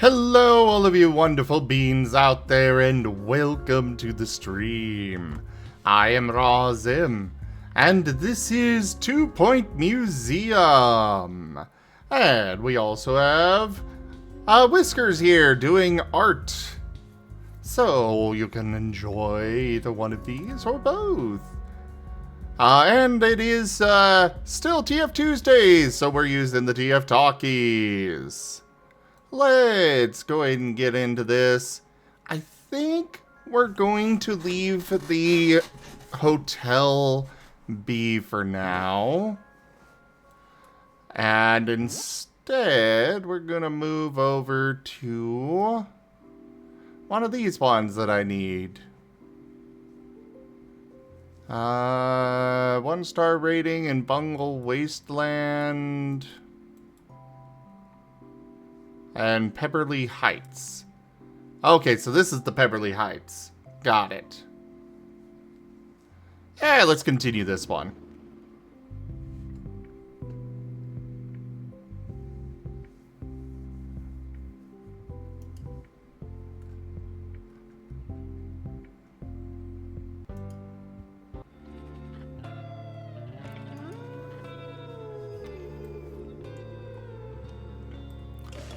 Hello, all of you wonderful beings out there, and welcome to the stream. I am Razim, and this is 2 Point Museum. And we also have Whiskers here doing art. So you can enjoy either one of these or both. And it is still TF Tuesdays, so we're using the TF Talkies. Let's go ahead and get into this. I think we're going to leave the hotel be for now. And instead, we're going to move over to one of these ones that I need. 1-star rating in Bungle Wasteland. And Pepperly Heights. Okay, so this is the Pepperly Heights. Got it. Yeah, let's continue this one.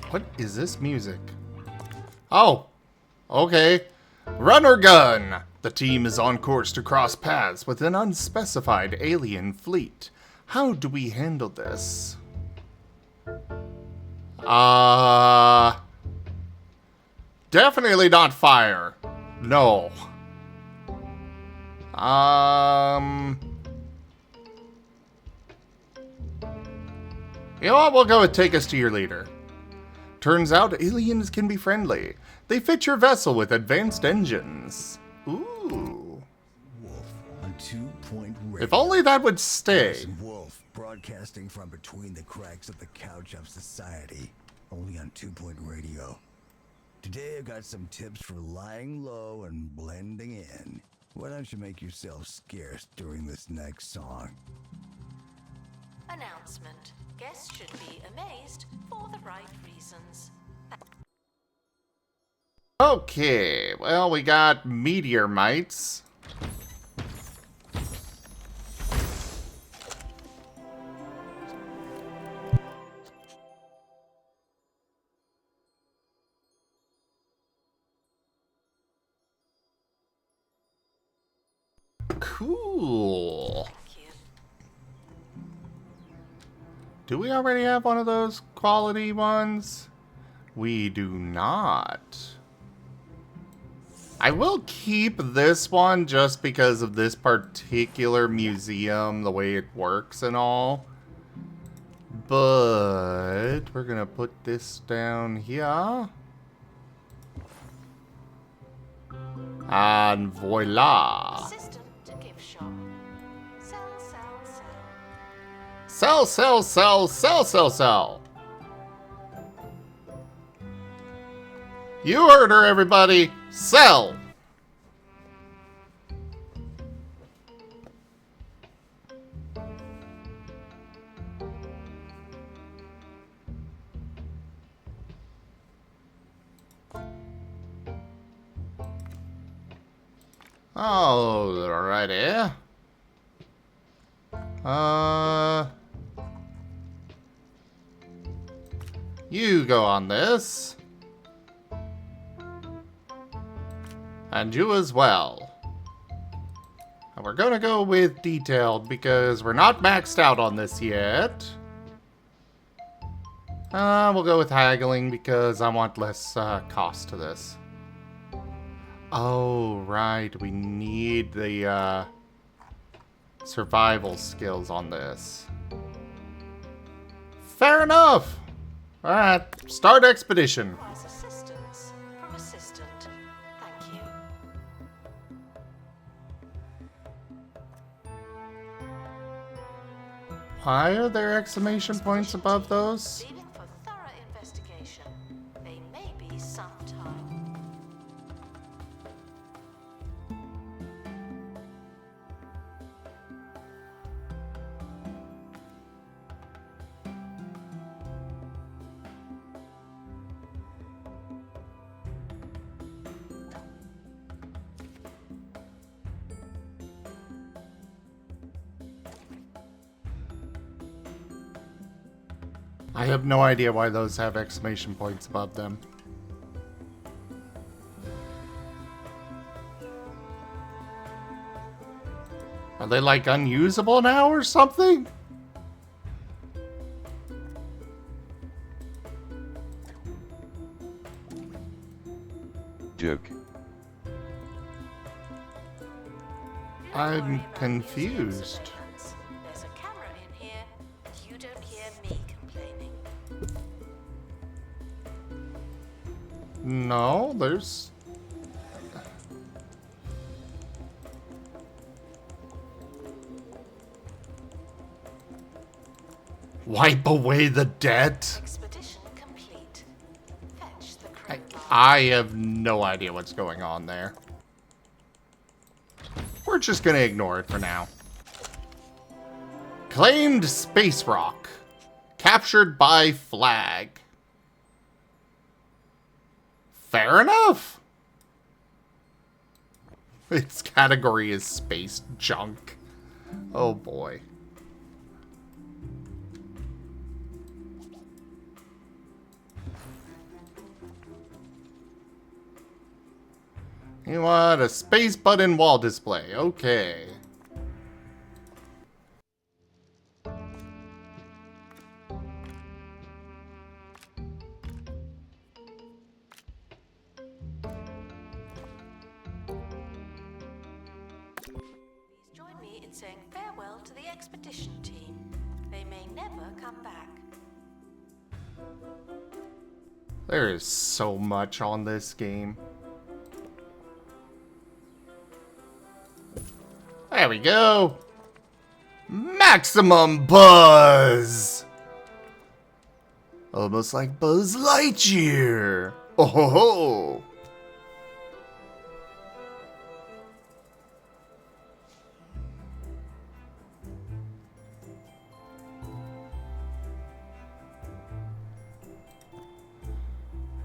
What is this music? Oh, okay. Run or gun! The team is on course to cross paths with an unspecified alien fleet. How do we handle this? Definitely not fire. No. You know what? We'll go with take us to your leader. Turns out aliens can be friendly. They fit your vessel with advanced engines. Ooh. Wolf on 2 Point Radio. If only that would stay. Wolf broadcasting from between the cracks of the couch of society. Only on 2 Point Radio. Today I got some tips for lying low and blending in. Why don't you make yourself scarce during this next song? Announcement. Guests should be amazed for the right reasons. Okay, well, we got meteor mites. Cool. Do we already have one of those quality ones? We do not. I will keep this one just because of this particular museum, the way it works and all. But we're gonna put this down here. And voila. Assistant to gift shop. Sell, sell, sell. Sell, sell, sell, sell, sell, sell. You heard her, everybody. Sell. Alrighty. You go on this. And you as well. And we're gonna go with detailed because we're not maxed out on this yet. We'll go with haggling because I want less cost to this. Oh, right. We need the survival skills on this. Fair enough. All right, start expedition. Requires assistance from assistant. Thank you. Why are there exclamation points above those? Leaving for thorough investigation. They may be some time. I have no idea why those have exclamation points above them. Are they like unusable now or something? Joke. I'm confused. There's a camera in here, and you don't hear me complaining. No, there's... Wipe away the debt? Expedition complete. Fetch the crowbar. I have no idea what's going on there. We're just gonna ignore it for now. Claimed space rock. Captured by flag. Fair enough. Its category is space junk. Oh boy. You want a space button wall display. Okay. Please join me in saying farewell to the expedition team. They may never come back. There is so much on this game. There we go. Maximum buzz. Almost like Buzz Lightyear. Oh ho ho.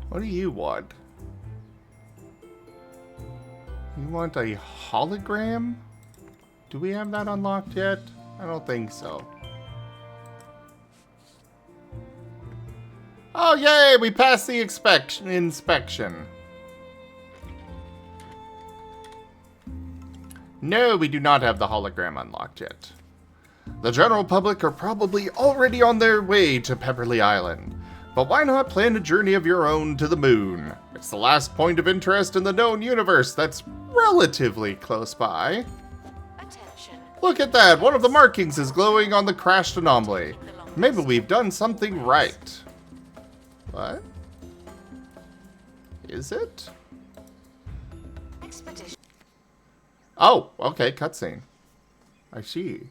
What do you want? You want a hologram? Do we have that unlocked yet? I don't think so. Oh, yay! We passed the inspection. No, we do not have the hologram unlocked yet. The general public are probably already on their way to Pepperly Island. But why not plan a journey of your own to the moon? It's the last point of interest in the known universe that's relatively close by. Attention. Look at that! One of the markings is glowing on the crashed anomaly. Maybe we've done something right. What? Is it? Expedition. Oh, okay, cutscene. I see.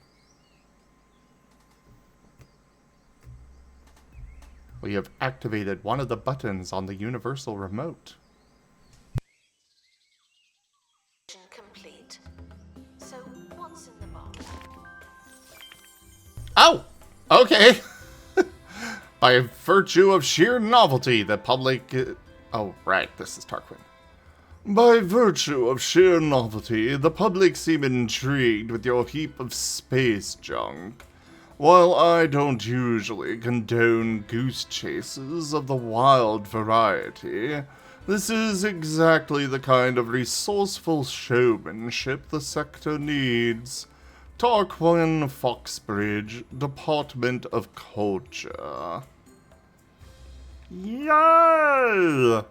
We have activated one of the buttons on the universal remote. Complete. So, what's in the box? Oh! Okay! By virtue of sheer novelty, the public... Oh, right, this is Tarquin. By virtue of sheer novelty, the public seem intrigued with your heap of space junk. While I don't usually condone goose chases of the wild variety, this is exactly the kind of resourceful showmanship the sector needs. Tarquin Foxbridge, Department of Culture. Yay!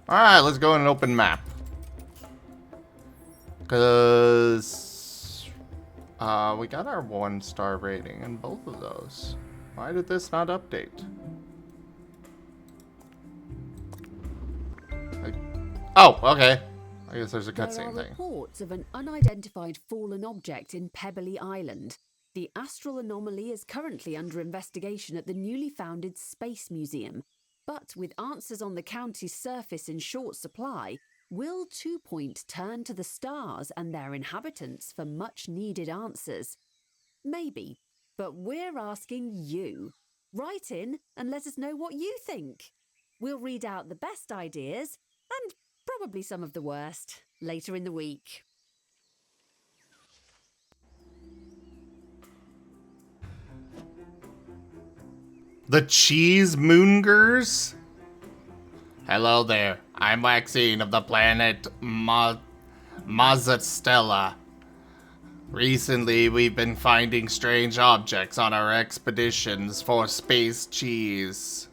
Alright, let's go in an open map. Because we got our 1-star rating in both of those. Why did this not update? Oh, okay. I guess there's a cutscene thing. There are reports of an unidentified fallen object in Pebbley Island. The astral anomaly is currently under investigation at the newly founded Space Museum. But with answers on the county's surface in short supply, will 2 Point turn to the stars and their inhabitants for much-needed answers? Maybe, but we're asking you. Write in and let us know what you think. We'll read out the best ideas, and probably some of the worst, later in the week. The Cheesemoongers? Hello there. I'm Waxine of the planet Mazatstella. Recently, we've been finding strange objects on our expeditions for space cheese.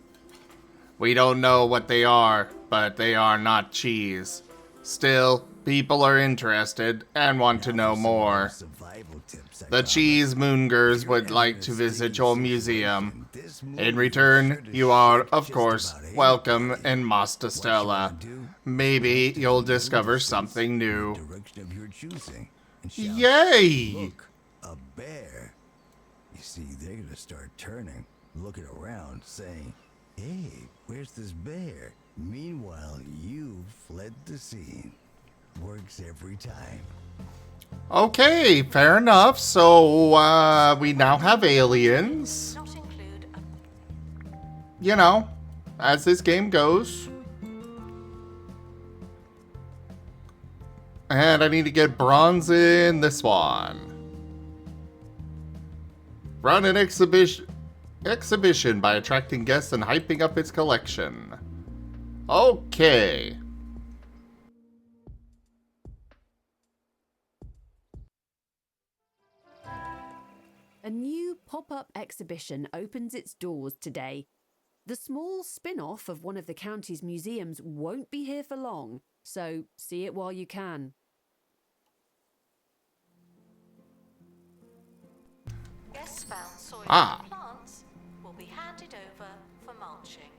We don't know what they are, but they are not cheese. Still, people are interested and want to know more. Survival tips I The got. Cheesemoongers would like to visit your museum. In return, you are, of course, welcome in Mazatstella. Maybe you'll discover something new. Direction of your choosing. And shout, Yay! "Look, a bear." You see, they're gonna start turning, looking around, saying, "Hey, where's this bear?" Meanwhile, you fled the scene. Works every time. Okay, fair enough. So, we now have aliens. Not include a You know, as this game goes. And I need to get bronze in this one. Run an exhibition by attracting guests and hyping up its collection. Okay. A new pop-up exhibition opens its doors today. The small spin-off of one of the county's museums won't be here for long, so see it while you can. guests found soil Ah. plants will be handed over for mulching.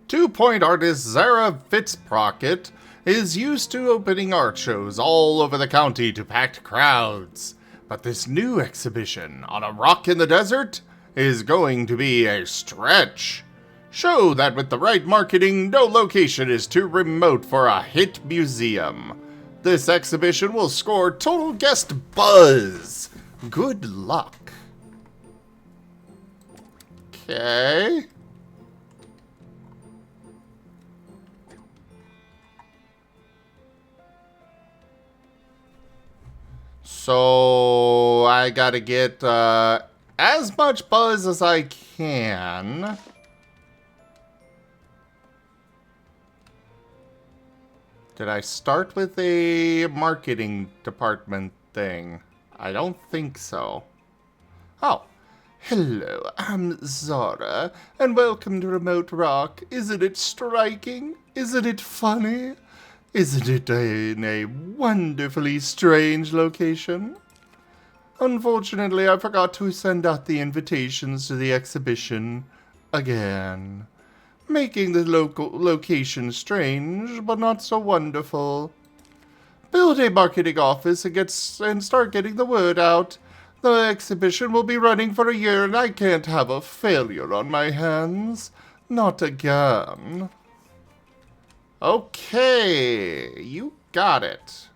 2-point artist Zara Fitzprocket is used to opening art shows all over the county to packed crowds. But this new exhibition on a rock in the desert is going to be a stretch. Show that with the right marketing, no location is too remote for a hit museum. This exhibition will score total guest buzz. Good luck. Okay. So I gotta get as much buzz as I can. Did I start with a marketing department thing? I don't think so. Oh, hello, I'm Zara, and welcome to Remote Rock. Isn't it striking? Isn't it funny? Isn't it in a wonderfully strange location? Unfortunately, I forgot to send out the invitations to the exhibition again, making the local location strange, but not so wonderful. Build a marketing office and start getting the word out. The exhibition will be running for a year, and I can't have a failure on my hands. Not again. Okay, you got it.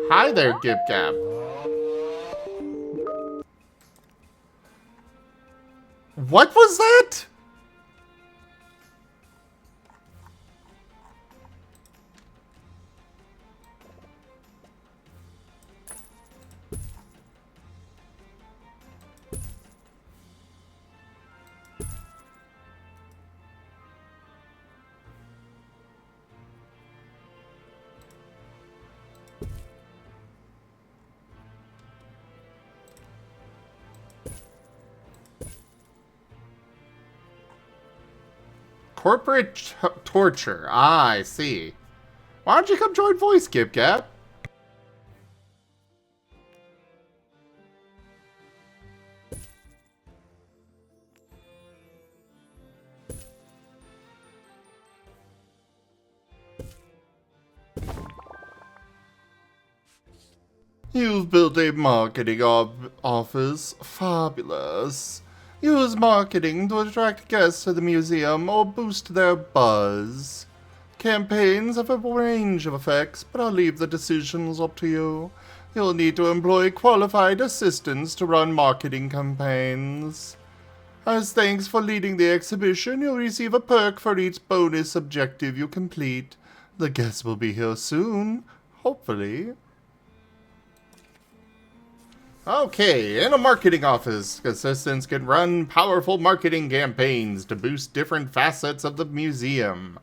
Hi there, Gib Gab. What was that? Corporate torture. Ah, I see. Why don't you come join Voice, Gib Gab? You've built a marketing office. Fabulous. Use marketing to attract guests to the museum or boost their buzz. Campaigns have a range of effects, but I'll leave the decisions up to you. You'll need to employ qualified assistants to run marketing campaigns. As thanks for leading the exhibition, you'll receive a perk for each bonus objective you complete. The guests will be here soon, hopefully. Okay, in a marketing office, assistants can run powerful marketing campaigns to boost different facets of the museum.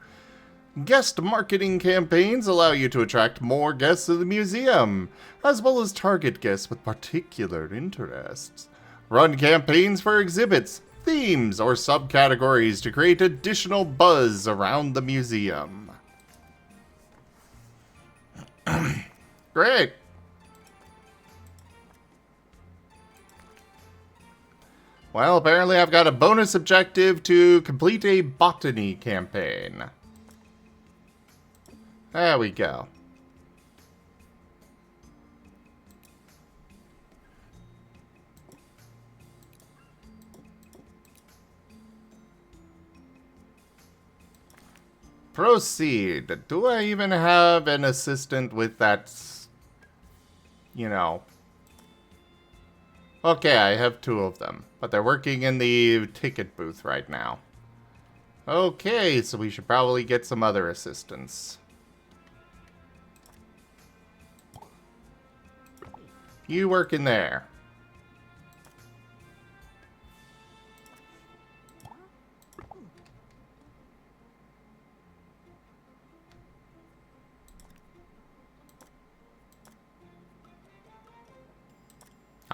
Guest marketing campaigns allow you to attract more guests to the museum, as well as target guests with particular interests. Run campaigns for exhibits, themes, or subcategories to create additional buzz around the museum. Great! Well, apparently I've got a bonus objective to complete a botany campaign. There we go. Proceed. Do I even have an assistant with that, you know... Okay, I have 2 of them, but they're working in the ticket booth right now. Okay, so we should probably get some other assistants. You work in there.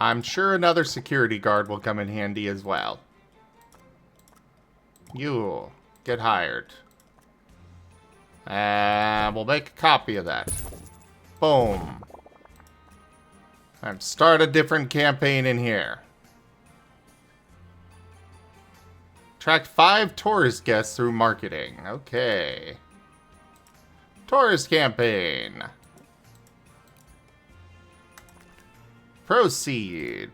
I'm sure another security guard will come in handy as well. You get hired. And we'll make a copy of that. Boom. And start a different campaign in here. Attract 5 tourist guests through marketing. Okay. Tourist campaign. Proceed.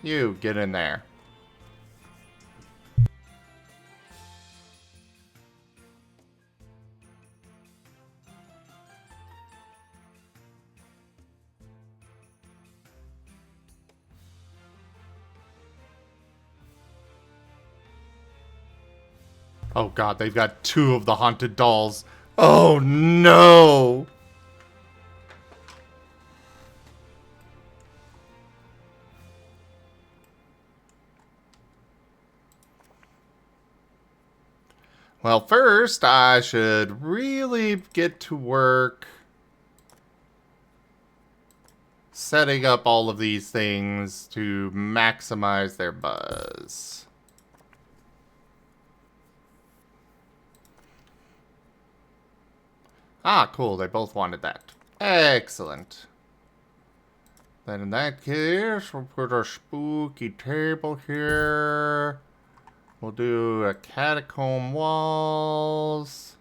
You, get in there. Oh god, they've got 2 of the haunted dolls. Oh no! Well, first, I should really get to work setting up all of these things to maximize their buzz. Ah, cool. They both wanted that. Excellent. Then in that case, we'll put our spooky table here. We'll do a catacomb walls.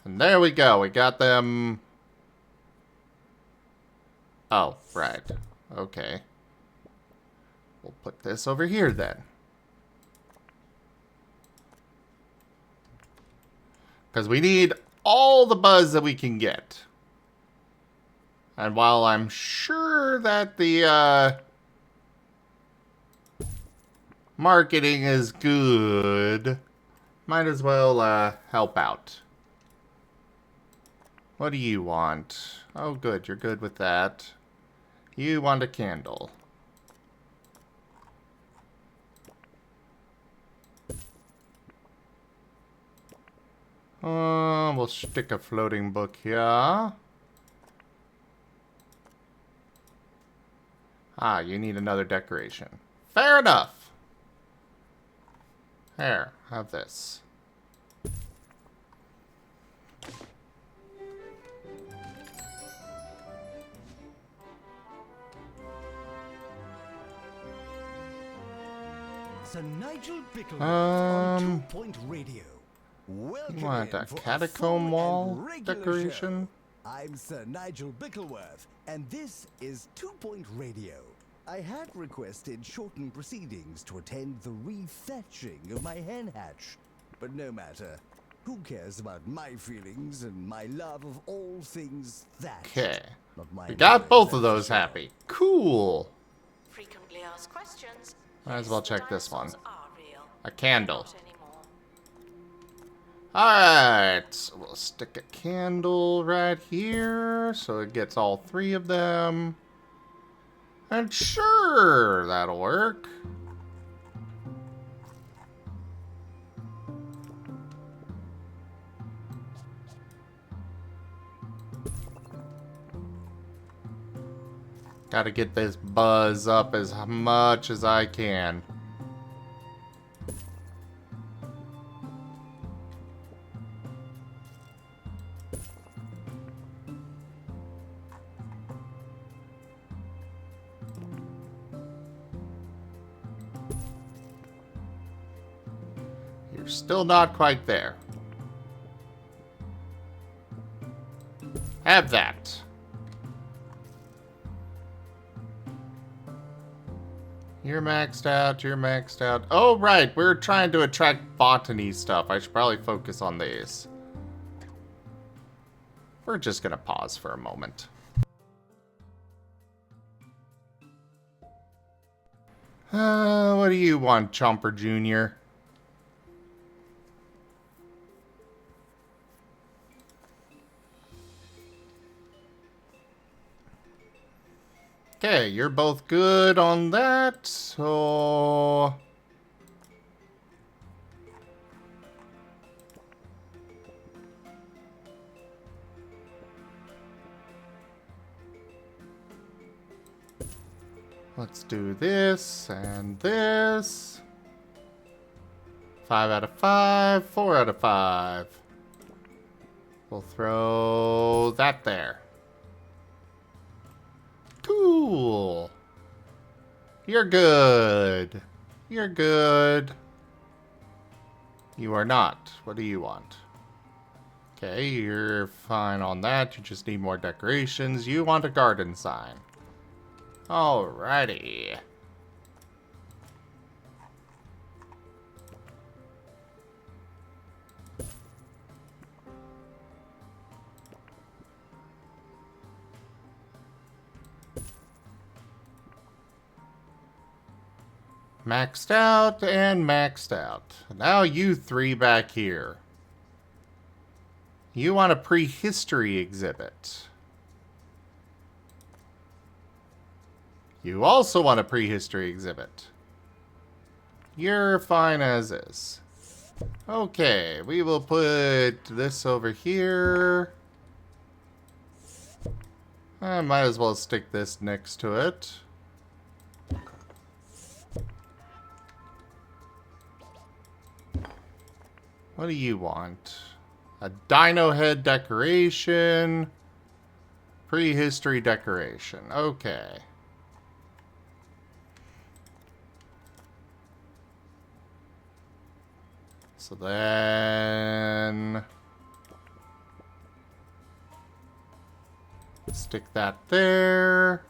And there we go. We got them. Oh, right. Okay. We'll put this over here then. Because we need all the buzz that we can get. And while I'm sure that the marketing is good, might as well help out. What do you want? Oh good, you're good with that. You want a candle. We'll stick a floating book here. Ah, you need another decoration. Fair enough. Here, have this. Sir Nigel Bickleworth on 2 Point Radio. Welcome You want a in for catacomb full wall and regular decoration? show. I'm Sir Nigel Bickleworth, and this is 2 Point Radio. I had requested shortened proceedings to attend the refetching of my hen hatch, but no matter. Who cares about my feelings and my love of all things thatched? Okay. Not my We got both of that's for those sure. happy. Cool. Frequently asked questions. Might as Yes, well the check this one. dinosaurs are real. A candle. Not anymore. Alright, so we'll stick a candle right here so it gets all three of them. And sure, that'll work. Gotta get this buzz up as much as I can. You're still not quite there. Have that. You're maxed out, you're maxed out. Oh, right, we're trying to attract botany stuff. I should probably focus on these. We're just gonna pause for a moment. What do you want, Chomper Jr.? Okay, you're both good on that, so... let's do this and this. 5 out of 5, 4 out of 5. We'll throw that there. Cool. You're good. You're good. You are not. What do you want? Okay, you're fine on that. You just need more decorations. You want a garden sign. Alrighty. Maxed out and maxed out. Now you three back here. You want a prehistory exhibit. You also want a prehistory exhibit. You're fine as is. Okay, we will put this over here. I might as well stick this next to it. What do you want? A dino head decoration. Prehistory decoration. Okay. So then... stick that there.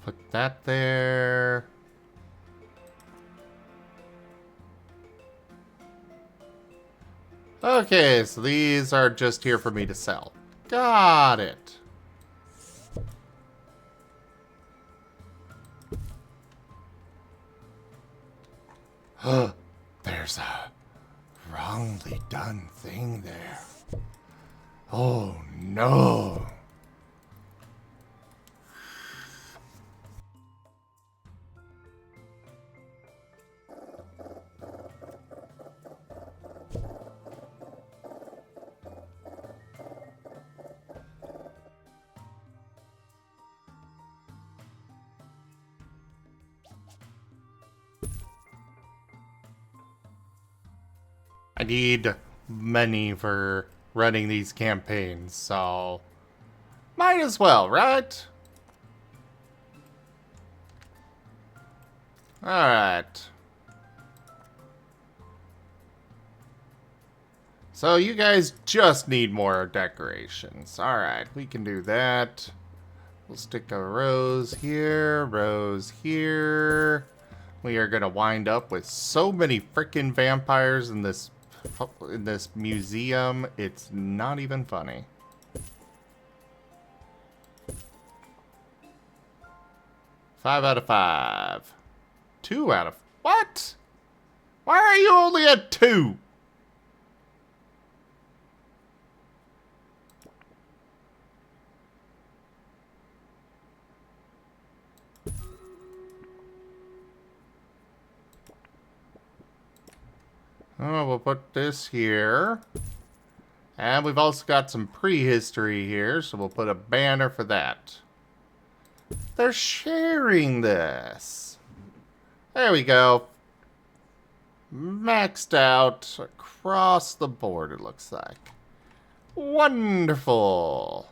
Put that there. Okay, so these are just here for me to sell. Got it. There's a wrongly done thing there. Oh no. I need money for running these campaigns, so might as well, right? Alright. So you guys just need more decorations. Alright, we can do that. We'll stick a rose here, We are gonna wind up with so many frickin' vampires in this museum. It's not even funny. Five out of 5. 2 out of... What? Why are you only at 2? Oh, we'll put this here. And we've also got some prehistory here, so we'll put a banner for that. They're sharing this. There we go. Maxed out across the board, it looks like. Wonderful.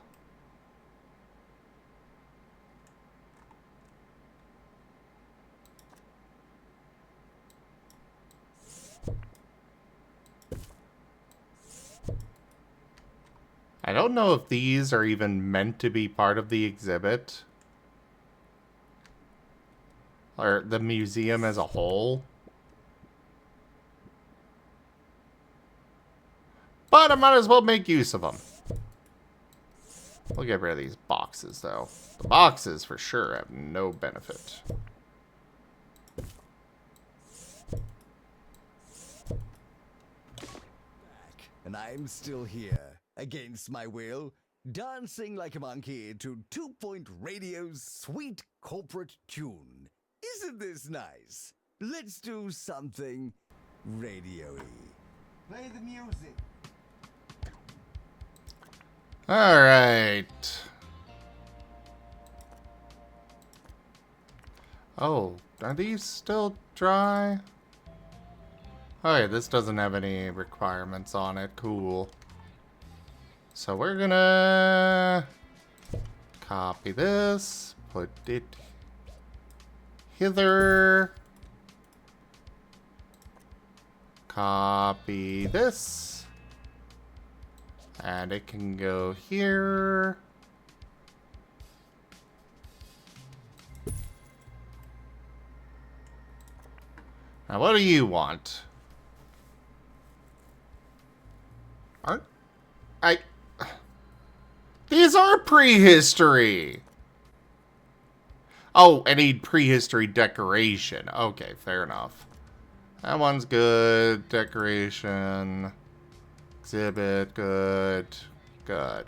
I don't know if these are even meant to be part of the exhibit. Or the museum as a whole. But I might as well make use of them. We'll get rid of these boxes, though. The boxes, for sure, have no benefit. And I'm still here, against my will, dancing like a monkey to 2 Point Radio's sweet corporate tune. Isn't this nice? Let's do something radio-y. Play the music. Alright. Oh, are these still dry? Okay, this doesn't have any requirements on it. Cool. So we're gonna copy this, put it hither, copy this, and it can go here. Now what do you want? These are prehistory! Oh, I need prehistory decoration. Okay, fair enough. That one's good. Decoration. Exhibit, good. Good.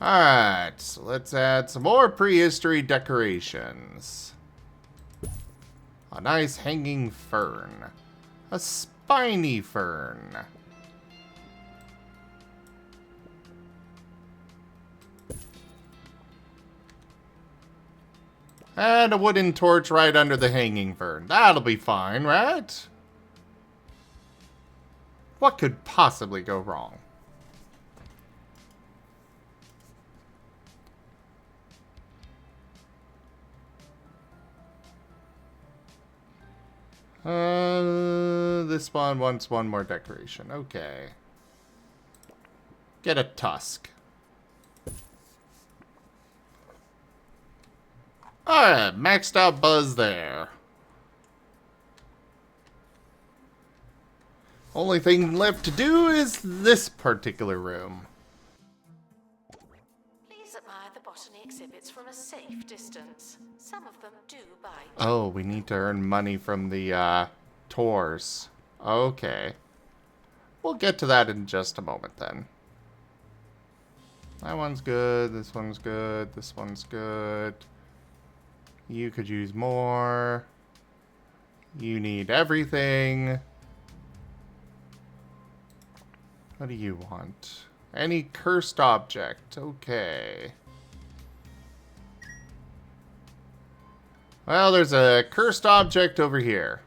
Alright, so let's add some more prehistory decorations. A nice hanging fern. A spiny fern. And a wooden torch right under the hanging fern. That'll be fine, right? What could possibly go wrong? This one wants one more decoration. Okay. Get a tusk. Alright, maxed out buzz there. Only thing left to do is this particular room. Please admire the botany exhibits from a safe distance. Some of them do bite. Oh, we need to earn money from the tours. Okay. We'll get to that in just a moment then. That one's good, this one's good, this one's good. You could use more. You need everything. What do you want? Any cursed object. Okay. Well, there's a cursed object over here.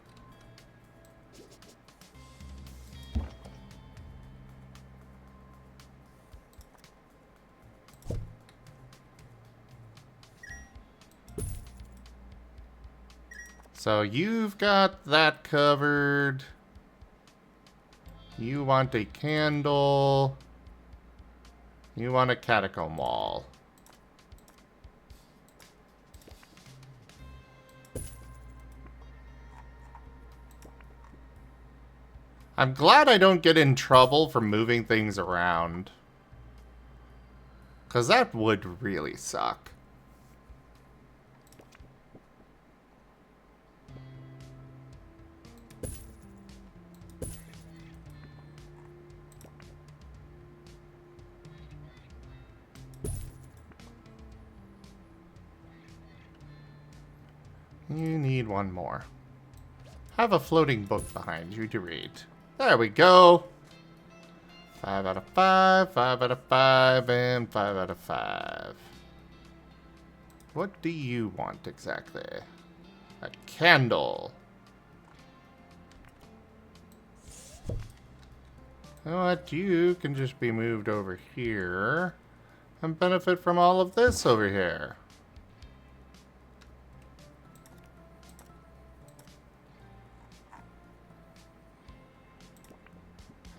So you've got that covered. You want a candle. You want a catacomb wall. I'm glad I don't get in trouble for moving things around. Because that would really suck. You need one more. Have a floating book behind you to read. There we go. 5 out of 5, 5 out of 5, and 5 out of 5. What do you want exactly? A candle. You know what? You can just be moved over here and benefit from all of this over here.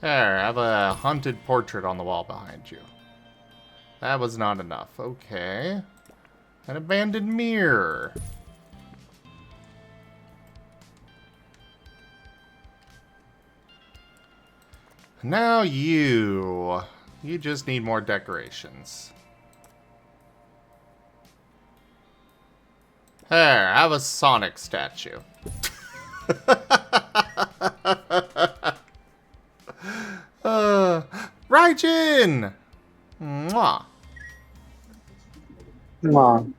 There, have a haunted portrait on the wall behind you. That was not enough. Okay. An abandoned mirror. Now you just need more decorations. There, have a Sonic statue. Raijin! Mwah. Come on.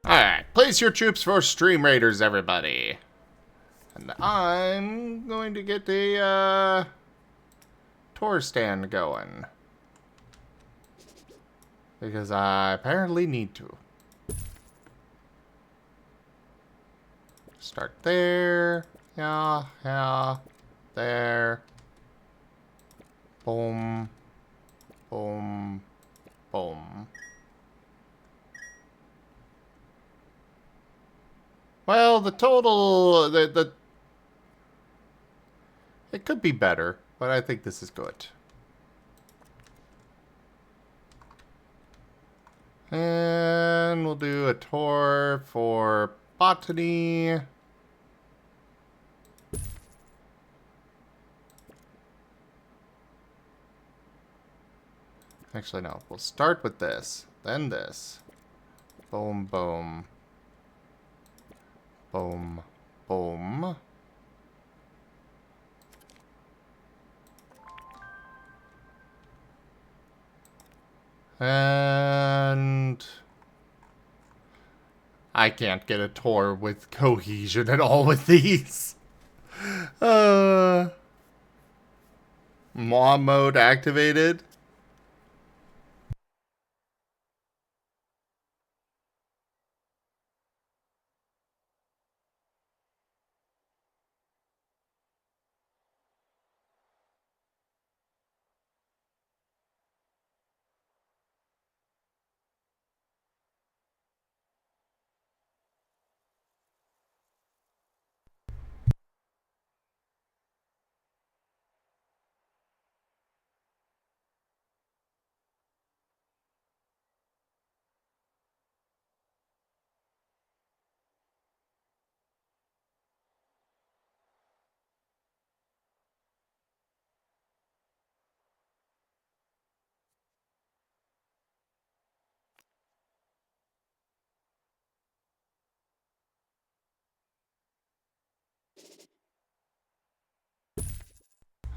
Alright, place your troops for Stream Raiders, everybody. And I'm going to get a, tour stand going. Because I apparently need to. Start there. Yeah. There. Boom. Boom. Boom. Well, the total... It could be better, but I think this is good. And we'll do a tour for botany. Actually, no. We'll start with this, then this. Boom, boom. Boom, boom. And I can't get a tour with cohesion at all with these. Mom mode activated.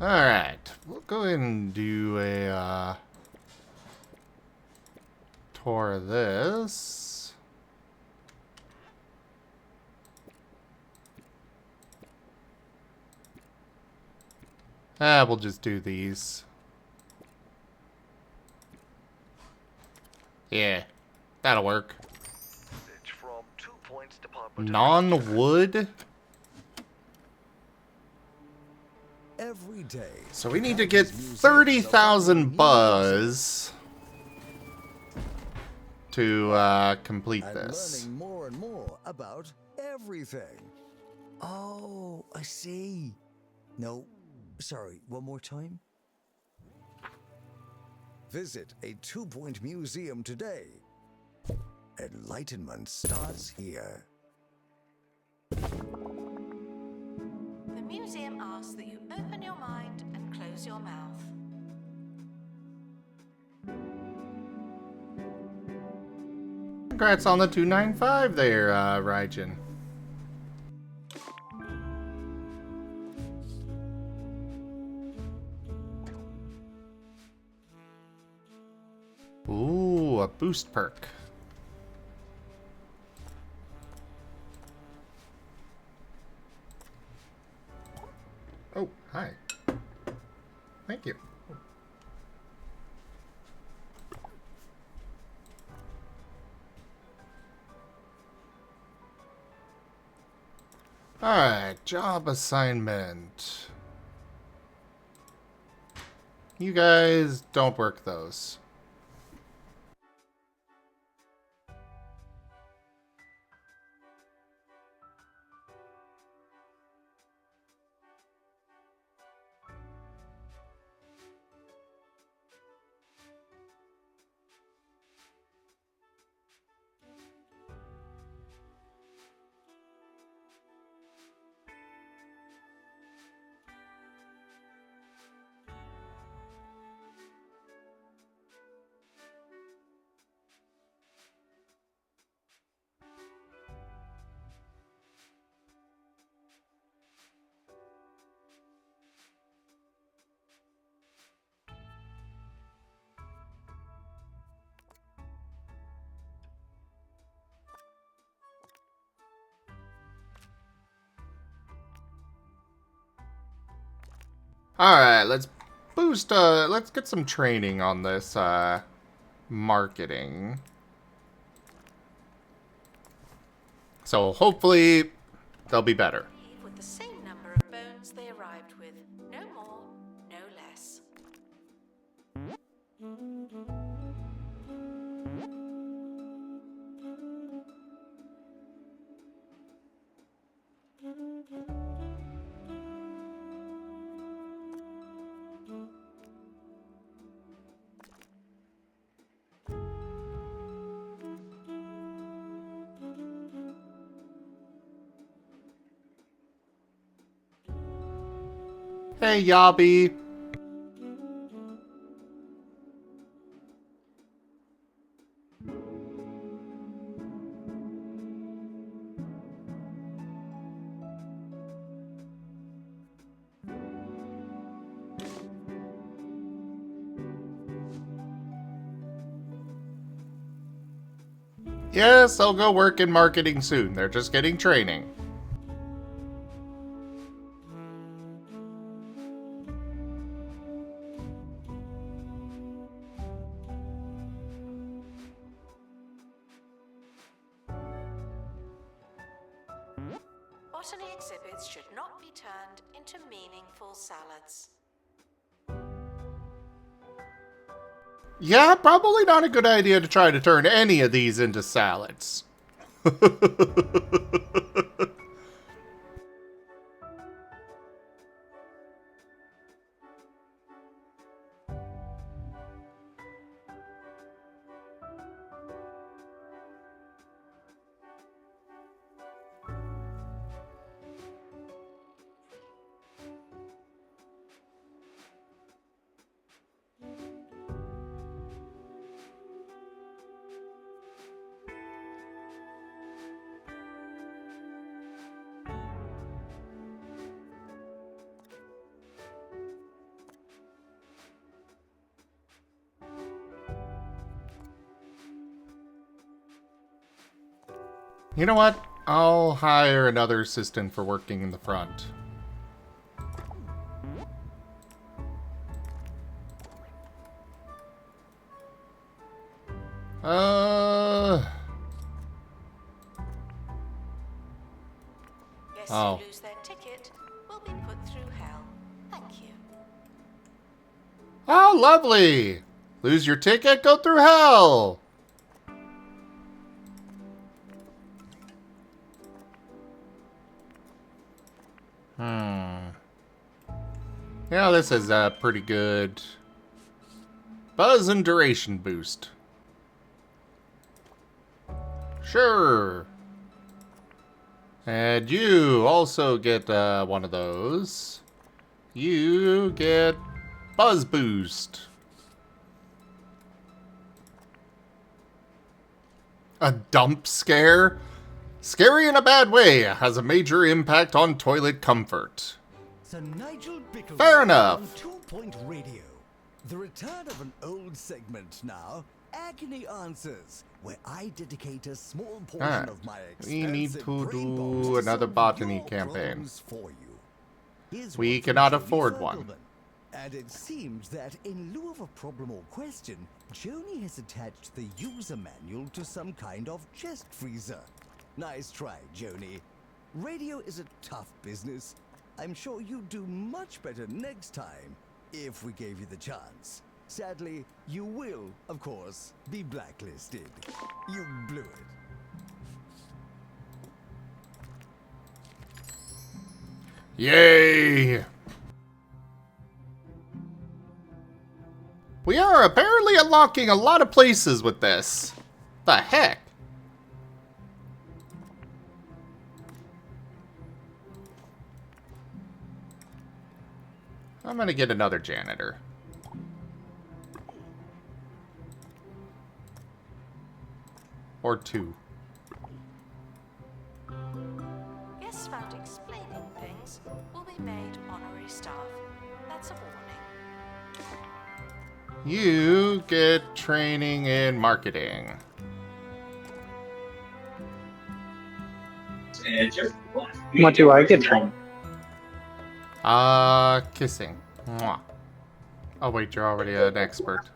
Alright, we'll go ahead and do a tour this. We'll just do these. Yeah, that'll work. Message from 2 Points Department of Non-wood? every day. So we need to get 30,000 buzz to complete I'm this. learning more and more about everything. Oh, I see. No, sorry, one more time. Visit a 2-Point museum today. Enlightenment starts here. The museum asks that you open your mind and close your mouth. Congrats on the 295 there, Raijin. Ooh, a boost perk. Oh, hi. Thank you. Alright, job assignment. You guys don't work those. Alright, let's boost, let's get some training on this, marketing. So hopefully they'll be better. Leave with the same number of bones they arrived with. No more, no less. Hey, Yobby. Yes, I'll go work in marketing soon. They're just getting training. Botany exhibits should not be turned into meaningful salads. Yeah, probably not a good idea to try to turn any of these into salads. You know what? I'll hire another assistant for working in the front. Guests Oh. who lose their ticket will be put through hell. Thank you. Oh, lovely! Lose your ticket, go through hell! Yeah, this is a pretty good buzz and duration boost. Sure. And you also get one of those. You get buzz boost. A dump scare? Scary in a bad way, has a major impact on toilet comfort. Sir Nigel Bickle Fair enough. on 2 Point Radio. The return of an old segment now, Agony Answers, where I dedicate a small portion of my We need expansive to brain do box to another solve botany your campaign. problems for you. Here's We one from cannot Jody afford one. Fergelman. And it seems that in lieu of a problem or question, Joni has attached the user manual to some kind of chest freezer. Nice try, Joni. Radio is a tough business. I'm sure you'd do much better next time if we gave you the chance. Sadly, you will, of course, be blacklisted. You blew it. Yay! We are apparently unlocking a lot of places with this. The heck? I'm gonna get another janitor. Or two. Guests found explaining things will be made honorary staff. That's a warning. You get training in marketing. What do I get from? Kissing. Mwah. Oh wait, you're already an expert.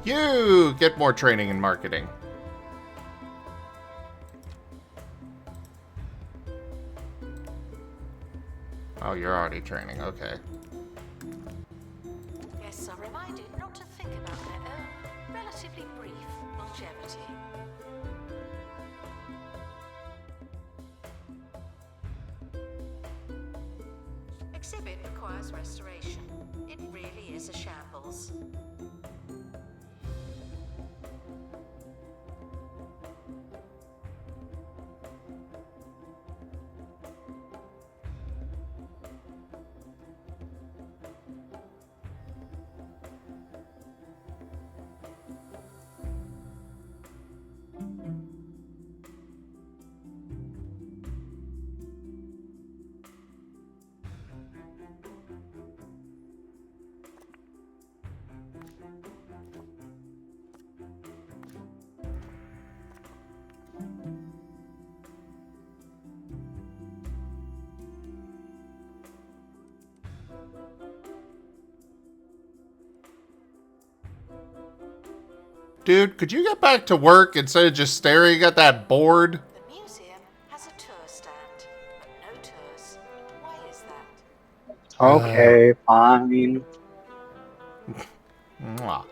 You get more training in marketing. Oh, you're already training, okay. Guests are reminded not to think about their own relatively brief longevity. Exhibit requires restoration. It really is a shambles. Dude, could you get back to work instead of just staring at that board? The museum has a tour stand, but no tours. Why is that? Okay, fine. Mwah.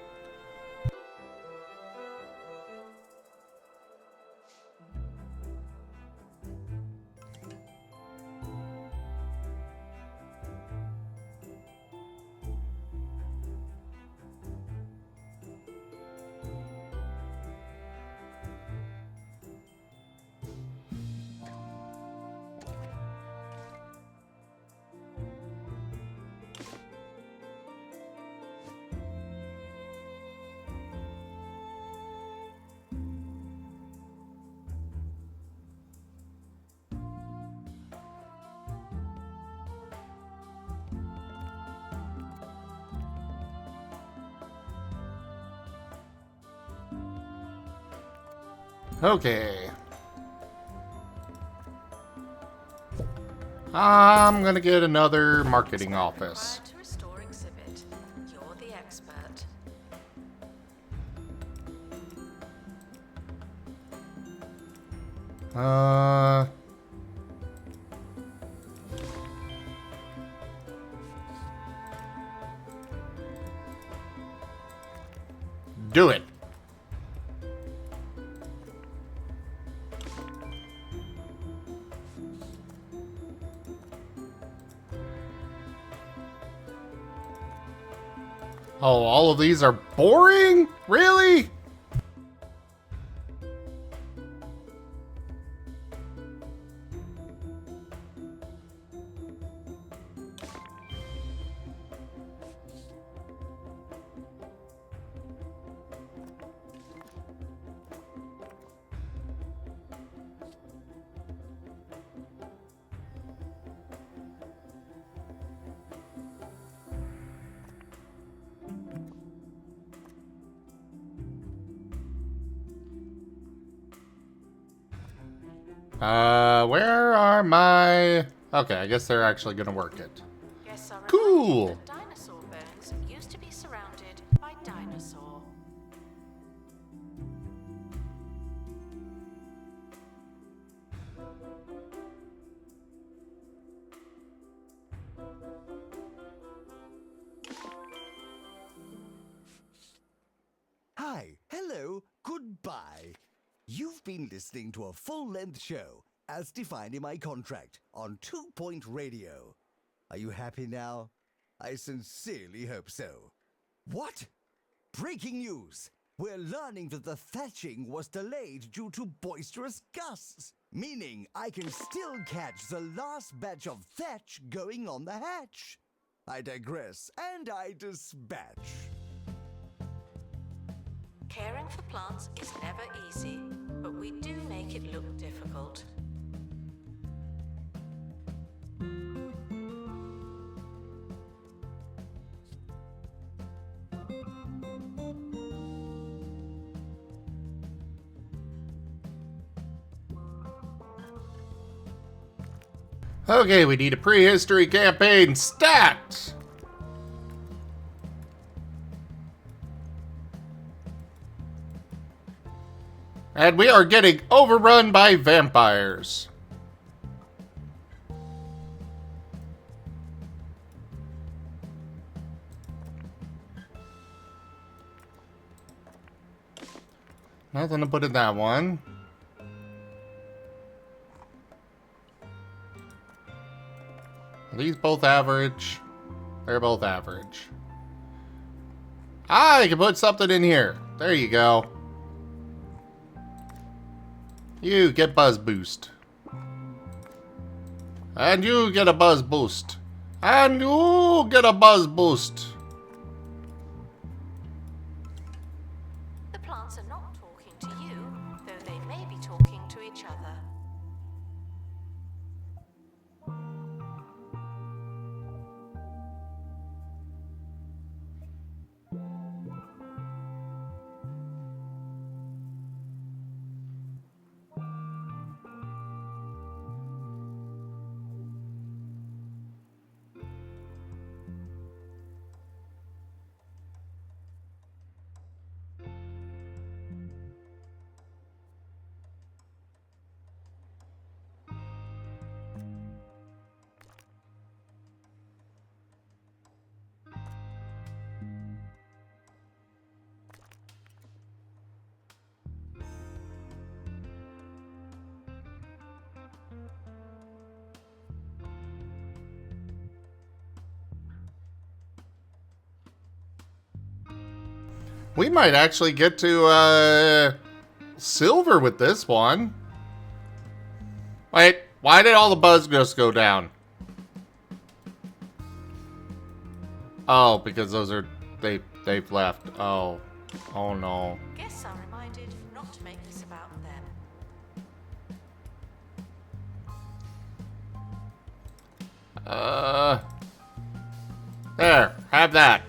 Okay. I'm gonna get another marketing office. Required to restore exhibit. You're the expert. Do it. Oh, all of these are boring? Really? Where are my... Okay, I guess they're actually gonna work it. Guests are Cool. reminded that dinosaur bones used to be surrounded by dinosaur. Hi, hello, goodbye. You've been listening to a full-length show, as defined in my contract, on 2 Point Radio. Are you happy now? I sincerely hope so. What? Breaking news! We're learning that the thatching was delayed due to boisterous gusts, meaning I can still catch the last batch of thatch going on the hatch. I digress, and I dispatch. Caring for plants is never easy, but we do make it look difficult. Okay, we need a prehistory campaign stat! And we are getting overrun by vampires. Nothing to put in that one. Are these both average? They're both average. Ah, I can put something in here. There you go. You get buzz boost. And you get a buzz boost. And you get a buzz boost. The plants are not talking to you, though they may be talking to each other. We might actually get to, silver with this one. Wait, why did all the buzz just go down? Oh, because those are, they've left. Oh. Oh no. Guests are reminded not to make this about them. There, have that.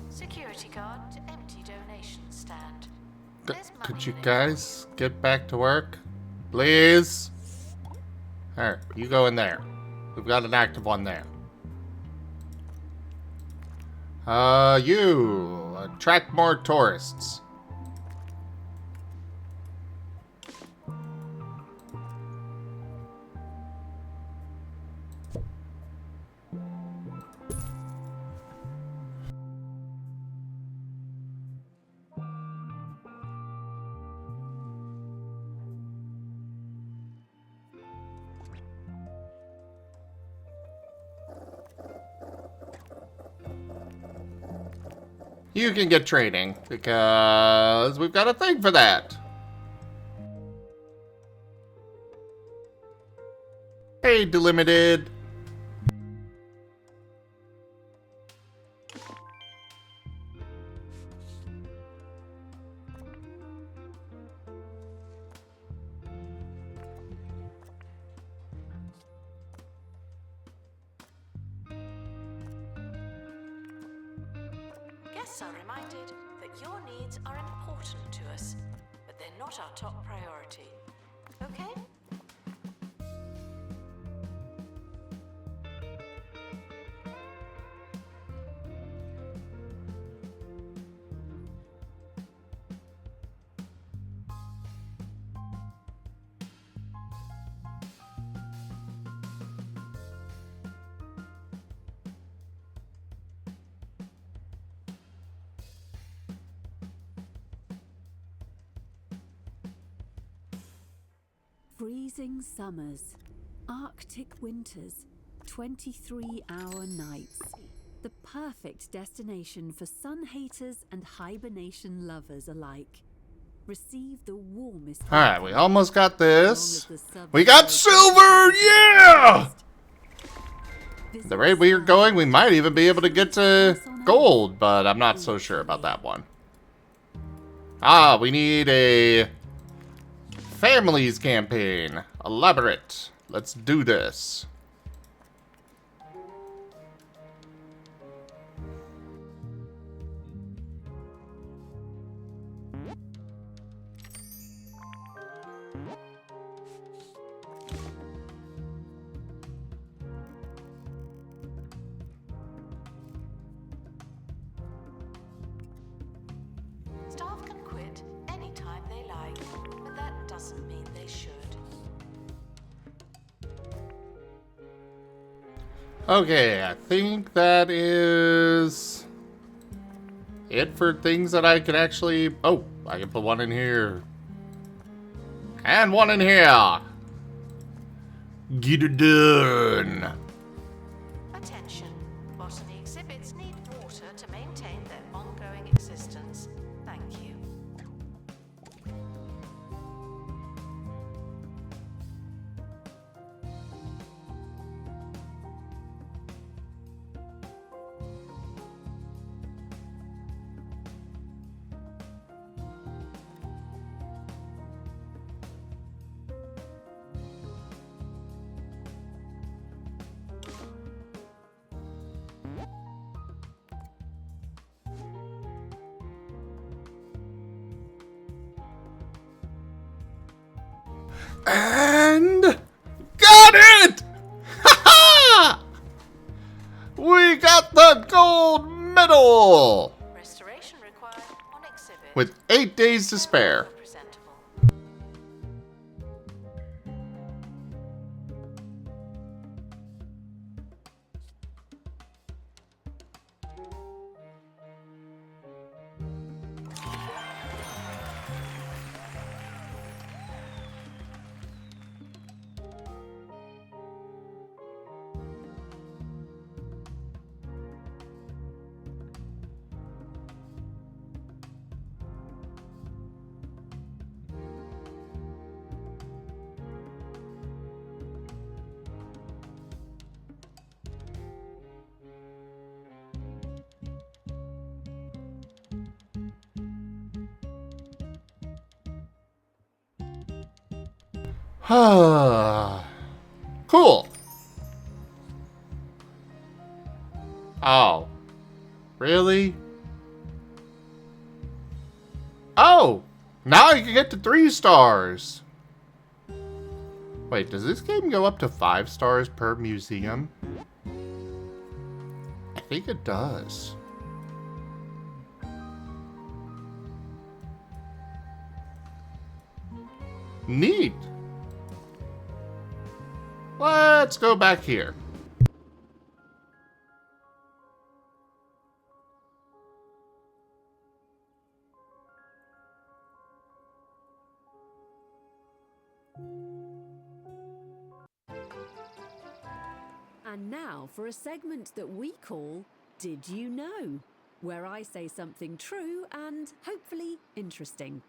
Security guard to empty donation stand. There's Could money you in it. guys get back to work? Please? Alright, you go in there. We've got an active one there. You attract more tourists. You can get training because we've got a thing for that. Hey, delimited. Guests are reminded that your needs are important to us, but they're not our top priority. Okay? Freezing summers, Arctic winters, 23-hour nights. The perfect destination for sun haters and hibernation lovers alike. Receive the warmest. Alright, we almost got this. As long as the We got silver! Yeah! Visit The rate we are going, we might even be able to get to gold, but I'm not so sure about that one. Ah, we need a families campaign. Elaborate. Let's do this. Staff can quit anytime they like, but that doesn't mean they should. Okay, I think that is it for things that I can actually... Oh, I can put one in here. And one in here. Get it done. Attention. Botany exhibits need water to maintain their ongoing existence. Thank you. And got it! Ha-ha! We got the gold medal! Restoration required on exhibit. With 8 days to spare. Presentable. Cool. Oh. Really? Oh! Now you can get to 3 stars! Wait, does this game go up to 5 stars per museum? I think it does. Neat! Let's go back here. And now for a segment that we call Did You Know? Where I say something true and hopefully interesting.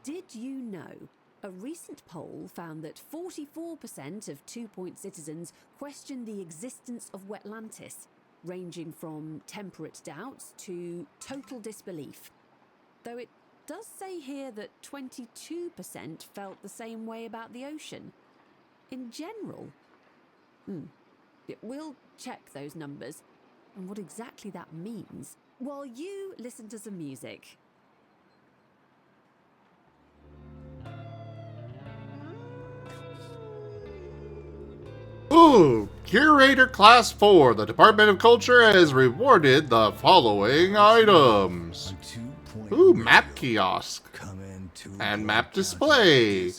Did you know? A recent poll found that 44% of 2 Point citizens question the existence of Wetlantis, ranging from temperate doubts to total disbelief. Though it does say here that 22% felt the same way about the ocean. In general, we'll check those numbers and what exactly that means while you listen to some music. Ooh, Curator Class 4, the Department of Culture has rewarded the following items. Ooh, map kiosk. And map display.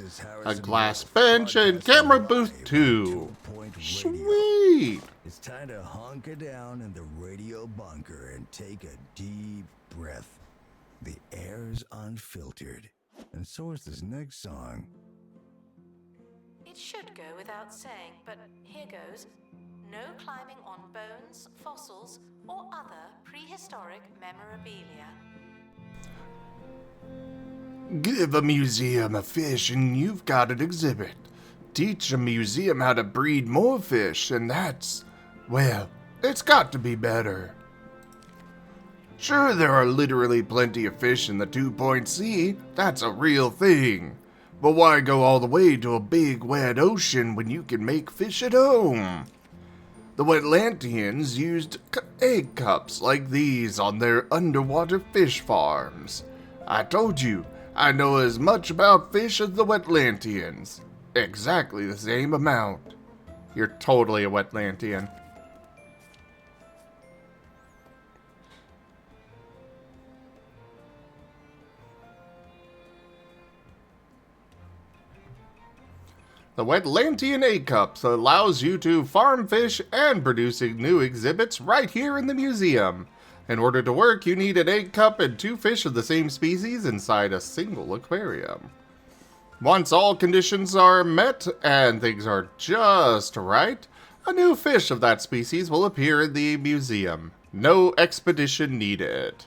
A glass bench and camera booth 2. Sweet! It's time to hunker down in the radio bunker and take a deep breath. The air's unfiltered. And so is this next song. It should go without saying, but here goes. No climbing on bones, fossils, or other prehistoric memorabilia. Give a museum a fish and you've got an exhibit. Teach a museum how to breed more fish and that's, well, it's got to be better. Sure, there are literally plenty of fish in the 2 Point Sea, that's a real thing. But why go all the way to a big wet ocean when you can make fish at home? The Wetlantians used egg cups like these on their underwater fish farms. I told you, I know as much about fish as the Wetlantians. Exactly the same amount. You're totally a Wetlantian. The Wetlantian egg cups allows you to farm fish and producing new exhibits right here in the museum. In order to work, you need an egg cup and 2 fish of the same species inside a single aquarium. Once all conditions are met and things are just right, a new fish of that species will appear in the museum. No expedition needed.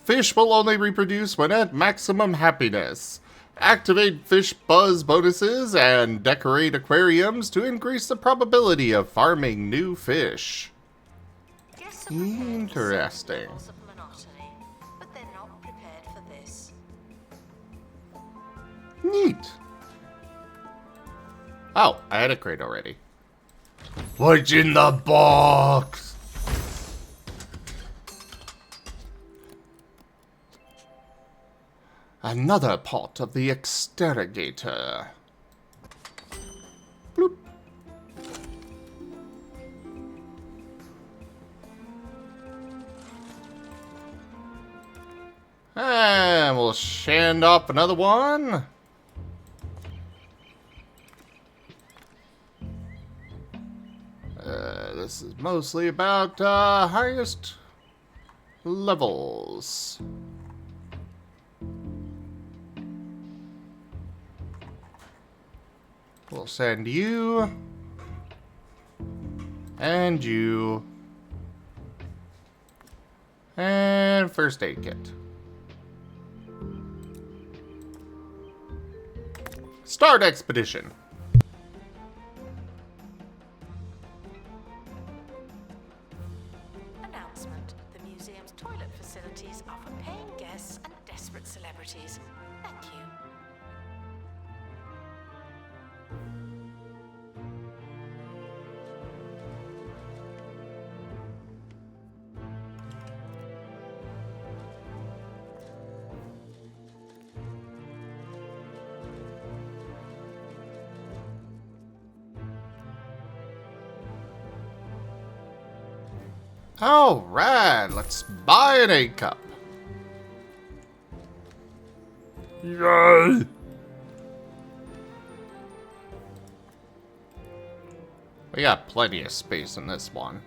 Fish will only reproduce when at maximum happiness. Activate fish buzz bonuses and decorate aquariums to increase the probability of farming new fish. Interesting. But they're not prepared for this. Neat. Oh, I had a crate already. What's in the box? Another pot of the exterrogator. Bloop. And we'll shand off another one. This is mostly about highest levels. We'll send you and you and first aid kit. Start expedition. Announcement. The museum's toilet facilities are for paying guests and desperate celebrities. Thank you. Alright, let's buy an egg cup. Yay! We got plenty of space in this one.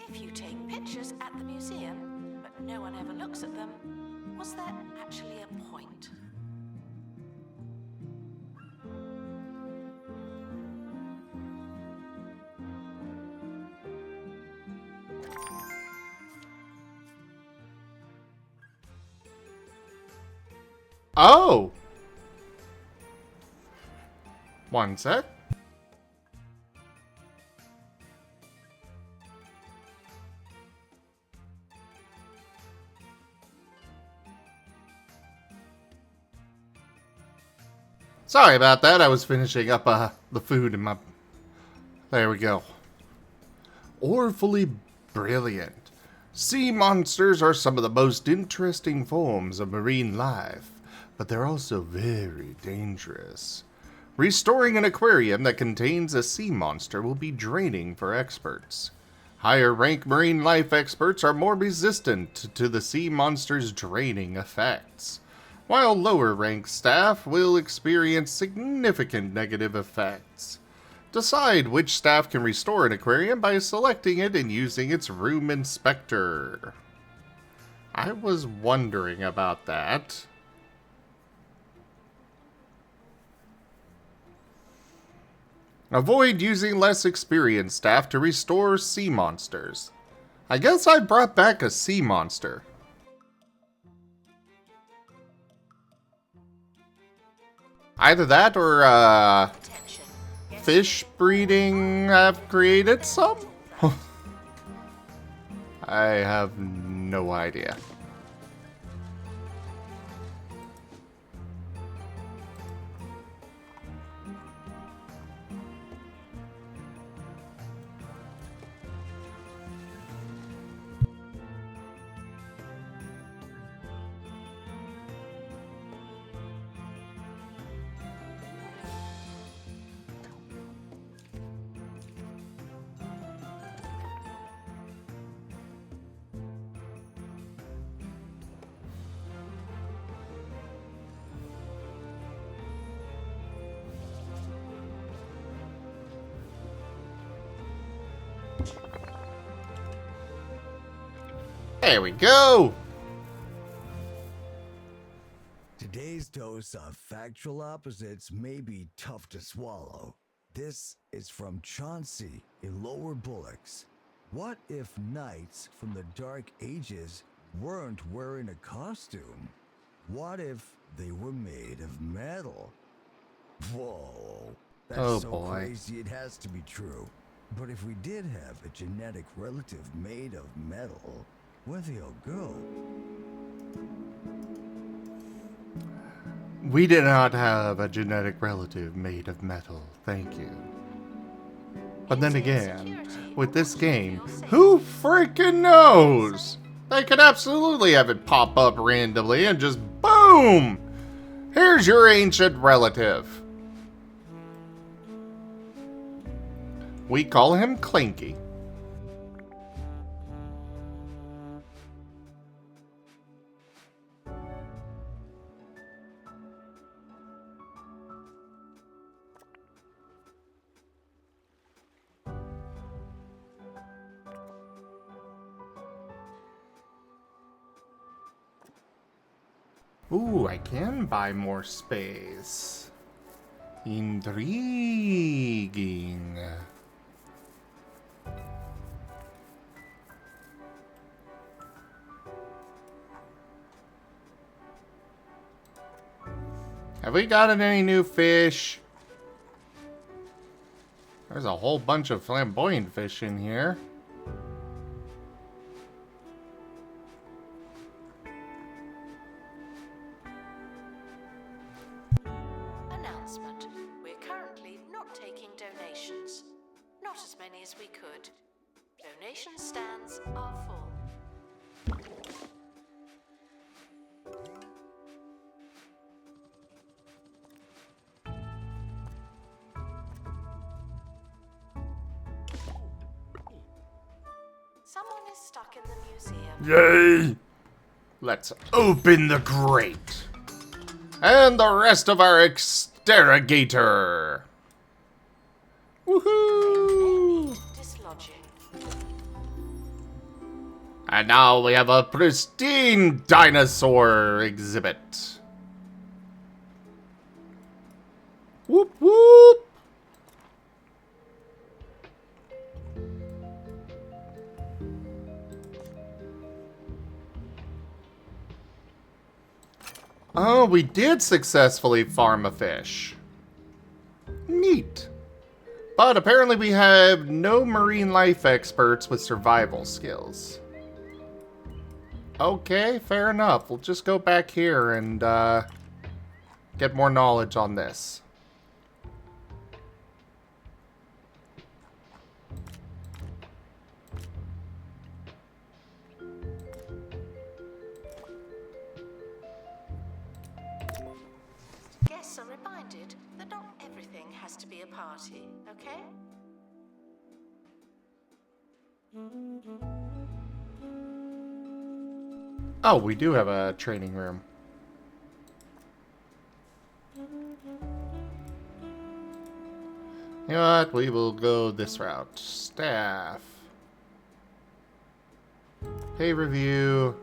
If you take pictures at the museum, but no one ever looks at them, was there actually a point? Oh! One sec. Sorry about that, I was finishing up the food in my... There we go. Orfully brilliant. Sea monsters are some of the most interesting forms of marine life, but they're also very dangerous. Restoring an aquarium that contains a sea monster will be draining for experts. Higher rank marine life experts are more resistant to the sea monster's draining effects, while lower rank staff will experience significant negative effects. Decide which staff can restore an aquarium by selecting it and using its room inspector. I was wondering about that. Avoid using less experienced staff to restore sea monsters. I guess I brought back a sea monster. Either that or, fish breeding have created some? I have no idea. There we go! Today's dose of factual opposites may be tough to swallow. This is from Chauncey in Lower Bullocks. What if knights from the Dark Ages weren't wearing a costume? What if they were made of metal? Whoa, that's so crazy it has to be true. But if we did have a genetic relative made of metal, where'd they all go? We did not have a genetic relative made of metal, thank you. But then again, with this game, who freaking knows? They could absolutely have it pop up randomly and just boom! Here's your ancient relative. We call him Clanky. Ooh, I can buy more space. Intriguing. Have we gotten any new fish? There's a whole bunch of flamboyant fish in here. caught as many as we could. Donation stands are full. Someone is stuck in the museum. Yay! Let's open the grate. And the rest of our exterrogator. Woohoo! Dislodging. And now we have a pristine dinosaur exhibit. Whoop whoop! Oh, we did successfully farm a fish. Neat. But apparently we have no marine life experts with survival skills. Okay, fair enough. We'll just go back here and get more knowledge on this. Guests are reminded that not everything has to be a party, okay? Oh, we do have a training room. You know what? We will go this route. Staff. Pay review.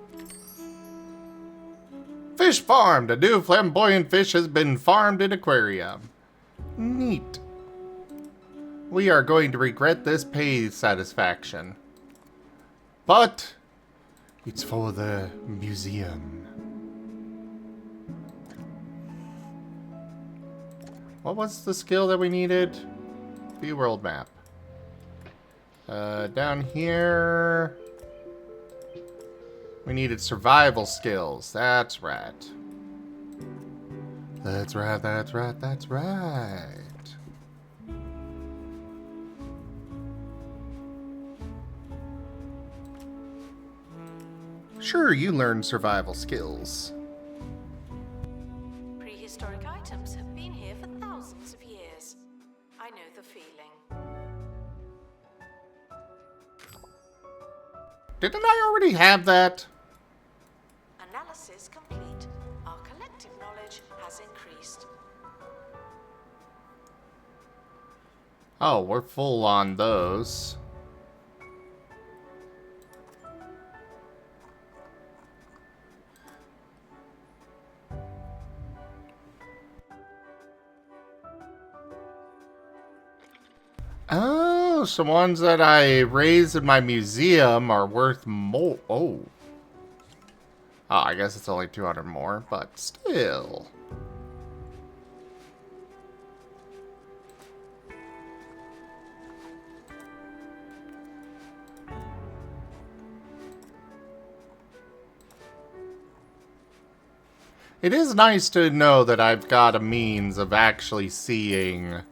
Fish farmed! A new flamboyant fish has been farmed in aquarium. Neat. We are going to regret this pay satisfaction. But it's for the museum. What was the skill that we needed? View world map. Down here, we needed survival skills. That's right. That's right, that's right, that's right. Sure, you learned survival skills. Prehistoric items have been here for thousands of years. I know the feeling. Didn't I already have that? Analysis complete. Our collective knowledge has increased. Oh, we're full on those. Oh, some ones that I raised in my museum are worth more. Oh. Oh, I guess it's only 200 more, but still. It is nice to know that I've got a means of actually seeing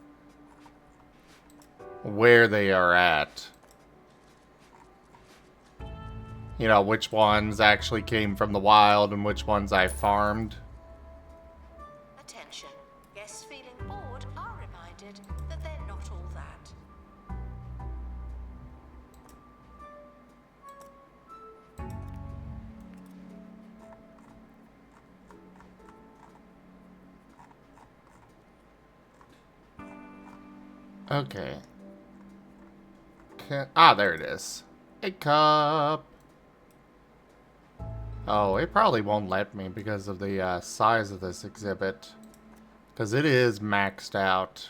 where they are at. You know, which ones actually came from the wild and which ones I farmed. Attention. Guests feeling bored are reminded that they're not all that. Okay. There it is. A cup. Oh, it probably won't let me because of the size of this exhibit. Because it is maxed out.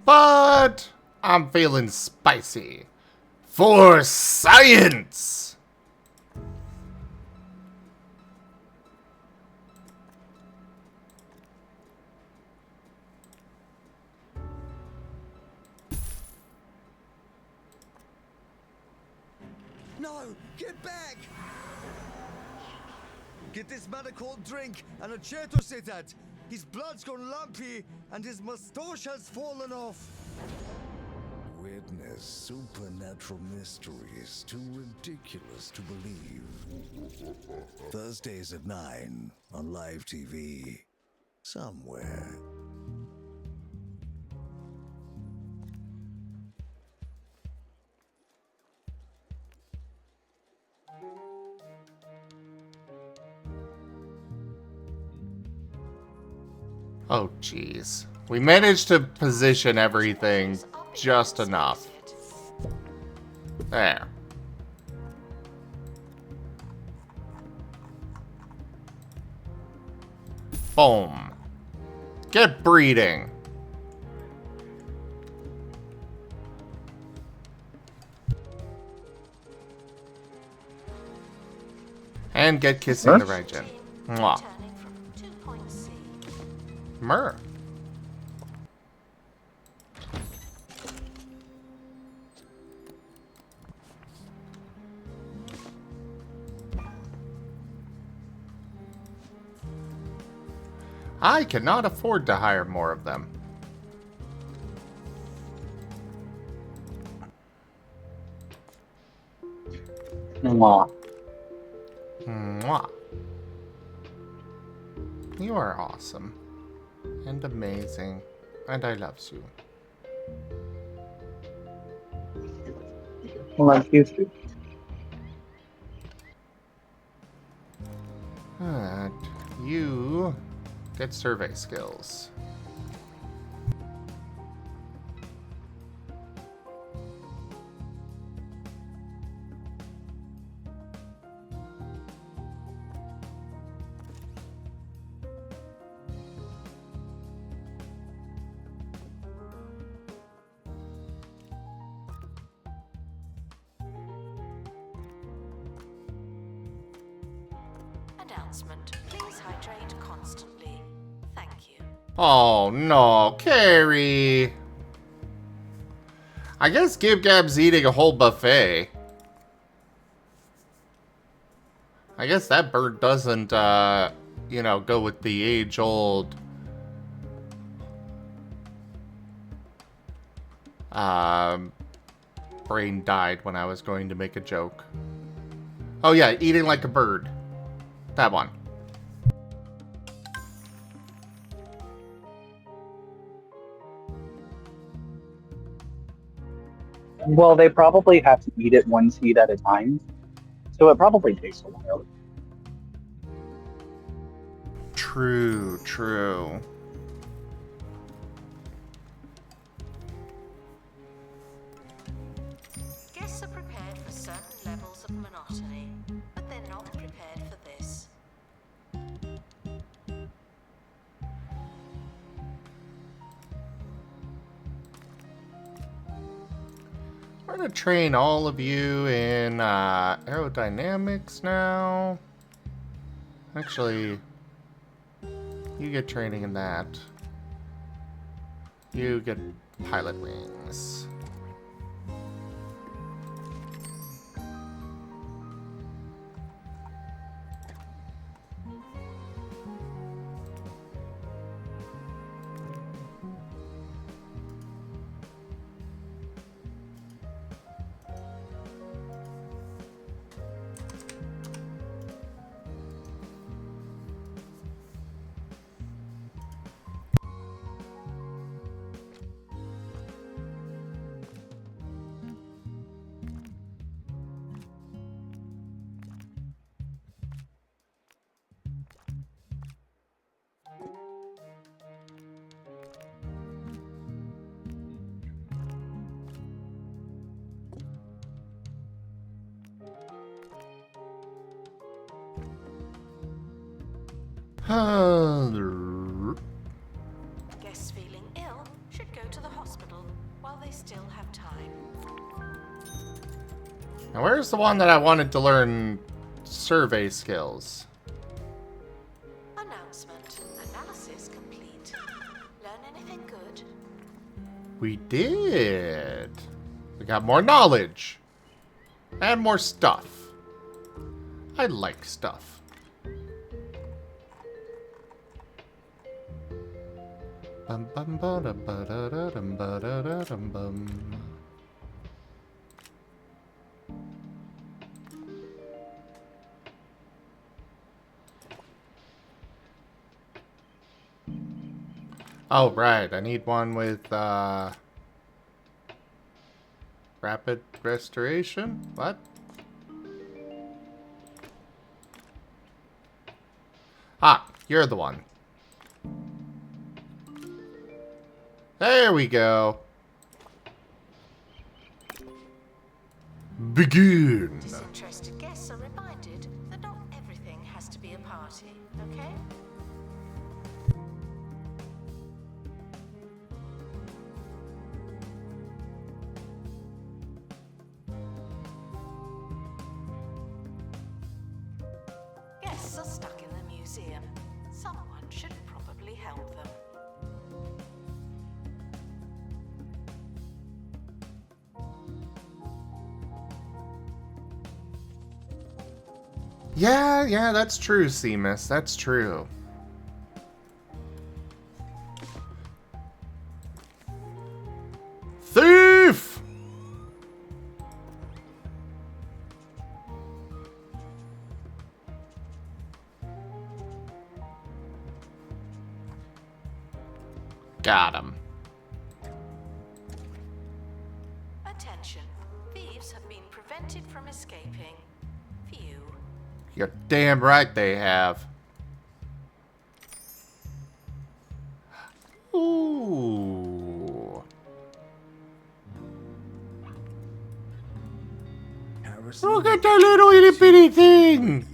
But I'm feeling spicy. For science! No! Get back! Get this man a cold drink and a chair to sit at. His blood's gone lumpy, and his moustache has fallen off. Witness supernatural mysteries too ridiculous to believe. Thursdays at 9 on live TV. Somewhere. Oh, jeez. We managed to position everything just enough. There. Boom. Get breeding. And get kissing the Regent. Mwah. Returning from 2 point C. Myrrh. I cannot afford to hire more of them. Mwah. Mwah. You are awesome. And amazing. And I love you. Love you too. And you get survey skills. Announcement. Please hydrate constantly. Thank you. Oh no, Carrie! I guess Gib Gab's eating a whole buffet. I guess that bird doesn't, you know, go with the age-old... brain died when I was going to make a joke. Oh yeah, eating like a bird. That one. Well, they probably have to eat it one seed at a time, so it probably takes a while. True, true. Guests are prepared for certain levels of monotony, but they're not prepared for this. We're gonna train all of you in aerodynamics now. Actually, you get training in that. You get pilot wings. Guests feeling ill should go to the hospital while they still have time. Now where's the one that I wanted to learn survey skills? Announcement. Analysis complete. Learn anything good? We did. We got more knowledge. And more stuff. I like stuff. Bum bum ba da ba da da dum ba da da dum bum. Oh, right. I need one with, rapid restoration? What? Ah, you're the one. There we go. Begin. Disinterested guests are reminded that not everything has to be a party, okay? Guests are stuck in the museum. Someone should probably help them. Yeah, that's true, Seamus. That's true. Thief! Got him. Attention. Thieves have been prevented from escaping. Phew. You're damn right they have. Ooh. Look at that little itty bitty thing!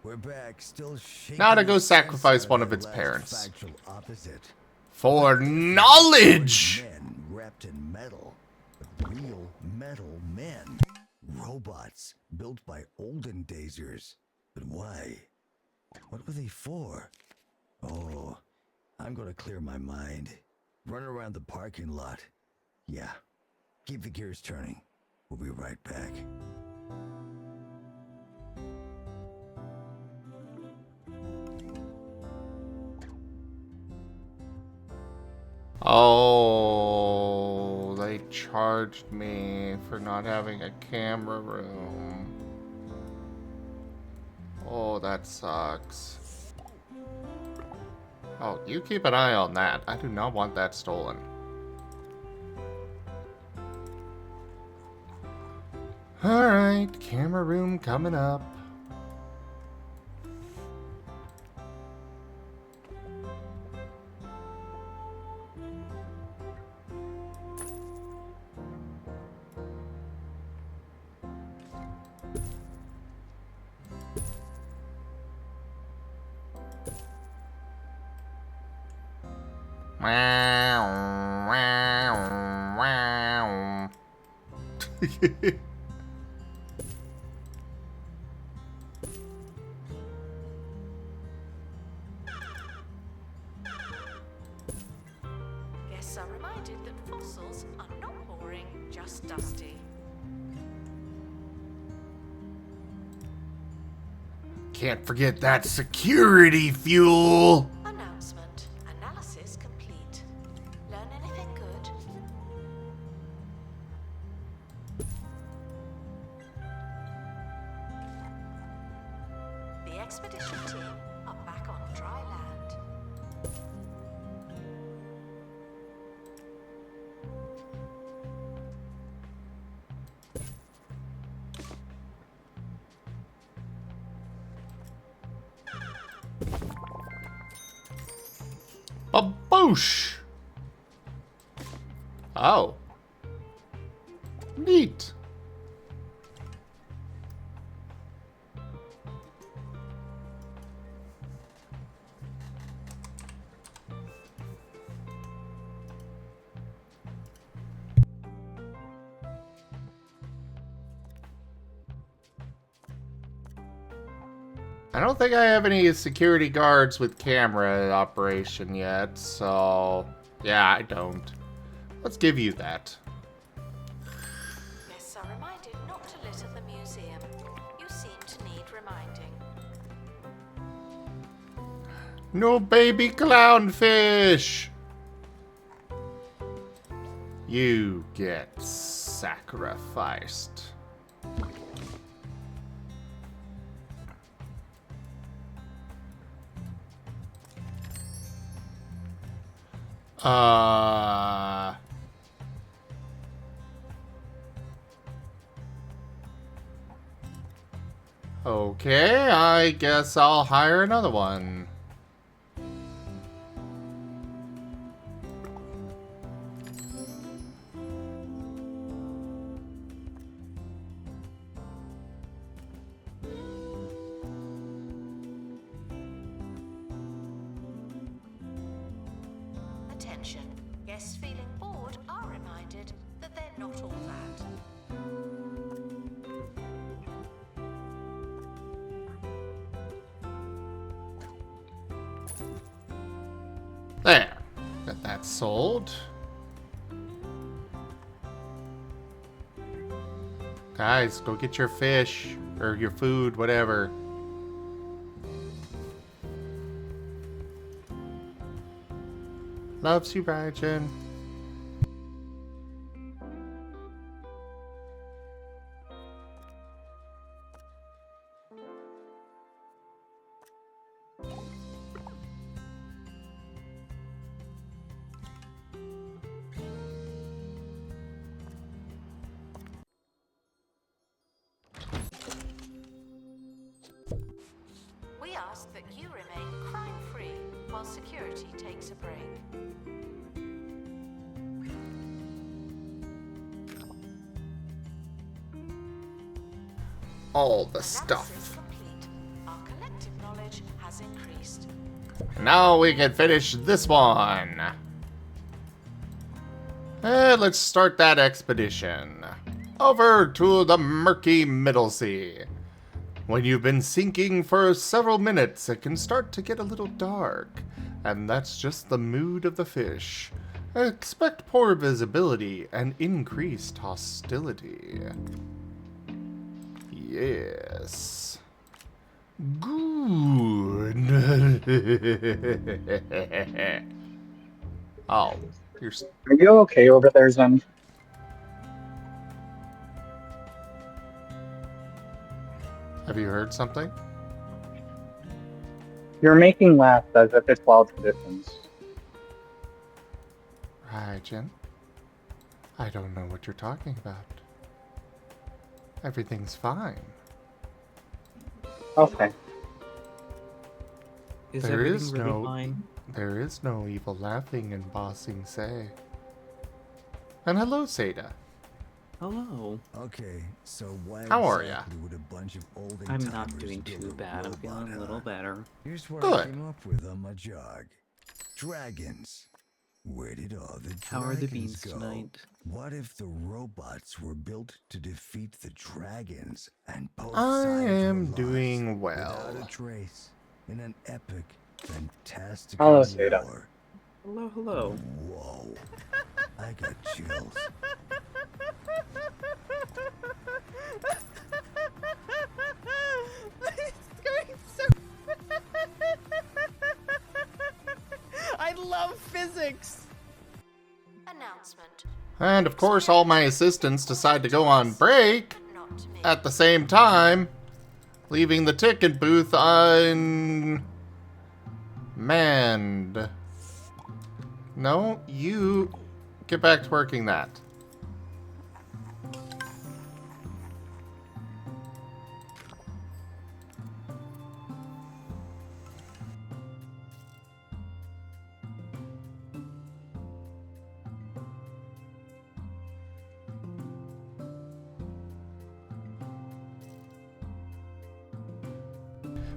We're back, still shaking. Now to go the sacrifice censor one of of its the parents. last factual opposite. For knowledge! Men wrapped in metal. But real metal men. Robots built by olden daysers. But why? What were they for? Oh, I'm gonna clear my mind. Run around the parking lot. Yeah. Keep the gears turning. We'll be right back. Oh, they charged me for not having a camera room. Oh, that sucks. Oh, you keep an eye on that. I do not want that stolen. Alright, camera room coming up. Wow, wow, wow. Guests are reminded that fossils are not boring, just dusty. Can't forget that security fuel. Announcement. Analysis complete. Learn anything good? The expedition team are back on dry land. Baboosh! Oh. Neat. I don't think I have any security guards with camera operation yet, so yeah, I don't. Let's give you that. Guests are reminded not to litter the museum. You seem to need reminding. No baby clownfish! You get sacrificed. Okay, I guess I'll hire another one. Attention. Guests feeling bored are reminded that they're not all that. There. Got that sold. Guys, go get your fish. Or your food, whatever. Loves you, Raijin. We ask that you remain crime-free while security takes a break. All the Analysis stuff. complete. Our collective knowledge has increased. Now we can finish this one. And let's start that expedition. Over to the murky Middle Sea. When you've been sinking for several minutes, it can start to get a little dark. And that's just the mood of the fish. Expect poor visibility and increased hostility. Yes. Good. Oh, you're... Are you okay over there, Zen? Have you heard something? You're making laugh as if it's wild traditions. Raijin, I don't know what you're talking about. Everything's fine. Okay. Is There everything is really no- fine? There is no evil laughing in Bossing Say. And hello, Seda. Hello. Okay, so why How are exactly would a bunch of old I'm not timers doing build too a bad. I'm robot, feeling a little huh? better. Here's what Good. I came up with on my jog. Dragons. Where did all the How are the dragons beans go? tonight? What if the robots were built to defeat the dragons and both I sides am were doing lost without well. a trace in an epic, fantastic Hello, Seda. war? Hello, hello. Whoa. I got chills. I love physics! Announcement. And of course, all my assistants decide to go on break Not me. at the same time, leaving the ticket booth unmanned. No, you get back to working that.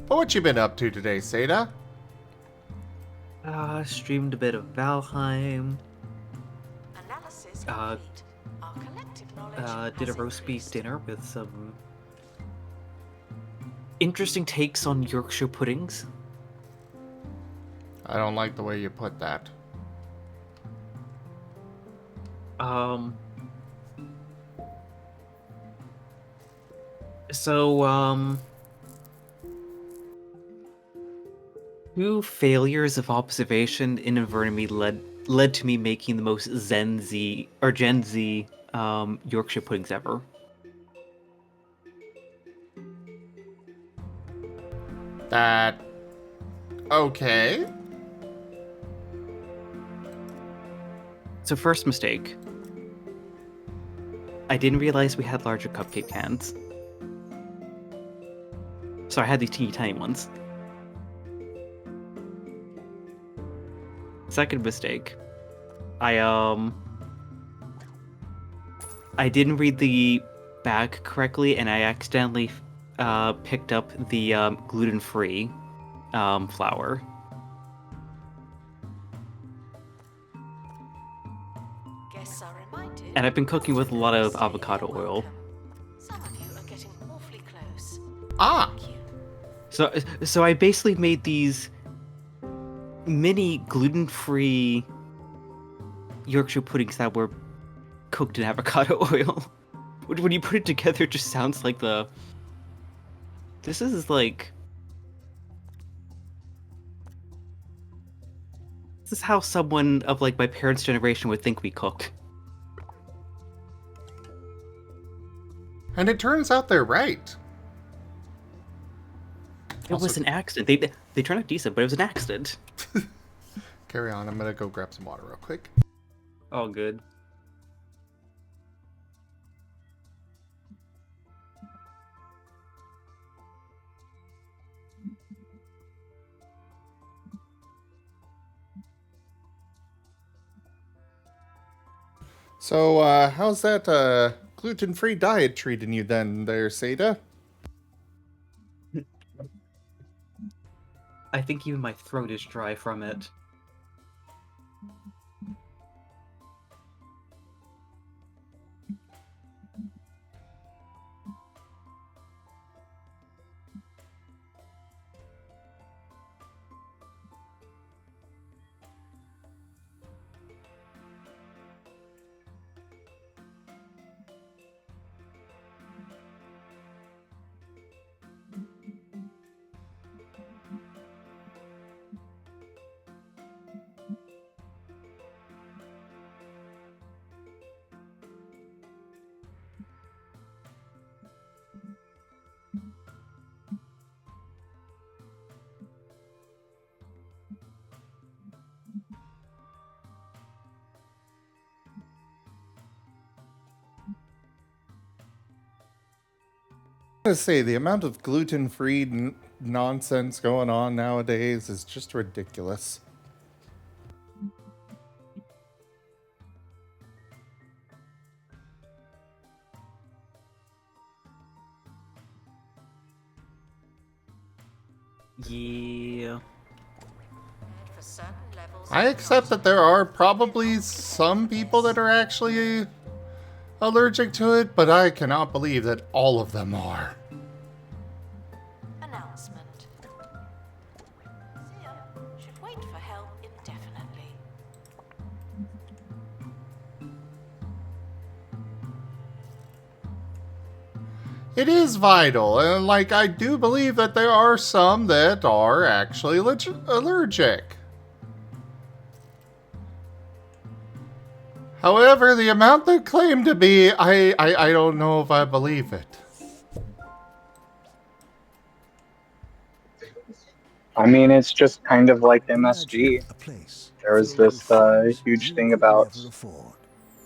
But what you been up to today, Seda? Streamed a bit of Valheim. Analysis Uh, complete. Our collective knowledge Did a has roast beef increased. dinner with some interesting takes on Yorkshire puddings. I don't like the way you put that. So, two failures of observation inadvertently led led to me making the most Gen Z Yorkshire puddings ever. That... Okay. So first mistake. I didn't realize we had larger cupcake pans. So I had these teeny tiny ones. Second mistake. I didn't read the bag correctly, and I accidentally picked up the gluten-free flour. Guests are reminded. And I've been cooking with a lot of Stay avocado here, oil. welcome. Some of you are getting awfully close. Ah! Thank you. So I basically made these mini gluten-free Yorkshire puddings that were cooked in avocado oil. Which, when you put it together, just sounds like the... This is like... This is how someone of like my parents' generation would think we cook. And it turns out they're right. It was an accident. They turned out decent, but it was an accident. Carry on, I'm gonna go grab some water real quick. Oh, good. So, how's that, gluten-free diet treating you then, there, Seda? I think even my throat is dry from it. I gotta say, the amount of gluten-free nonsense going on nowadays is just ridiculous. Yeah. For certain levels I of accept that there are probably some people that are actually allergic to it, but I cannot believe that all of them are. announcement. Sia should wait for help indefinitely. It is vital, and like I do believe that there are some that are actually allergic. However, the amount that claim to be, I don't know if I believe it. I mean, it's just kind of like MSG. Imagine a place There was filled this with things huge you thing could about never afford.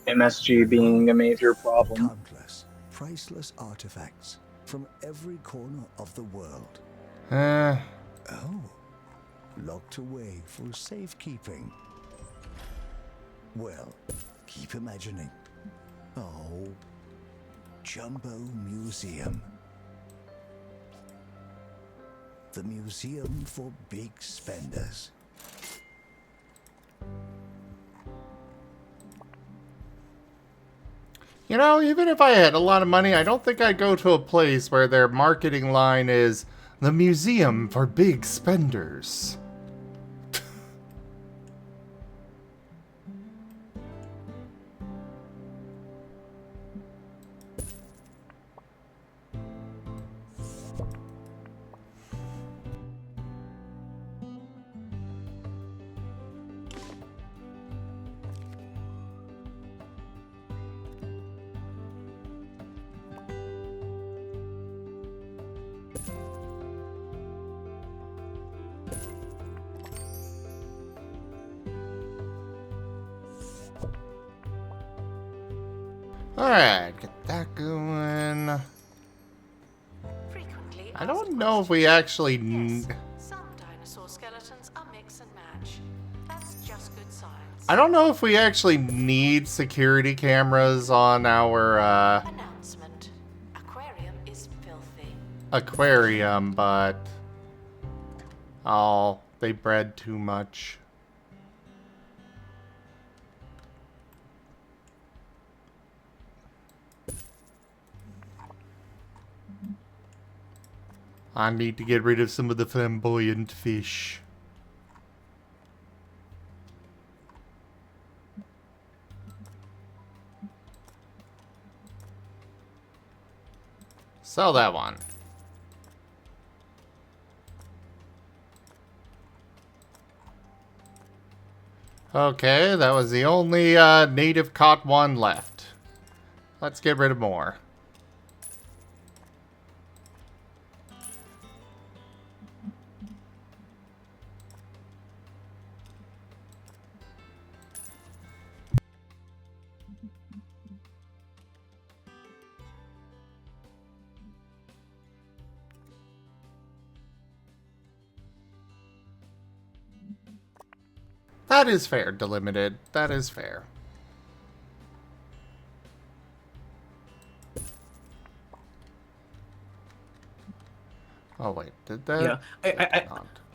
MSG being a major problem. Countless, priceless artifacts from every corner of the world. Eh, Oh, locked away for safekeeping. Well, keep imagining. Oh, Jumbo Museum. The museum for big spenders. you know, even if I had a lot of money, I don't think I'd go to a place where their marketing line is the museum for big spenders. Alright, get that going. Frequently I don't asked know if we actually... Yes, some dinosaur skeletons are mix and match. That's just good science. I don't know if we actually need security cameras on our, Announcement. Aquarium is filthy. aquarium, but... Oh, they bred too much. I need to get rid of some of the flamboyant fish. Sell that one. Okay, that was the only native caught one left. Let's get rid of more. That is fair, Delimited. That is fair. Oh wait, did that? Yeah,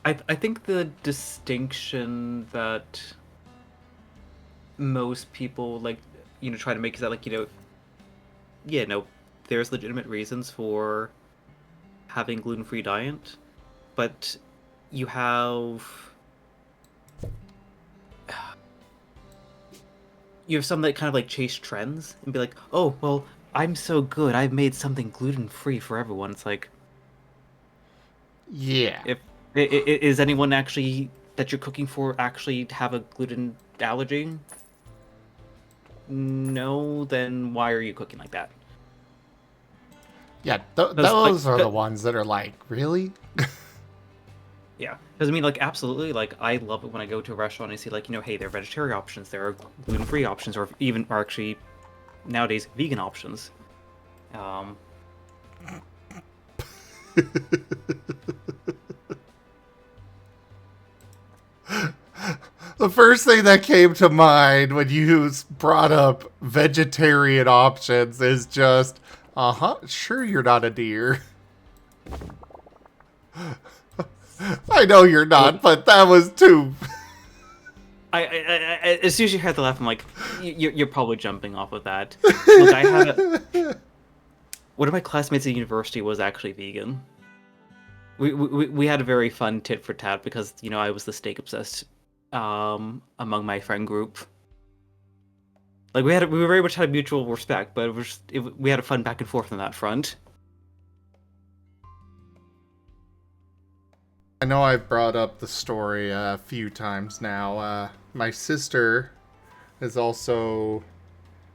I think the distinction that most people like, try to make is that like, yeah, no, there's legitimate reasons for having gluten-free diet, but you have some that kind of like chase trends and be like, oh, well, I'm so good, I've made something gluten-free for everyone. It's like, Yeah. if is anyone actually that you're cooking for actually have a gluten allergy? No, then why are you cooking like that? Yeah, like, those are the ones that are like, really? Yeah, because I mean, like, absolutely, like, I love it when I go to a restaurant and I see, like, hey, there are vegetarian options, there are gluten-free options, or even, or actually, nowadays, vegan options. The first thing that came to mind when you brought up vegetarian options is just, sure you're not a deer. I know you're not, but that was too... I as soon as you heard the laugh, I'm like, you're probably jumping off of that. Look, I had one of my classmates at university was actually vegan. We had a very fun tit for tat because I was the steak obsessed among my friend group. Like we very much had a mutual respect, but we had a fun back and forth on that front. I know I've brought up the story a few times now. My sister is also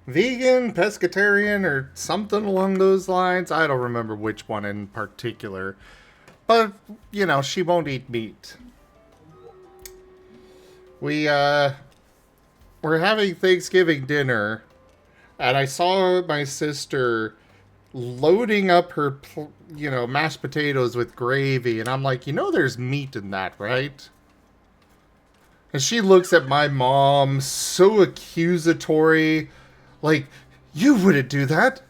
vegan, pescatarian, or something along those lines. I don't remember which one in particular. But, she won't eat meat. We're having Thanksgiving dinner, and I saw my sister loading up her, mashed potatoes with gravy, and I'm like, there's meat in that, right? And she looks at my mom so accusatory, like, you wouldn't do that.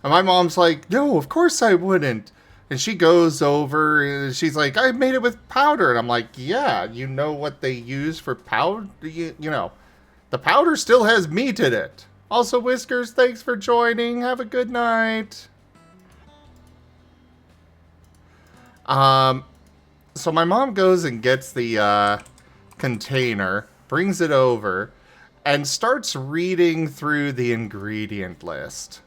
And my mom's like, no, of course I wouldn't. And she goes over and she's like, I made it with powder. And I'm like, yeah, you know what they use for powder? The powder still has meat in it. Also, Whiskers, thanks for joining. Have a good night. So my mom goes and gets the container, brings it over, and starts reading through the ingredient list.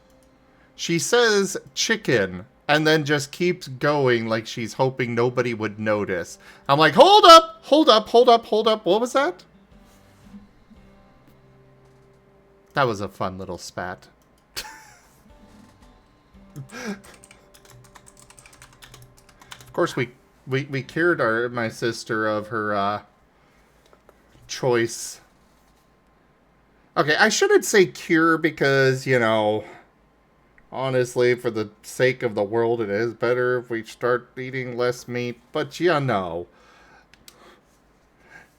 She says chicken, and then just keeps going like she's hoping nobody would notice. I'm like, hold up, hold up, hold up, hold up. What was that? That was a fun little spat. Of course, we cured my sister of her choice Okay, I shouldn't say cure because, you know, honestly, for the sake of the world, it is better if we start eating less meat. But, you know,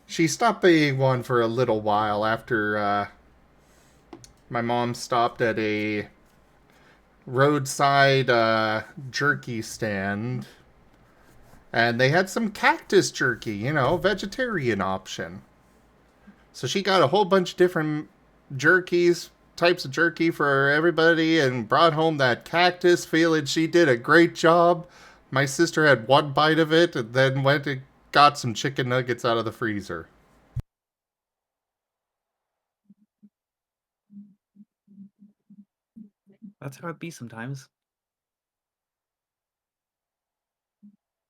she stopped being one for a little while after my mom stopped at a roadside jerky stand. And they had some cactus jerky, you know, vegetarian option. So she got a whole bunch of different jerkies, types of jerky for everybody, and brought home that cactus, feeling she did a great job. My sister had one bite of it and then went and got some chicken nuggets out of the freezer. That's how it be sometimes.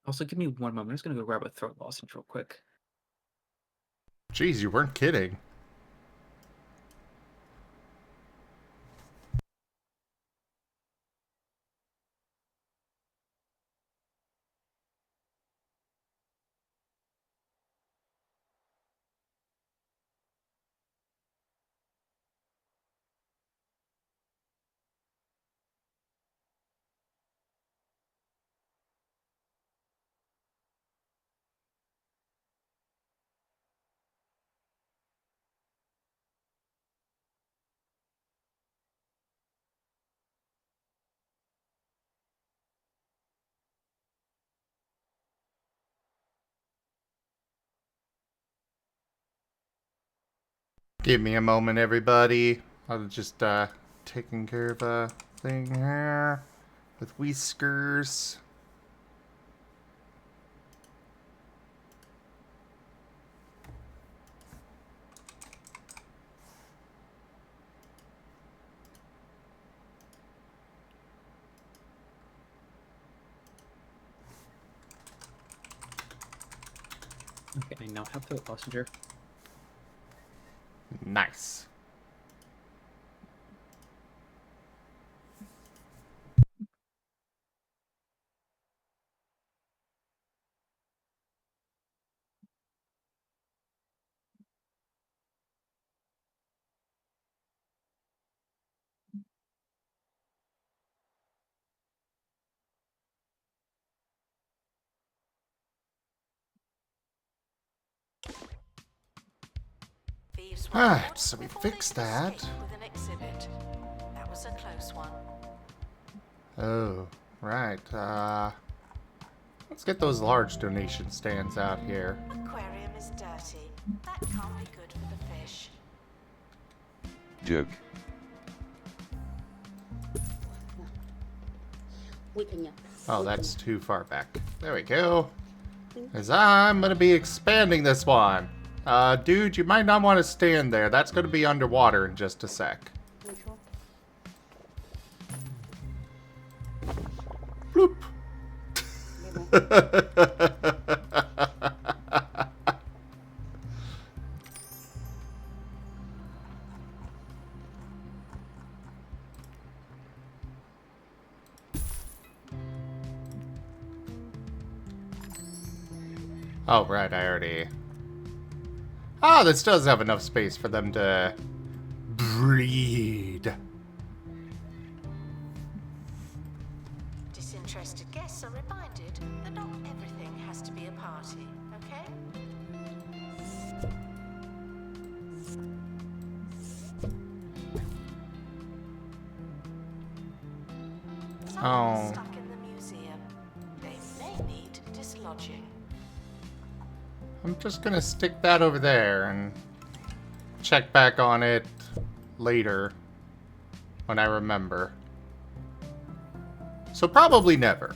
Also, give me one moment. I'm just gonna go grab a throat lozenge real quick. Jeez, you weren't kidding. Give me a moment, everybody. I was just taking care of a thing here with Whiskers. Okay, I now have throat lozenger. Nice. Thieves were Ah, caught so we before they fixed could that. escape with an exhibit. That was a close one. Oh, right. Let's get those large donation stands out here. Aquarium is dirty. That can't be good for the fish. Joke. Oh, that's too far back. There we go. As I'm gonna be expanding this one. Dude, you might not want to stand there. That's gonna be underwater in just a sec. Bloop. Oh, right, I already... Oh, this does have enough space for them to breed. Disinterested guests are reminded that not everything has to be a party, okay? Someone is stuck in the museum. They may need dislodging. I'm just gonna stick that over there and check back on it later when I remember. So probably never.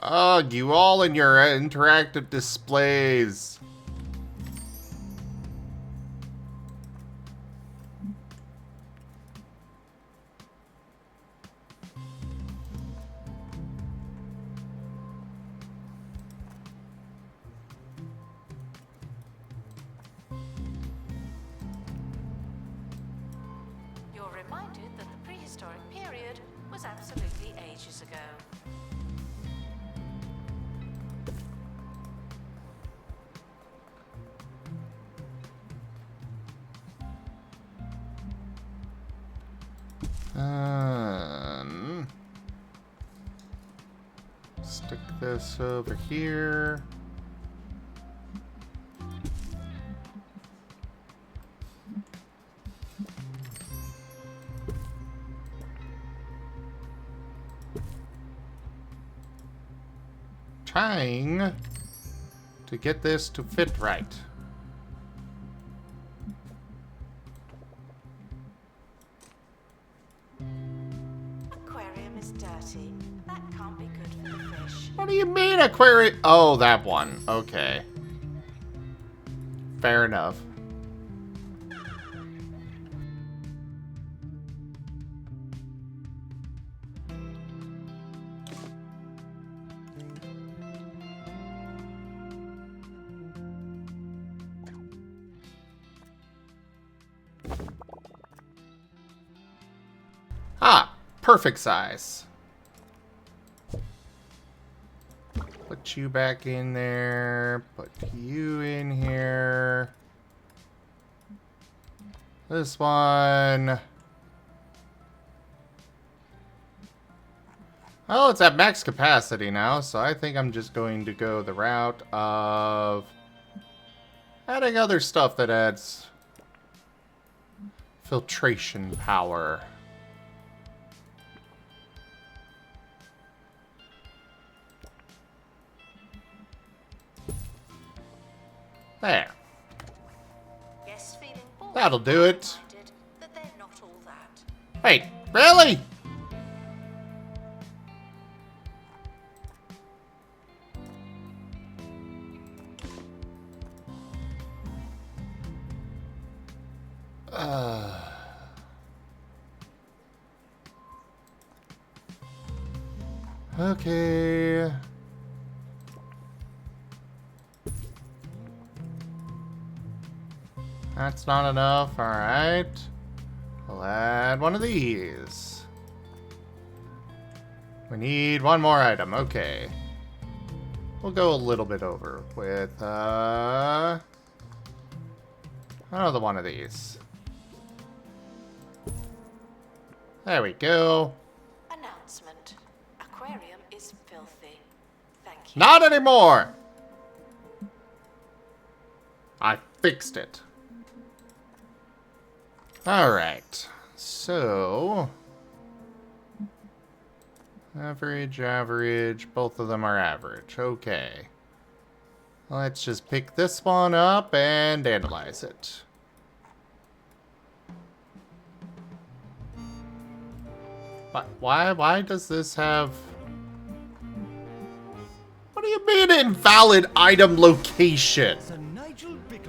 Ugh, you all and your interactive displays. prehistoric period was absolutely ages ago. Stick this over here. Trying to get this to fit right. Aquarium is dirty. That can't be good for the fish. What do you mean aquarium? Oh, that one. Okay. Fair enough. Ah, perfect size. Put you back in there. Put you in here. This one. Well, it's at max capacity now, so I think I'm just going to go the route of adding other stuff that adds filtration power. There. Guess feeling bored. That'll do it. Reminded that they're not all that. Wait, really? Okay. That's not enough. Alright. We'll add one of these. We need one more item. Okay. We'll go a little bit over with another one of these. There we go. Announcement. Aquarium is filthy. Thank you. Not anymore! I fixed it. Alright. So... average. Both of them are average. Okay. Let's just pick this one up and analyze it. Why does this have... What do you mean invalid item location?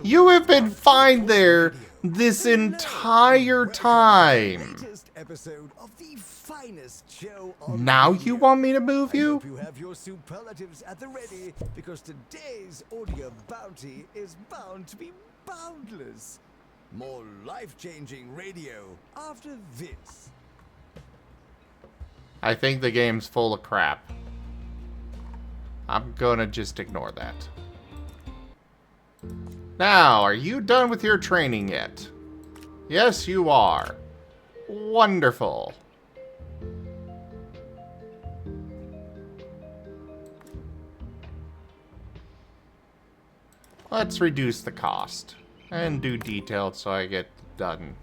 You have been fine there this entire time. Episode of the finest show on Now radio. you want me to move I you? hope you have your superlatives at the ready, because today's audio bounty is bound to be boundless. More life-changing radio after this. I think the game's full of crap. I'm gonna just ignore that. Now, are you done with your training yet? Yes, you are. Wonderful. Let's reduce the cost and do detailed so I get done.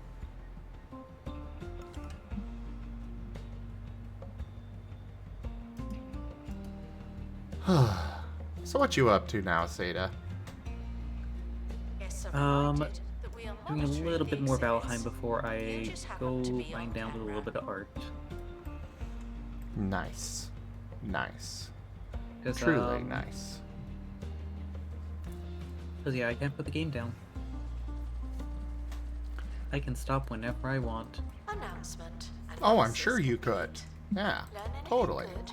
So what you up to now, Seda? Guests are Um, reminded that we are Doing a monitoring little bit the more exhibits. Valheim before You I just go happen to be lying on down with a little camera. bit of art. Nice. Nice. 'Cause, Truly nice. Because, yeah, I can't put the game down. I can stop whenever I want. Announcement. Oh, I'm sure you could. Yeah, Learn anything totally. good?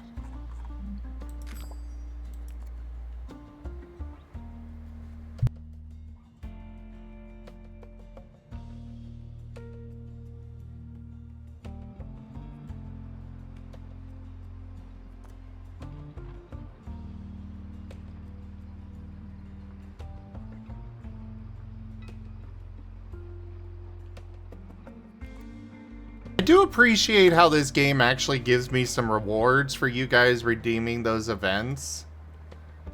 appreciate how this game actually gives me some rewards for you guys redeeming those events?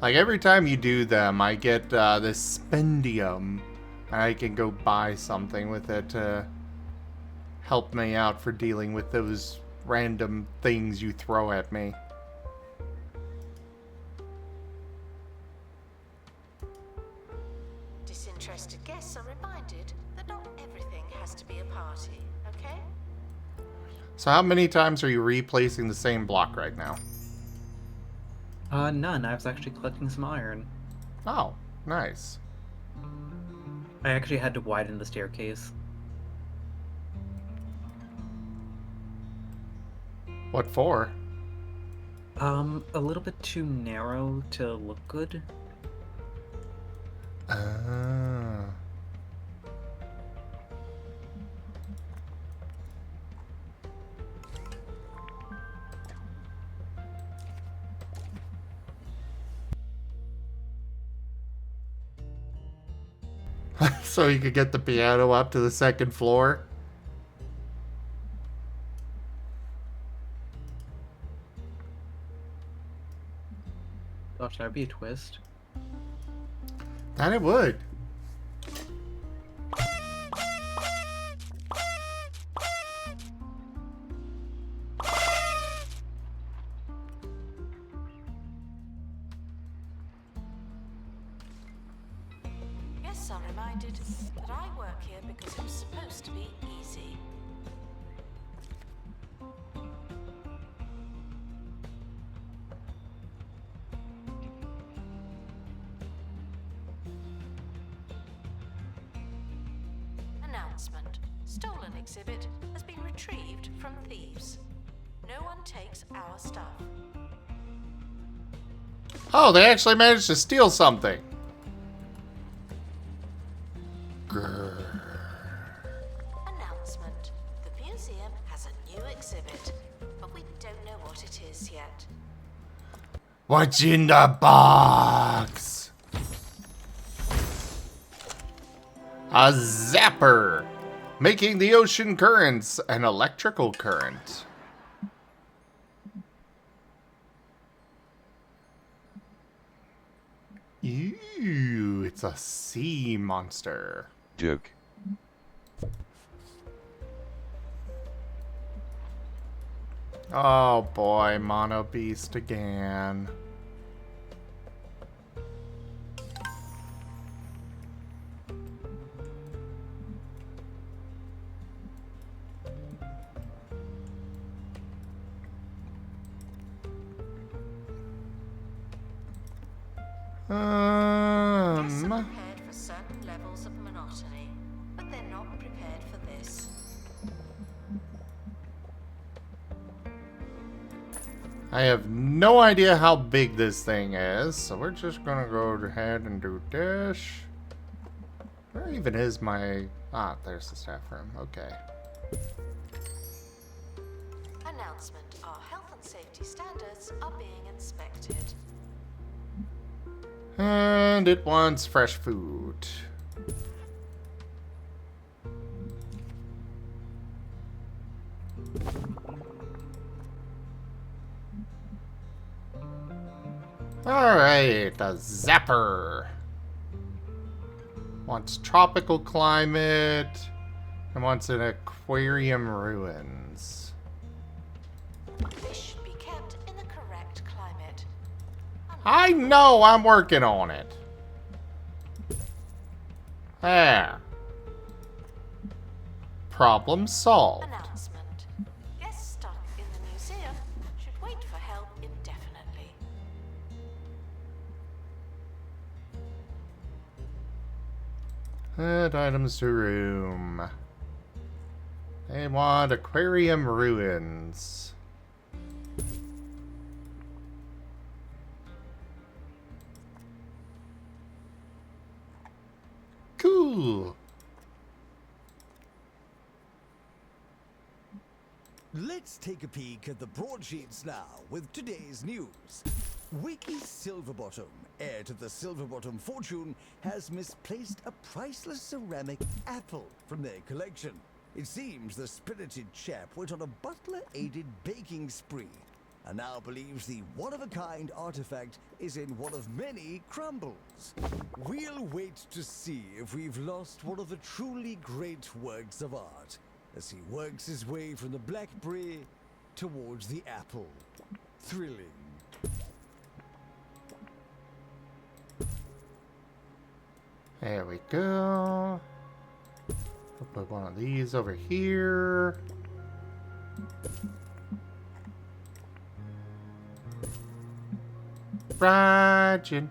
Like, every time you do them, I get this spendium. And I can go buy something with it to help me out for dealing with those random things you throw at me. Disinterested guests are reminded that not everything has to be a party, okay? So how many times are you replacing the same block right now? None. I was actually collecting some iron. Oh, nice. I actually had to widen the staircase. What for? A little bit too narrow to look good. Ah. So you could get the piano up to the second floor? Gosh, that'd be a twist. That it would. Guests are reminded that I work here because it was supposed to be easy. Announcement. Stolen exhibit has been retrieved from thieves. No one takes our stuff. Oh, they actually managed to steal something. Grrr. Announcement. The museum has a new exhibit, but we don't know what it is yet. What's in the box? A zapper, making the ocean currents an electrical current. Ew, it's a sea monster. Joke. Oh boy, Mono Beast again. Guests are prepared for certain levels of monotony, but they're not prepared for this. I have no idea how big this thing is, so we're just gonna go ahead and do this. Where even is my... Ah, there's the staff room. Okay. Announcement. Our health and safety standards are being inspected. And it wants fresh food. Alright, a zapper. Wants tropical climate. And wants an aquarium ruins. Fish should be kept in the correct climate. I know, I'm working on it. There. Problem solved. Announcement. Guests stuck in the museum should wait for help indefinitely. Add items to room. They want aquarium ruins. Cool. Let's take a peek at the broadsheets now with today's news. Wiki Silverbottom, heir to the Silverbottom fortune, has misplaced a priceless ceramic apple from their collection. It seems the spirited chap went on a butler-aided baking spree and now believes the one-of-a-kind artifact is in one of many crumbles. We'll wait to see if we've lost one of the truly great works of art as he works his way from the blackberry towards the apple. Thrilling. There we go. I'll put one of these over here. Rajin.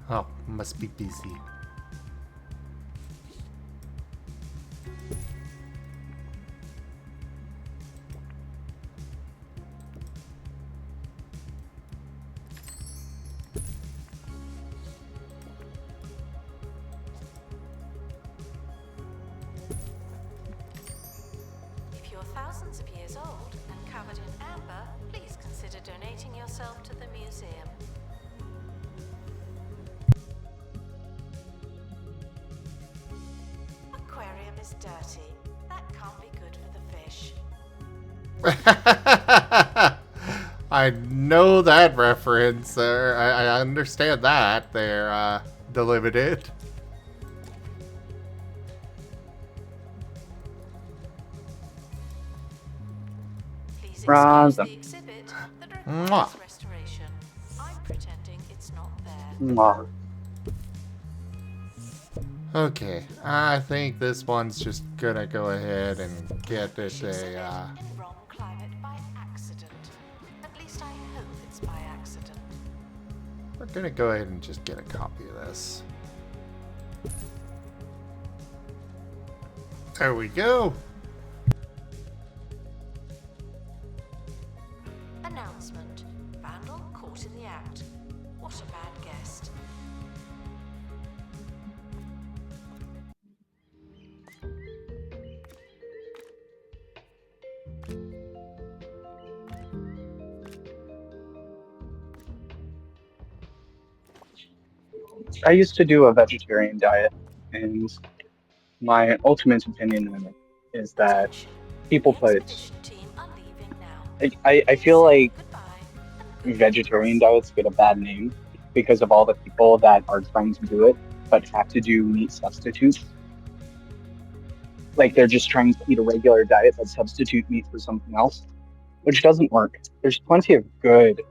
Oh, must be busy. If you're thousands of years old and covered in amber, please consider donating yourself to the museum. Aquarium is dirty. That can't be good for the fish. I know that reference. I understand that. They're delimited. Please excuse Roz. the exhibit that requires Mwah. restoration. I'm pretending it's not there. Mwah. Okay, I think this one's just gonna go ahead and get it She submitted a, in wrong climate by accident. At least I hope it's by accident. we're gonna go ahead and just get a copy of this. There we go. Announcement. Vandal caught in the act. What a bad guest. I used to do a vegetarian diet, and my ultimate opinion on it is that Attention. people The put. expedition team are leaving now. I feel like Goodbye and good vegetarian riddance. diets get a bad name because of all the people that are trying to do it but have to do meat substitutes. Like they're just trying to eat a regular diet but substitute meat for something else, which doesn't work. There's plenty of good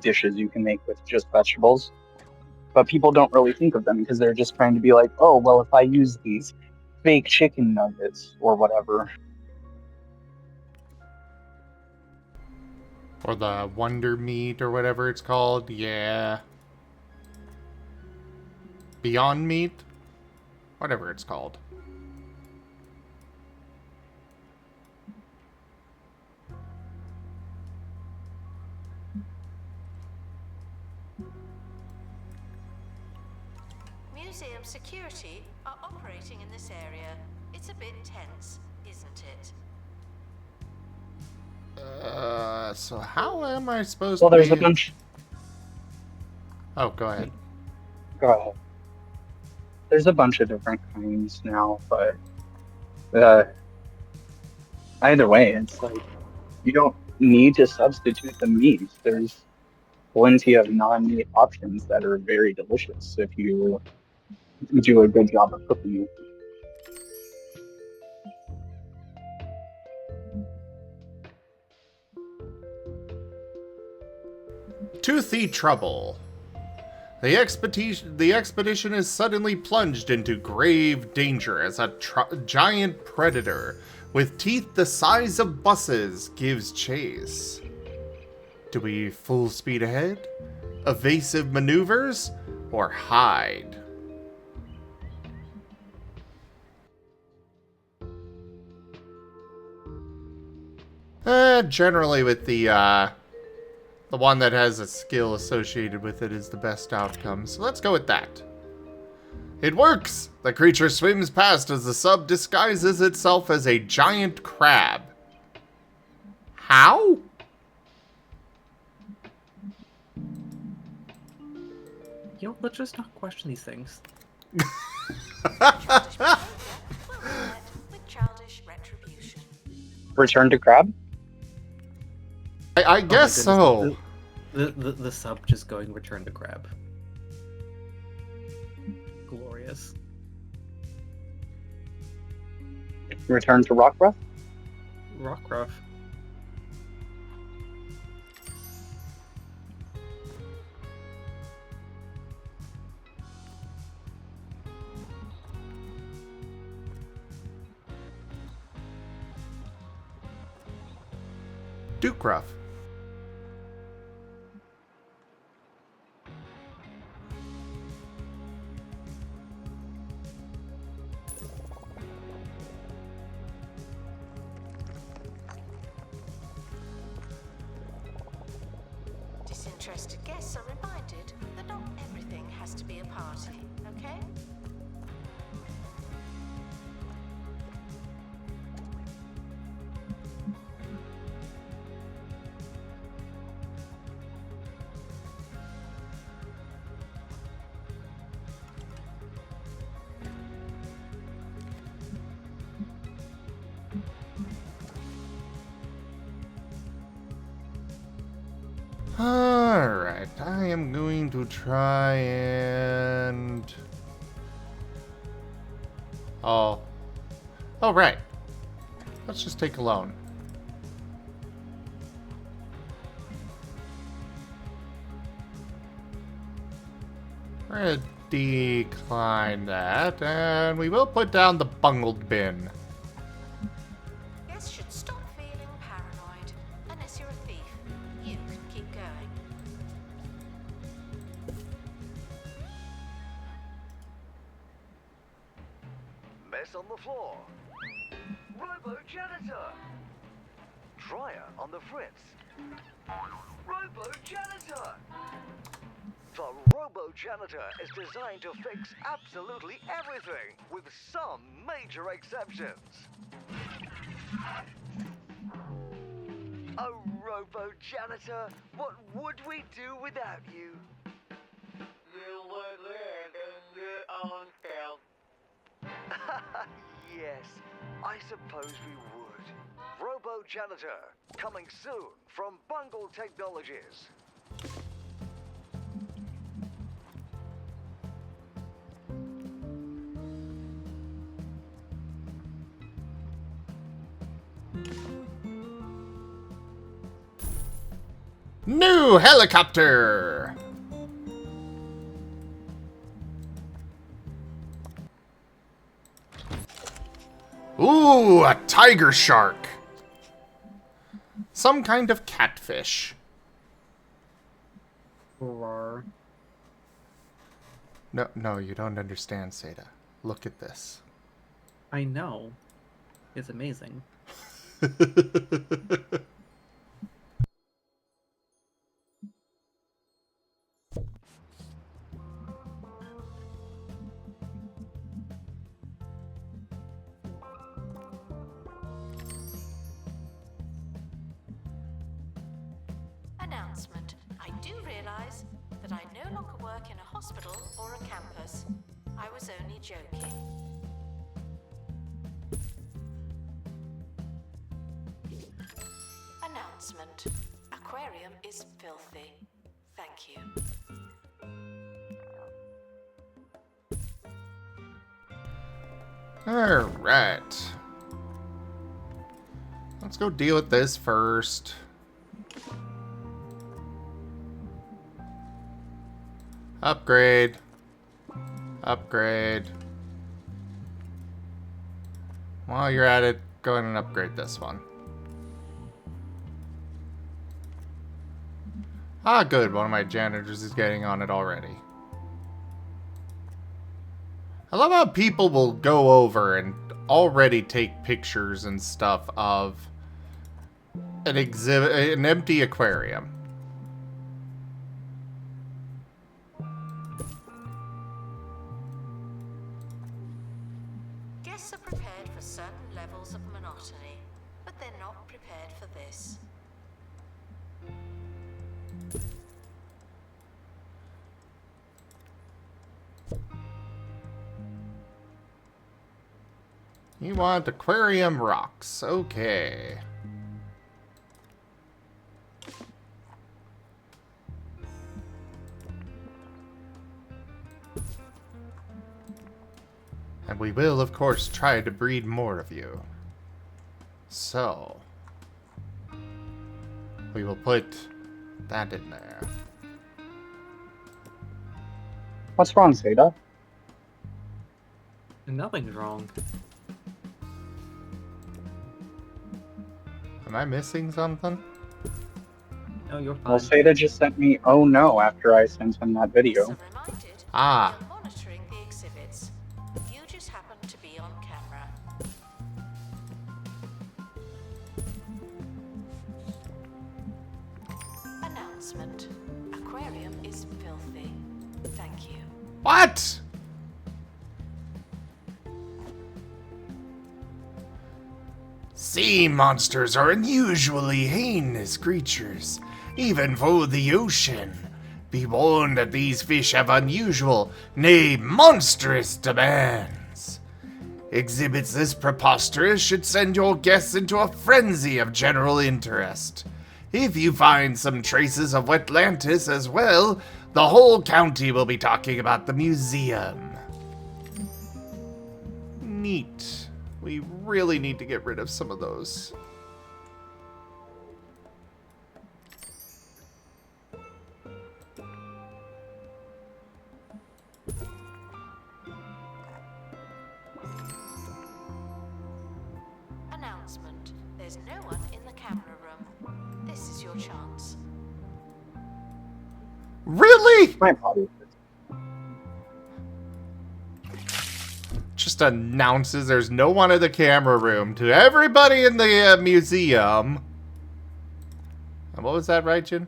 dishes you can make with just vegetables, but people don't really think of them because they're just trying to be like, oh, well, if I use these fake chicken nuggets or whatever. Or the Wonder Meat or whatever it's called. Yeah. Beyond Meat? Whatever it's called. Museum security are operating in this area. It's a bit tense, isn't it? So how am I supposed Well, to there's be... a bunch. Oh, go ahead. Go ahead. There's a bunch of different kinds now, but either way, it's like you don't need to substitute the meat. There's plenty of non-meat options that are very delicious if you do a good job of cooking it. Toothy trouble. The expedition is suddenly plunged into grave danger as a giant predator with teeth the size of buses gives chase. Do we full speed ahead, evasive maneuvers, or hide? Generally with the one that has a skill associated with it is the best outcome, so let's go with that. It works! The creature swims past as the sub disguises itself as a giant crab. How? You know, let's just not question these things. Childish behavior will be met with childish retribution. Return to crab? I guess so. The sub just going return to crab. Glorious. Return to Rockruff? Rockruff. Duke Ruff. Disinterested guests are reminded that not everything has to be a party, okay? Alright, I am going to try and... Oh, right. Let's just take a loan. We're gonna decline that, and we will put down the bungled bin. Guests should stop feeling paranoid. Unless you're a thief, you can keep going. Mess on the floor. Robo janitor. Dryer on the fritz. Robo janitor. The Robo Janitor is designed to fix absolutely everything, with some major exceptions. Oh, Robo Janitor, what would we do without you? You would live in your own filth. Yes, I suppose we would. Robo Janitor, coming soon from Bungle Technologies. New helicopter! Ooh, a tiger shark! Some kind of catfish. Roar. No, you don't understand, Seda. Look at this. I know. It's amazing. Announcement. I do realize that I no longer work in a hospital or a campus. I was only joking. Announcement. Aquarium is filthy. Thank you. Alright. Let's go deal with this first. Upgrade. Upgrade. While you're at it, go ahead and upgrade this one. Ah, good. One of my janitors is getting on it already. I love how people will go over and already take pictures and stuff of an empty aquarium. Guests are prepared for certain levels of monotony, but they're not prepared for this. You want aquarium rocks. Okay. And we will, of course, try to breed more of you. So, we will put that in there. What's wrong, Zeta? Nothing's wrong. Am I missing something? No, you're fine. Well, Zeta just sent me "oh no" after I sent him that video. Guests are reminded Ah. they're monitoring the exhibits. You just happen to be on camera. Announcement. Aquarium is filthy. Thank you. What? Sea monsters are unusually heinous creatures, even for the ocean. Be warned that these fish have unusual, nay, monstrous demands. Exhibits this preposterous should send your guests into a frenzy of general interest. If you find some traces of Wetlantis as well, the whole county will be talking about the museum. Neat. We really need to get rid of some of those. Announcement. There's no one in the camera room. This is your chance. Really? My apologies. Just announces there's no one in the camera room to everybody in the museum. And what was that, right, Jin?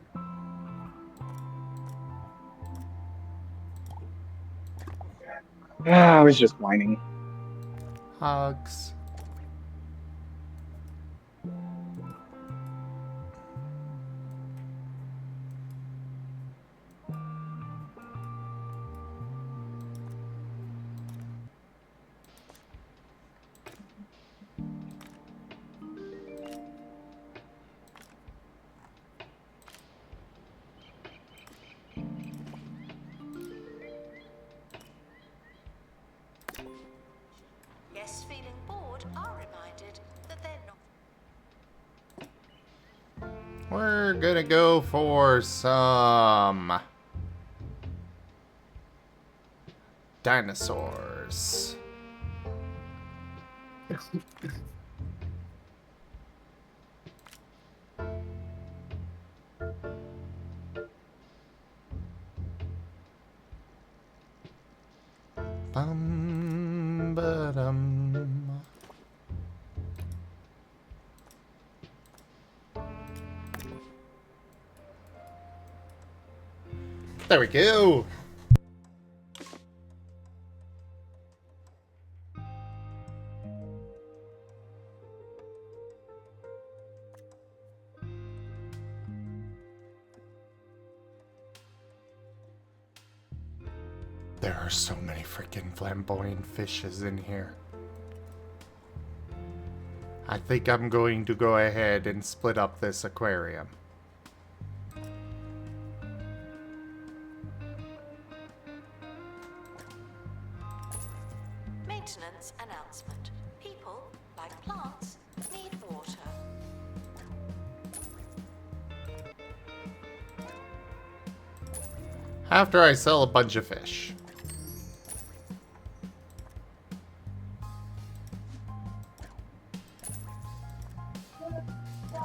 I was just whining. Hugs. Guests feeling bored are reminded that they're not. We're gonna go for some dinosaurs. Bum ba dum. There we go. There are so many freaking flamboyant fishes in here. I think I'm going to go ahead and split up this aquarium. Maintenance announcement. People, like plants, need water. After I sell a bunch of fish.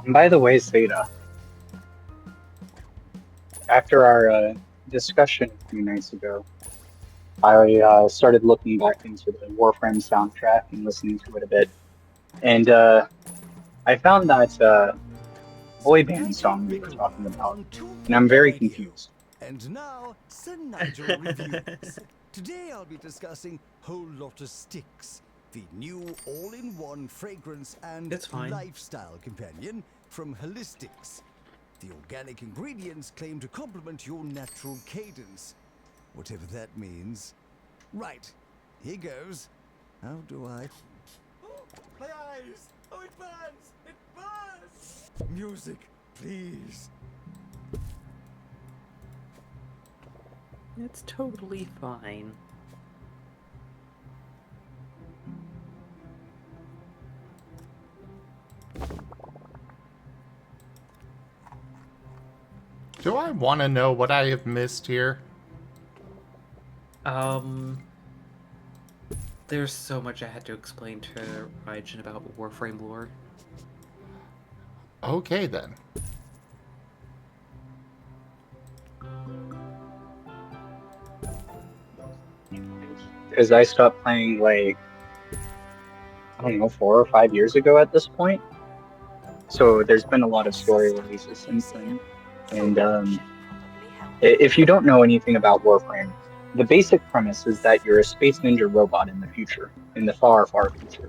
And by the way, Zeta, after our discussion a few nights ago, I started looking back into the Warframe soundtrack and listening to it a bit. And I found that boy band song we were talking about, and I'm very confused. And now, Sir Nigel reviews. Today I'll be discussing Whole Lotta Sticks. the new all-in-one fragrance and It's fine. lifestyle companion from Holistics. The organic ingredients claim to complement your natural cadence, whatever that means. Right, here goes. How do I... Oh, my eyes! Oh, it burns! It burns! Music, please. It's totally fine. Do I want to know what I have missed here? There's so much I had to explain to Raijin about Warframe lore. Okay, then. Because I stopped playing like, I don't know, 4 or 5 years ago at this point. So there's been a lot of story releases since then. And if you don't know anything about Warframe, the basic premise is that you're a space ninja robot in the future, in the far, far future.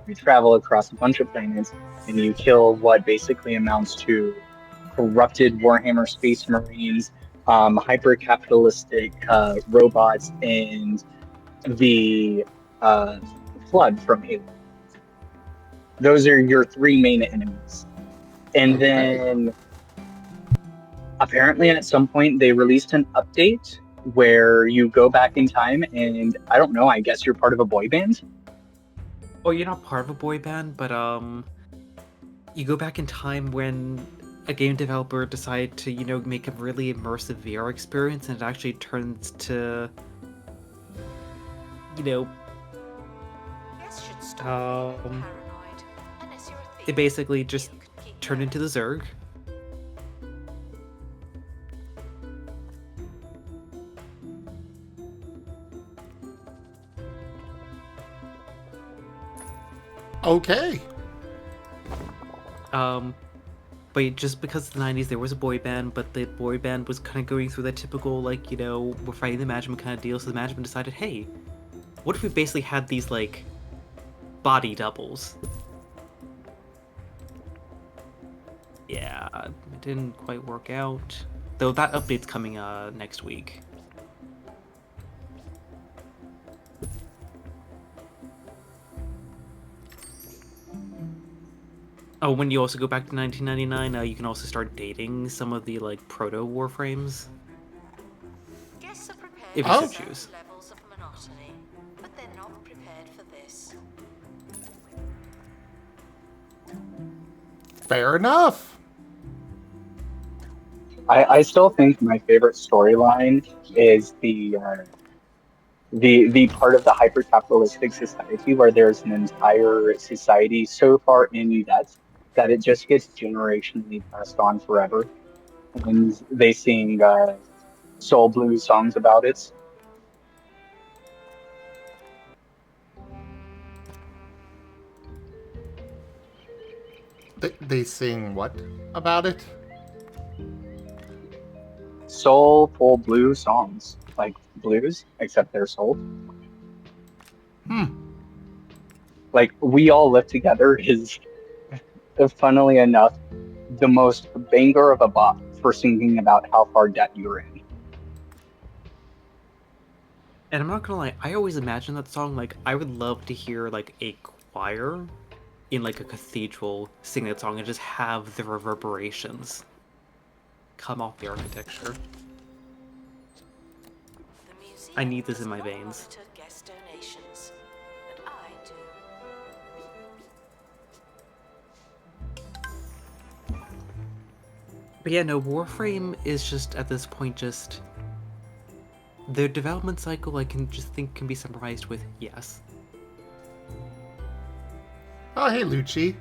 You travel across a bunch of planets and you kill what basically amounts to corrupted Warhammer Space Marines, hyper-capitalistic robots, and the Flood from Halo. Those are your 3 main enemies. And then apparently at some point they released an update where you go back in time and I don't know, I guess you're part of a boy band? Oh, you're not part of a boy band, but you go back in time when a game developer decided to, you know, make a really immersive VR experience, and it actually turns to, you know, it basically just turned into the Zerg. Okay. But just because of the 90s, there was a boy band, but the boy band was kind of going through that typical, like, you know, we're fighting the management kind of deal, so the management decided, hey, what if we basically had these, like, body doubles? Yeah, it didn't quite work out. Though that update's coming next week. Oh, when you also go back to 1999, you can also start dating some of the, like, proto-Warframes. If you so choose. Levels of monotony, but they're not prepared for this. Fair enough. I still think my favorite storyline is the part of the hyper-capitalistic society where there's an entire society so far in debt that it just gets generationally passed on forever, and they sing soul blues songs about it. They sing what about it? Soulful blues songs, like blues, except they're soul. Like We All Live Together is, funnily enough, the most banger of a bop for singing about how far debt you're in. And I'm not gonna lie, I always imagine that song, like, I would love to hear, like, a choir in, like, a cathedral sing that song and just have the reverberations come off the architecture. I need this in my veins. Guest donations, but I do. But yeah, no, Warframe is just, at this point, just... Their development cycle, I can just think, can be summarized with yes. Oh, hey, Lucci.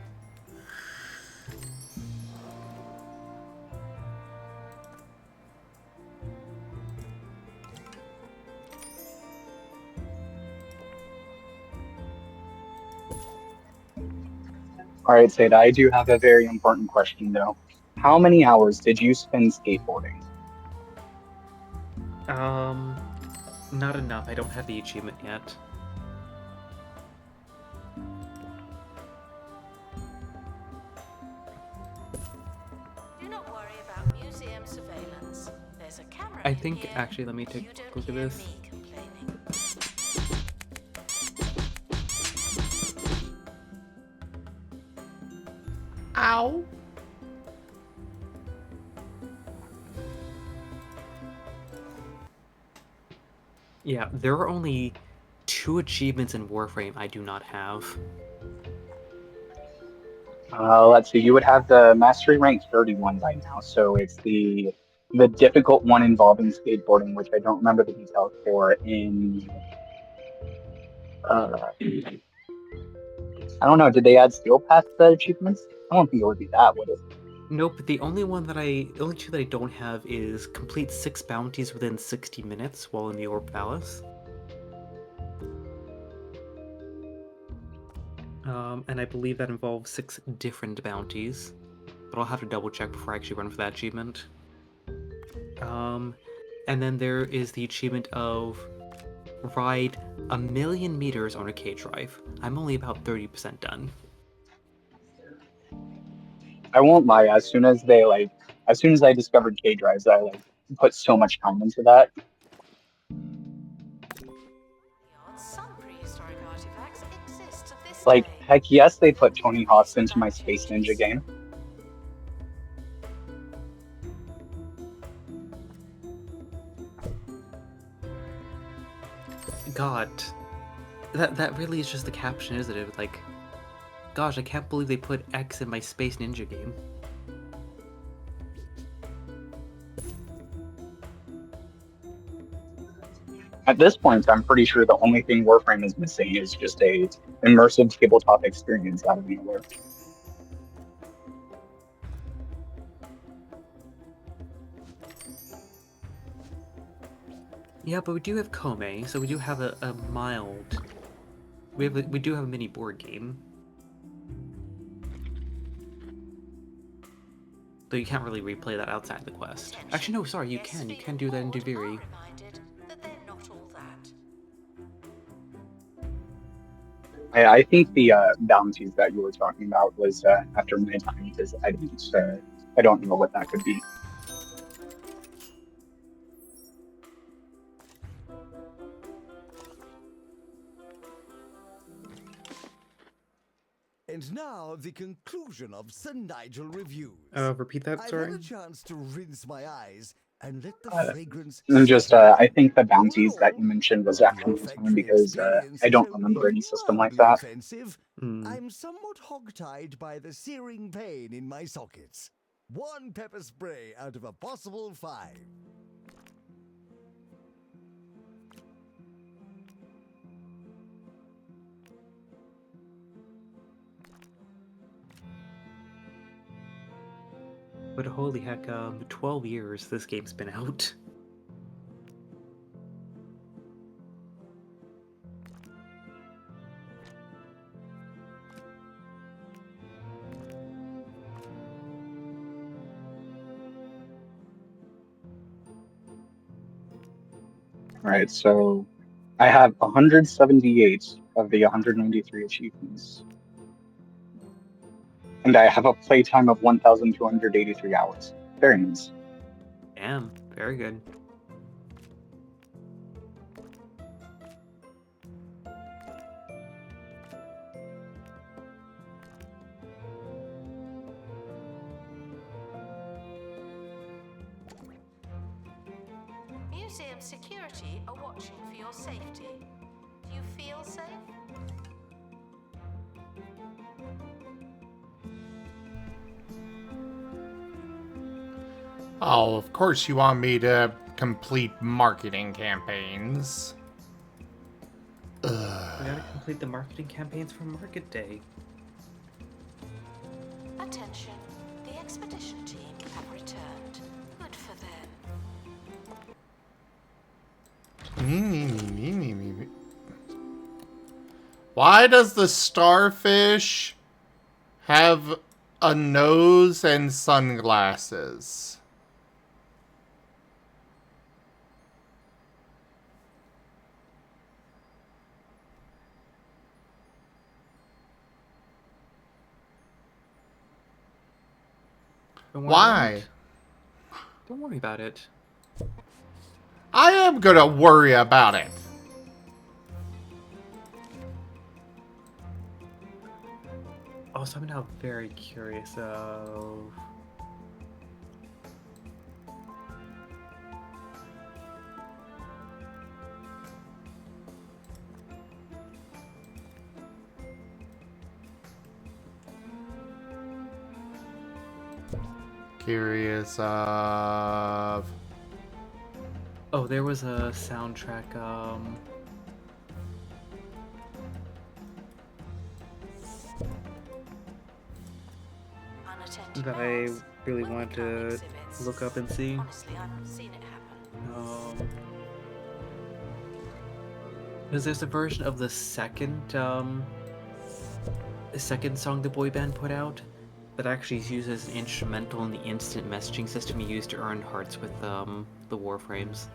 All right, Seda, I do have a very important question though. How many hours did you spend skateboarding? Not enough. I don't have the achievement yet. I think, here. actually, let me take You a don't look at hear this. me complaining. Ow. Yeah, there are only 2 achievements in Warframe I do not have. Let's see. You would have the mastery rank 31 by now, so it's the difficult one involving skateboarding, which I don't remember the details for. I don't know. Did they add steel pass to the achievements? I don't think it would be that, would it? Nope, the only only 2 that I don't have is complete 6 bounties within 60 minutes while in the Orb Palace. And I believe that involves 6 different bounties, but I'll have to double check before I actually run for that achievement. And then there is the achievement of ride 1,000,000 meters on a K-drive. I'm only about 30% done. I won't lie. As soon as I discovered K drives, I put so much time into that. Some prehistoric artifacts exist to this Like, day. heck yes, they They're put given Tony Hawk's recent into my time Space changes. Ninja game. God, that really is just the caption, isn't it? Like, gosh, I can't believe they put X in my Space Ninja game. At this point, I'm pretty sure the only thing Warframe is missing is just a immersive tabletop experience out of nowhere. Yeah, but we do have Kome, so we do have a mild. We do have a mini board game. Though you can't really replay that outside the quest. Actually, no, sorry, you can. You can do that in Duviri. That they're not all that. I think the bounties that you were talking about was after my time because I don't know what that could be. And now the conclusion of Sir Nigel Reviews. Repeat that, I've sorry? had a chance to rinse my eyes and let the fragrance And just, settle in. I think the All in bounties that you all, mentioned was while after the my time olfactory because experience I is don't only remember any system like mildly that. offensive, Mm. I'm somewhat hogtied by the searing pain in my sockets. 1 pepper spray out of a possible 5. But holy heck, 12 years this game's been out. Right, so I have 178 of the 193 achievements. And I have a playtime of 1,283 hours. Very nice. Damn, very good. Museum security are watching for your safety. Do you feel safe? Oh, of course you want me to complete marketing campaigns. We gotta complete the marketing campaigns for Market Day. Attention, the expedition team have returned. Good for them. Why does the starfish have a nose and sunglasses? Don't worry Why? About it. Don't worry about it. I am gonna worry about it. Also, I'm now very curious of... Curious of... Oh, there was a soundtrack, Unattended that I baths. really When wanted become to exhibits. look up and see. Honestly, I've seen it happen. Because there's a version of the second song the boy band put out that actually uses an instrumental in the instant messaging system you use to earn hearts with the Warframes.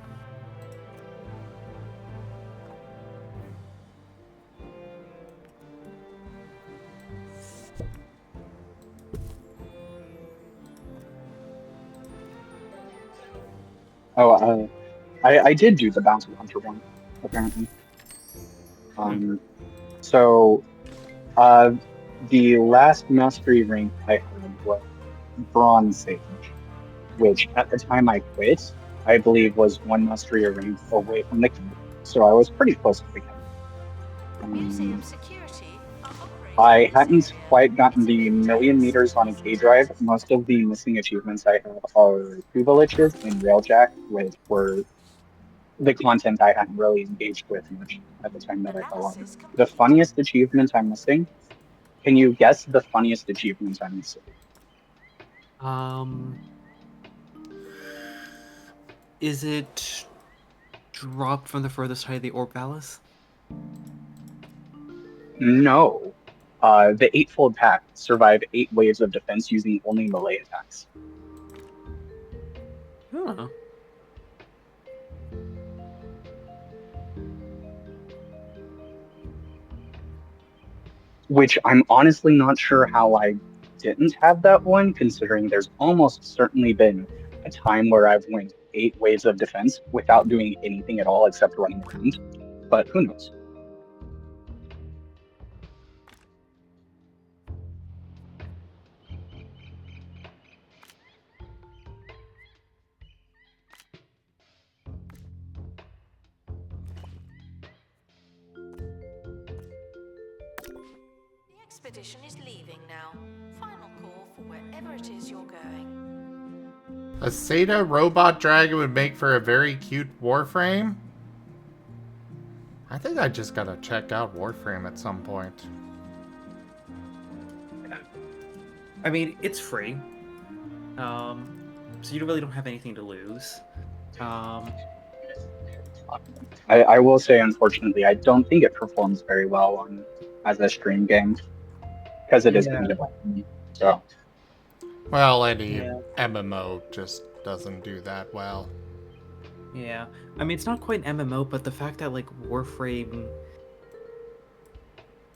Oh, I did do the Bounty Hunter one, apparently. So, uh, the last mastery rank I had was Bronze Sage, which at the time I quit, I believe was one mastery rank away from the camp. So I was pretty close to the camp. Museum security are operating I in this hadn't area. quite gotten It's a the bit million tense. meters on a K drive. Most of the missing achievements I have are privileges in Railjack, which were the content I hadn't really engaged with much at the time that I fell on. Analysis The complete. funniest achievement I'm missing. Can you guess the funniest achievement I'm missing? Is it dropped from the furthest height of the Orb Palace? No. The Eightfold Pack survive 8 waves of defense using only melee attacks. Huh. Which I'm honestly not sure how I didn't have that one, considering there's almost certainly been a time where I've went 8 waves of defense without doing anything at all except running around. But who knows? The expedition is leaving now. Final call for wherever it is you're going. A Seta robot dragon would make for a very cute Warframe? I think I just gotta check out Warframe at some point. I mean, it's free. So you really don't have anything to lose. I will say, unfortunately, I don't think it performs very well on as a stream game because it is kind of like so. Well, any Yeah. MMO just doesn't do that well. Yeah. I mean, it's not quite an MMO, but the fact that, like, Warframe...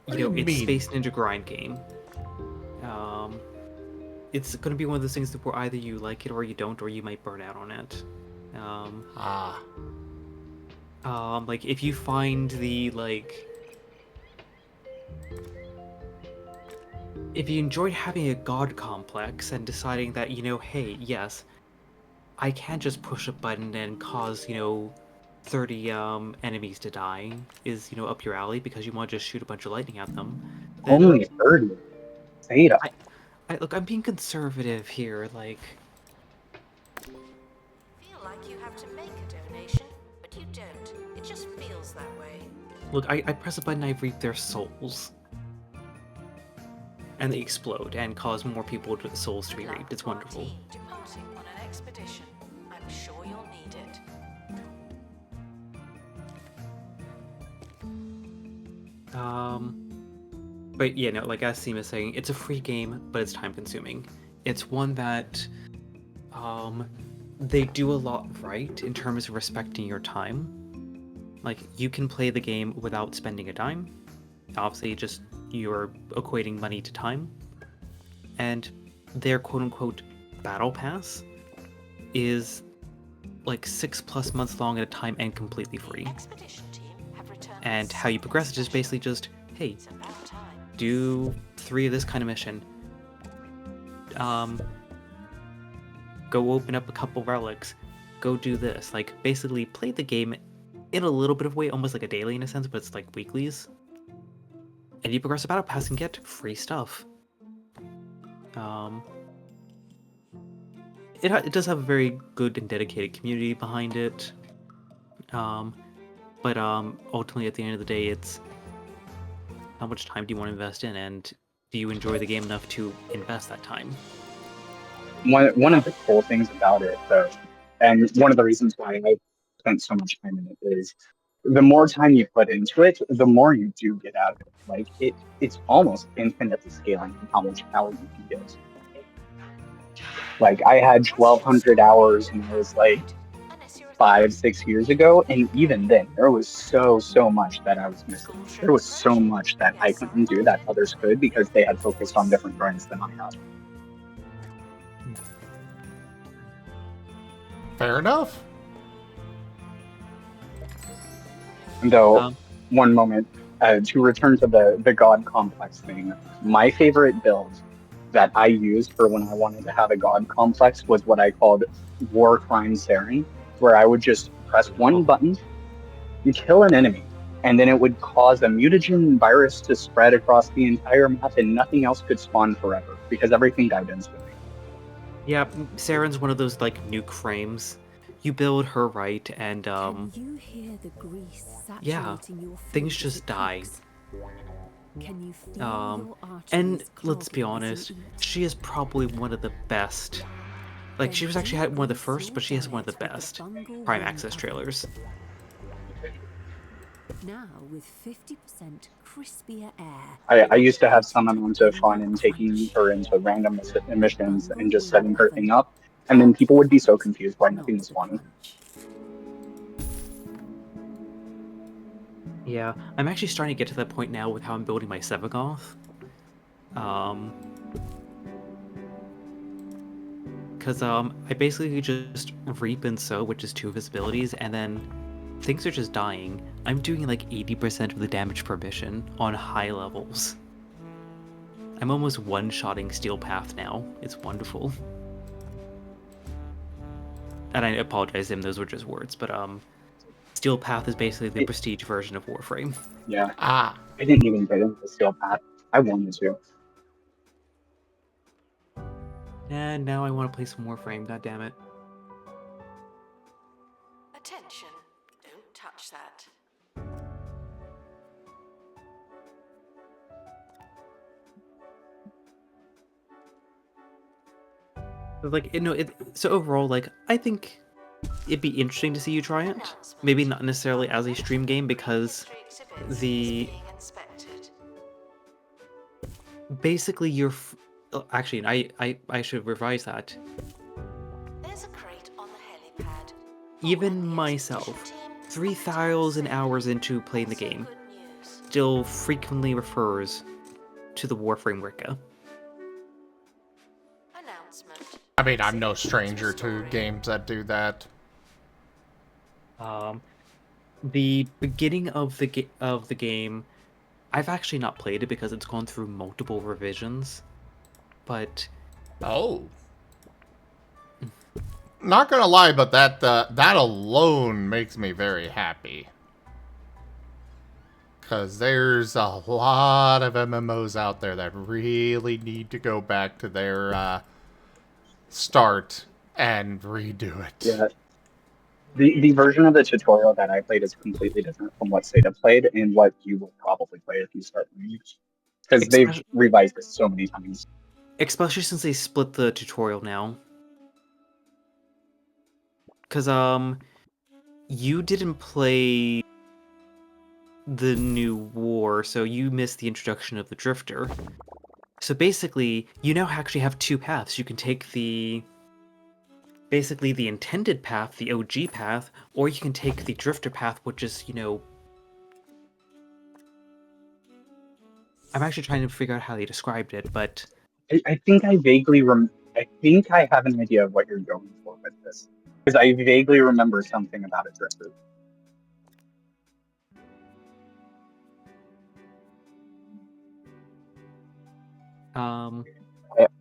What You do know, you it's mean? Space Ninja grind game. It's gonna be one of those things that where either you like it or you don't, or you might burn out on it. Like, if you find the, like... If you enjoyed having a god complex and deciding that, you know, hey, yes, I can't just push a button and cause, 30 enemies to die is, up your alley because you want to just shoot a bunch of lightning at them, then Only 30. Zeta. look, I'm being conservative here, like... Feel like you have to make a donation, but you don't. It just feels that way. Look, I press a button, I reap their souls. And they explode and cause more people souls to be Good luck reaped. It's to our wonderful. team departing on an expedition. I'm sure you'll need it. But yeah, no, like as Seema is saying, it's a free game, but it's time consuming. It's one that, they do a lot right in terms of respecting your time. Like, you can play the game without spending a dime. Obviously, just you're equating money to time. And their quote-unquote battle pass is like 6+ months long at a time and completely free. Expedition team have returned And with how you progress is just something basically just, hey, special. It's about time. do 3 of this kind of mission. Go open up a couple relics. Go do this. Like, basically play the game in a little bit of way, almost like a daily in a sense, but it's like weeklies. And you progress the battle pass and get free stuff. It does have a very good and dedicated community behind it. But ultimately at the end of the day, it's how much time do you want to invest in, and do you enjoy the game enough to invest that time? One of the cool things about it, though, and one of the reasons why I spent so much time in it is the more time you put into it, the more you do get out of it. Like it's almost infinitely scaling how much power you can get. Like I had 1,200 hours, and it was like Unless you're a 5, 6 years ago, and even then, there was so much that I was missing. There was so much that I couldn't do that others could because they had focused on different grinds than I had. Fair enough. Though, one moment, to return to the God complex thing, my favorite build that I used for when I wanted to have a God complex was what I called War Crime Saren, where I would just press one button and kill an enemy, and then it would cause a mutagen virus to spread across the entire map, and nothing else could spawn forever because everything died instantly. Yeah, Saren's one of those like nuke frames. You build her right, and Can you hear the grease yeah, saturating your food things as just it die. cooks? Can you feel your And arteries let's be clogging as honest, you eat? she is probably one of the best. Like, she was actually one of the first, but she has one of the Diet with best fungal Prime wing Access cover. trailers. Now with 50% crispier air. I used to have some and amount of fun in tender taking crunch. her into random missions and Fungal just wing setting her oven. thing up, and then people would be so Fat, confused why not nothing was the spawning. crunch. Yeah, I'm actually starting to get to that point now with how I'm building my Sevagoth. Because I basically just reap and sow, which is 2 of his abilities, and then things are just dying. I'm doing like 80% of the damage per mission on high levels. I'm almost one-shotting Steel Path now. It's wonderful. And I apologize, Zim, those were just words, but Steel Path is basically the prestige version of Warframe. Yeah, Ah, I didn't even get into the Steel Path. I wanted to. And now I want to play some Warframe, god damn it. Attention, don't touch that. But like, so overall, like, I think it'd be interesting to see you try it. Maybe not necessarily as a stream game, because History exhibits the is being inspected. basically actually, I should revise that. There's a crate on the helipad. Even And the myself, expedition team 3,000 hours into playing the also game, good news. still frequently refers to the Warframe Wicca. Announcement. I mean, I'm no Civilians stranger to restoring. games that do that. The beginning of the game, I've actually not played it because it's gone through multiple revisions, but Oh. Not gonna lie, but that alone makes me very happy. Because there's a lot of MMOs out there that really need to go back to their start and redo it. Yeah. The version of the tutorial that I played is completely different from what Seda played and what you will probably play if you start playing. Because they've especially, revised it so many times. especially since they split the tutorial now. Because you didn't play the new war, so you missed the introduction of the Drifter. So basically, you now actually have 2 paths. You can take basically the intended path, the OG path, or you can take the Drifter path, which is, I'm actually trying to figure out how they described it, but I think I vaguely I think I have an idea of what you're going for with this. Because I vaguely remember something about a drifter.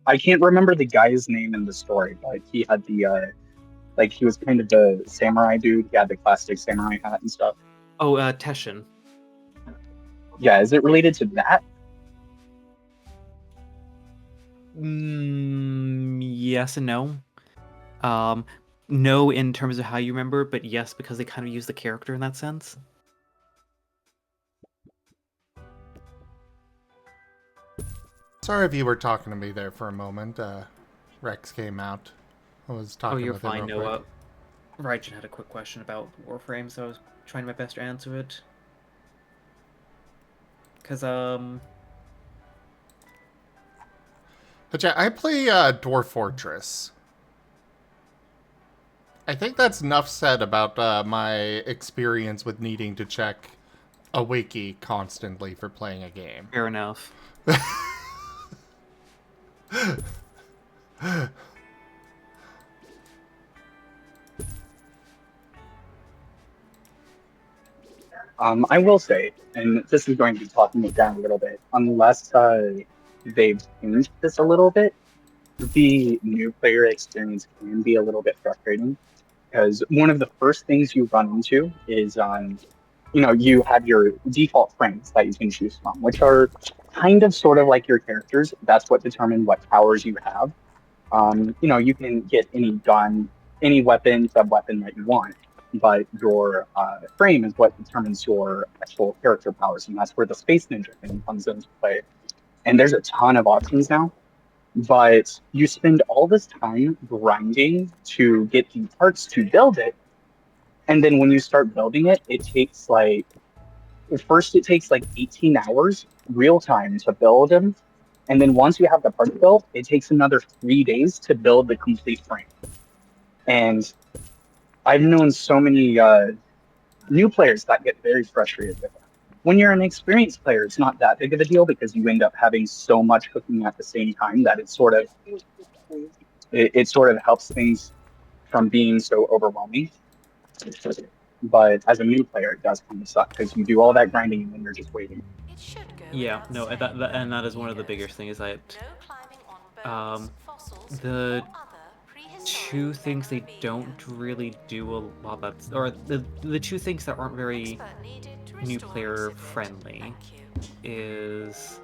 I can't remember the guy's name in the story, but he had the like he was kind of the samurai dude. He had the classic samurai hat and stuff. Oh, Teshin. Yeah, is it related to that? Yes and no. No in terms of how you remember, but yes because they kind of use the character in that sense. Sorry if you were talking to me there for a moment. Rex came out. I was talking you're with fine, him real quick. Raijin had a quick question about Warframe, so I was trying my best to answer it. Because, But yeah, I play Dwarf Fortress. I think that's enough said about my experience with needing to check a wiki constantly for playing a game. fair enough. I will say, and this is going to be talking it down a little bit, unless they've changed this a little bit, the new player experience can be a little bit frustrating because one of the first things you run into is you have your default frames that you can choose from, which are kind of sort of like your characters. That's what determine what powers you have. You can get any gun, any weapon, sub weapon that you want, but your frame is what determines your actual character powers, and that's where the Space Ninja thing comes into play. And there's a ton of options now, but you spend all this time grinding to get the parts to build it, and then when you start building it, it takes like 18 hours real time to build them. And then once you have the part built, it takes another 3 days to build the complete frame. And I've known so many new players that get very frustrated with that. When you're an experienced player, it's not that big of a deal because you end up having so much cooking at the same time that it sort of helps things from being so overwhelming. But as a new player, it does kind of suck because you do all that grinding and then you're just waiting. It should go Yeah, without no, saying, and that is one of the here biggest goes. things that No climbing on bones, fossils, the or other prehistoric two things they memorabilia. don't really do a lot that's or the two things that aren't very Expert needed to new restore player exhibit. friendly Thank you. is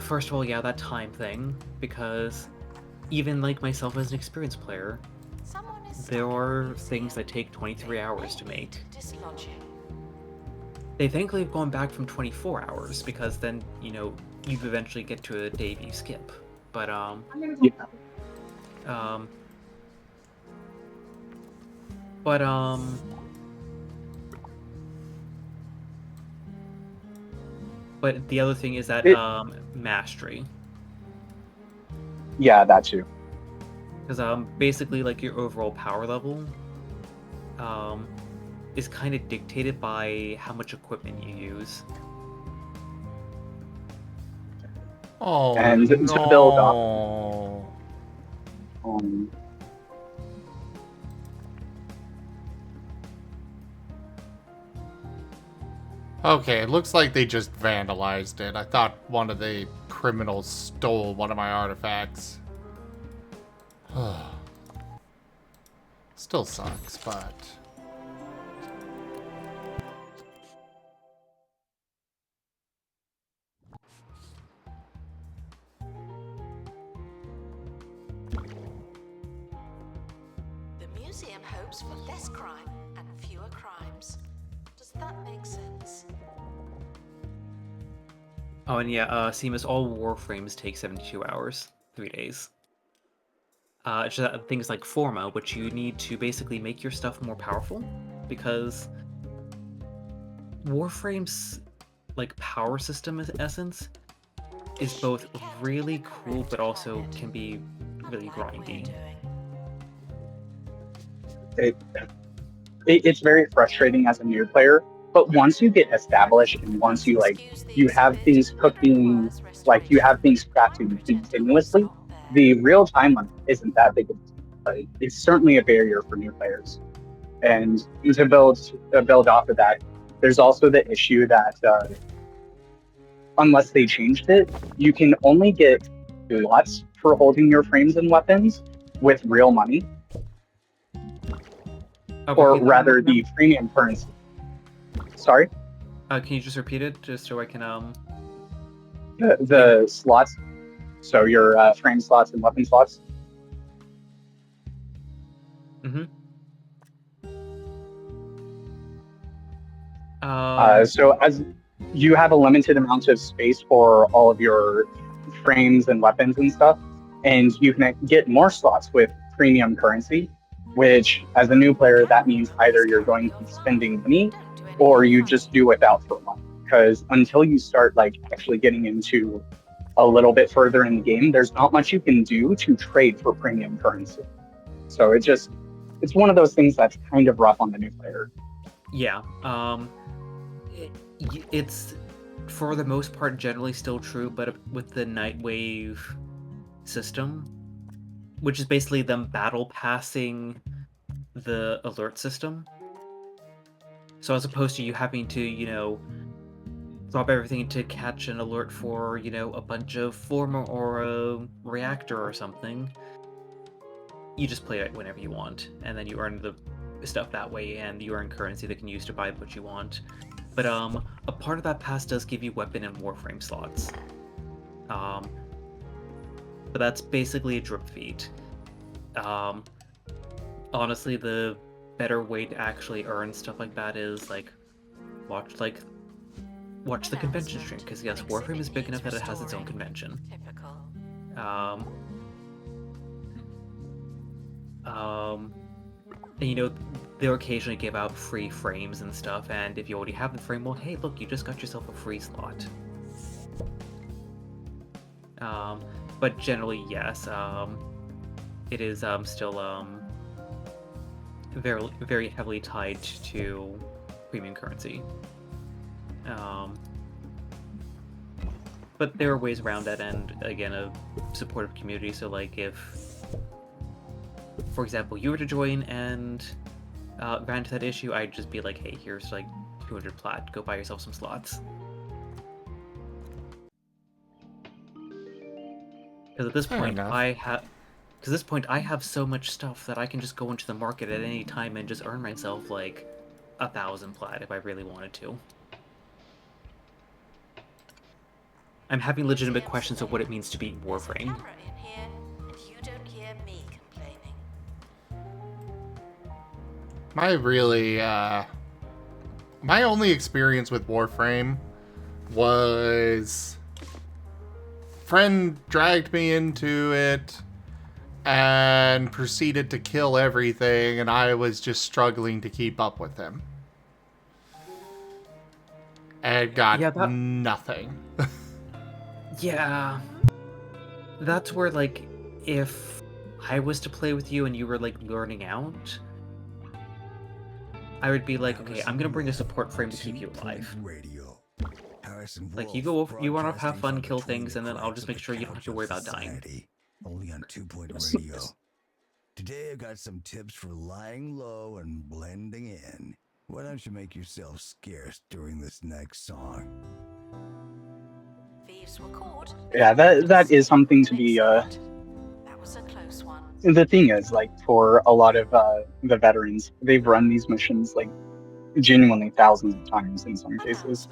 first of all, yeah, that time thing, because even like myself as an experienced player, Someone is there stuck in the are museum. things that take 23 They hours to may make. need dislodging. They thankfully have gone back from 24 hours because then, you eventually get to a day you skip. But Yeah. but but the other thing is that mastery. Yeah, that too. Because basically like your overall power level is kind of dictated by how much equipment you use. Oh, And no. to build up, um, Okay, it looks like they just vandalized it. I thought one of the criminals stole one of my artifacts. Still sucks, but... The museum hopes for less crime and fewer crimes. Does that make sense? Oh, and yeah, Seamus, all Warframes take 72 hours, 3 days. It's just that things like Forma, which you need to basically make your stuff more powerful, because Warframe's like power system essence is both really cool, but also can be really grindy. it's very frustrating as a new player. But once you get established and once you have things cooking, like you have things crafting continuously, the real time limit isn't that big of a deal. it's certainly a barrier for new players. And to build off of that, there's also the issue that unless they changed it, you can only get slots for holding your frames and weapons with real money, or repeat that one more rather, time? the premium currency. Sorry, Can you just repeat it, just so I can the slots. So your frame slots and weapon slots. Mm-hmm. So as you have a limited amount of space for all of your frames and weapons and stuff, and you can get more slots with premium currency, which as a new player, that means either you're going to be spending money or you just do without for a while. Because until you start like actually getting into a little bit further in the game, there's not much you can do to trade for premium currency. So it's one of those things that's kind of rough on the new player. Yeah. It's for the most part generally still true, but with the Nightwave system, which is basically them battle passing the alert system. So as opposed to you having to, drop everything to catch an alert for, a bunch of former or a reactor or something, you just play it whenever you want, and then you earn the stuff that way, and you earn currency that can use to buy what you want. But a part of that pass does give you weapon and warframe slots. But that's basically a drip feed. Honestly, the better way to actually earn stuff like that is watch the convention stream, because yes, Warframe is big enough that it has its own convention. And they'll occasionally give out free frames and stuff, and if you already have the frame, well, hey, look, you just got yourself a free slot. But generally, yes, it is still very, very heavily tied to premium currency. But there are ways around that, and again, a supportive community. So, if, for example, you were to join and ran into that issue, I'd just be like, hey, here's 200 plat, go buy yourself some slots. Because at this point, I have so much stuff that I can just go into the market at any time and just earn myself 1,000 plat if I really wanted to. I'm having legitimate questions of what it means to be Warframe. My only experience with Warframe was friend dragged me into it and proceeded to kill everything, and I was just struggling to keep up with him. And got nothing. Yeah. That's where, if I was to play with you and you were, learning out, I would be like, okay, I'm gonna bring a support frame to keep you alive. You want to have fun, kill things, and then I'll just make sure you don't have to worry about dying. Only on 2 Point Radio. Today I got some tips for lying low and blending in. Why don't you make yourself scarce during this next song? Yeah, that is something to be. That was a close one. The thing is, for a lot of the veterans, they've run these missions genuinely thousands of times in some cases,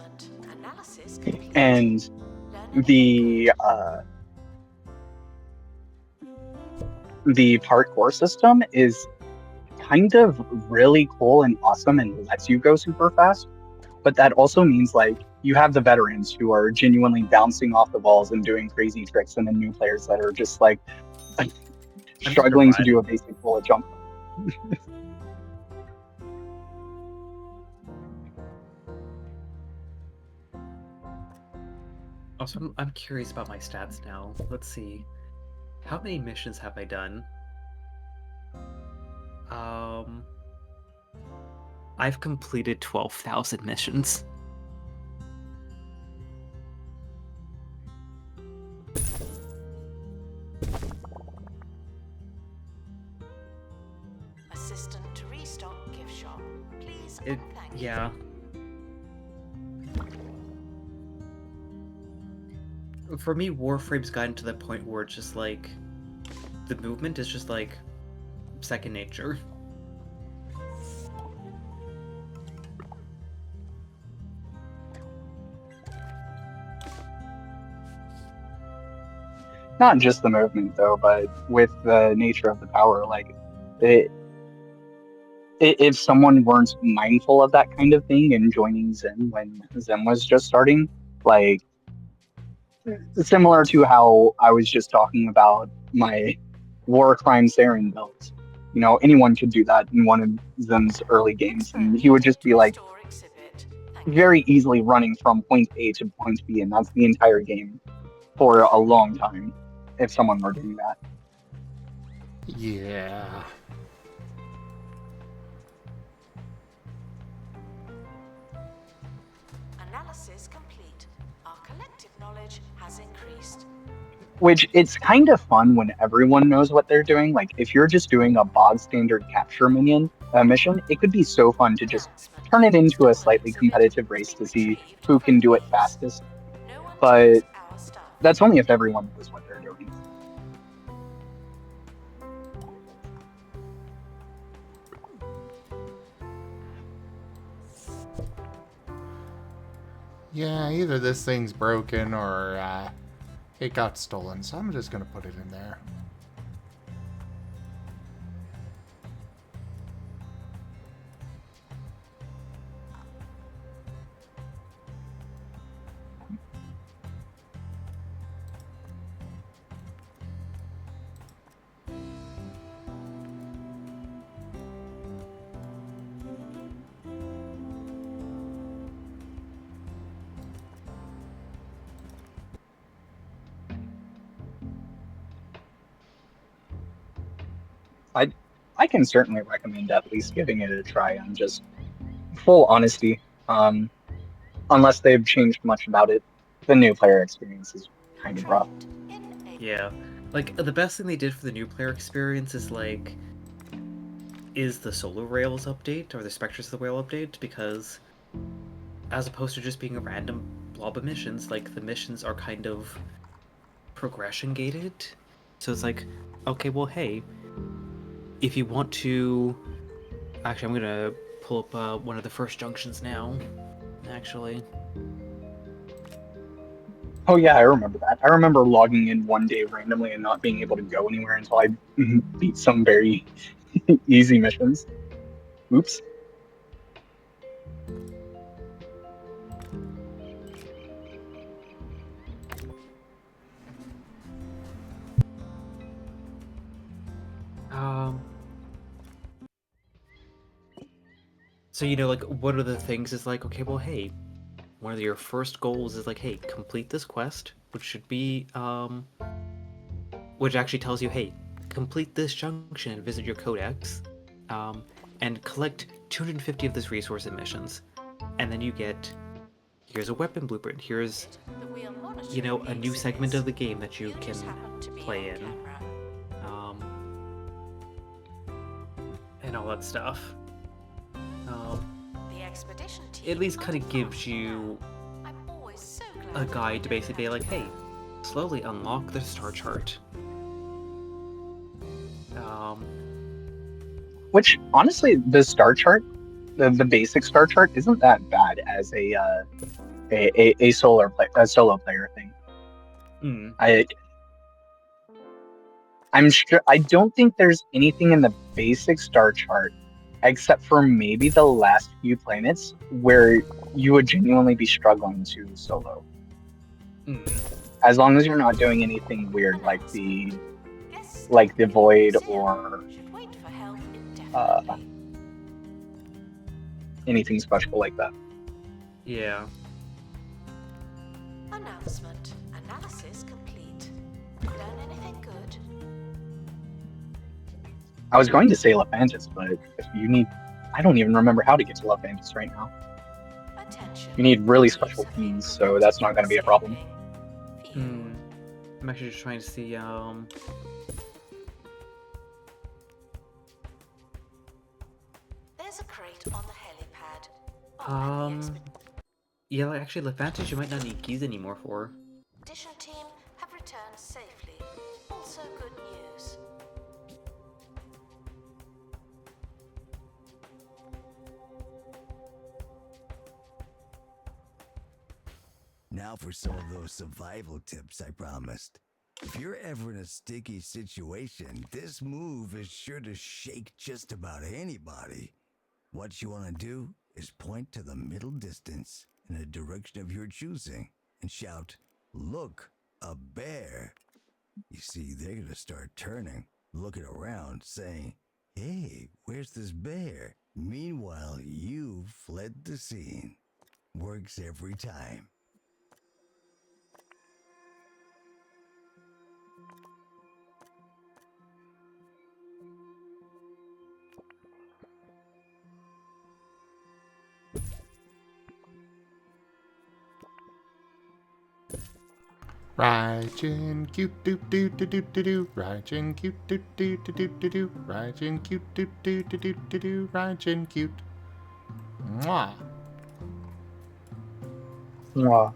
and the parkour system is kind of really cool and awesome and lets you go super fast. But that also means you have the veterans who are genuinely bouncing off the walls and doing crazy tricks, and the new players that are just struggling to do a basic bullet jump. Also, I'm curious about my stats now. Let's see. How many missions have I done? I've completed 12,000 missions. Yeah. For me, Warframe's gotten to the point where it's just like the movement is just like second nature. Not just the movement though, but with the nature of the power, like it, if someone weren't mindful of that kind of thing and joining Zen when Zen was just starting, like similar to how I was just talking about my war crime Saren builds. You know, anyone could do that in one of Zen's early games, and he would just be like Store exhibit. Thank very easily running from point A to point B, and that's the entire game for a long time if someone were doing that. Yeah. Analysis complete. Our collective knowledge has increased. Which it's kind of fun when everyone knows what they're doing. Like if you're just doing a bog standard capture mission, it could be so fun to just Announcement. turn it into a Stolen slightly exhibit competitive has race been to see retrieved who from can do it base. fastest. No one But touches our stuff. that's only if everyone knows what they're doing. Yeah, either this thing's broken or it got stolen, so I'm just gonna put it in there. I can certainly recommend at least giving it a try on just full honesty. Unless they've changed much about it, the new player experience is kind of rough. Trained in a Yeah. Like, the best thing they did for the new player experience is, like, is the Solo Rails update, or the Spectres of the Whale update, because as opposed to just being a random blob of missions, like, the missions are kind of progression gated. So it's like, okay, well, hey, if you want to... Actually, I'm gonna pull up one of the first junctions now, actually. Oh yeah, I remember that. I remember logging in one day randomly and not being able to go anywhere until I beat some very easy missions. Oops. So, you know, like, one of the things is like, okay, well, hey, one of your first goals is like, hey, complete this quest, which should be, which actually tells you, hey, complete this junction and visit your codex, and collect 250 of this resource in missions. And then you get, here's a weapon blueprint, here's, that we are monitoring you know, a new the segment of the exhibits. game that you can just happen to be play on in, camera. and all that stuff. The expedition team It at least are kind of gives departing you now. I'm always so a glad guide to you basically be have like, to hey, go. slowly unlock the star chart. Which honestly, the star chart, the basic star chart, isn't that bad as a solo player thing. Hmm. I'm sure I don't think there's anything in the basic star chart except for maybe the last few planets where you would genuinely be struggling to solo. As long as you're not doing anything weird like the Guests void museum or should wait for help uh, indefinitely. anything special like that. Yeah. Announcement. Analysis complete. Learn anything good? I was going to say Lephantis, but if you need, I don't even remember how to get to Lephantis right now. Attention. You need really Thieves special have been keys, so that's not going to be a problem. escaping. Phew. I'm actually just trying to see, There's a crate on the helipad. Yeah, like, actually, the advantage you might not need keys anymore for. Expedition team have returned safely. Also good news. Now for some of those survival tips I promised. If you're ever in a sticky situation, this move is sure to shake just about anybody. What you want to do is point to the middle distance in a direction of your choosing and shout, "Look, a bear." You see, they're going to start turning, looking around, saying, "Hey, where's this bear?" Meanwhile, you've fled the scene. Works every time. Raijin cute doop doo doo doo doo doo. Raijin cute doop doo doo doo doo doo. Raijin cute doop doo doo doo doo doo. Raijin cute. Mwah. Mwah.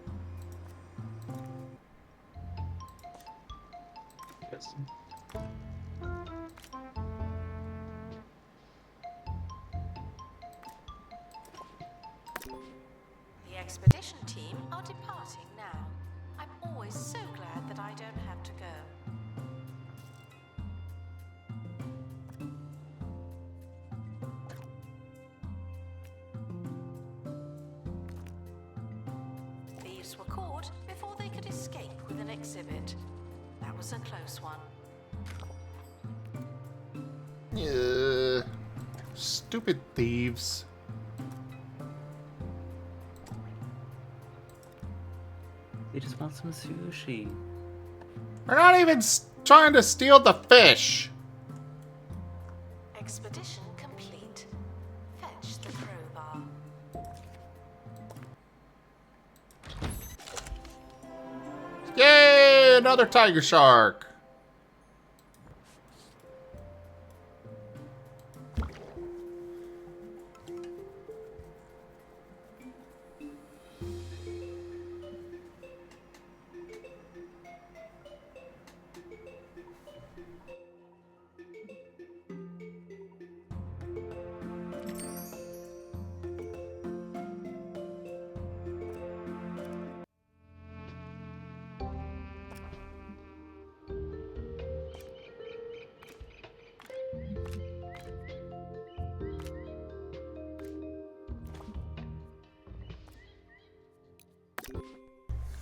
The expedition team are departing now. I'm always so glad that I don't have to go. Thieves were caught before they could escape with an exhibit. That was a close one. Stupid thieves. They just want some sushi. They're not even trying to steal the fish. Expedition complete. Fetch the crowbar. Yay! Another tiger shark.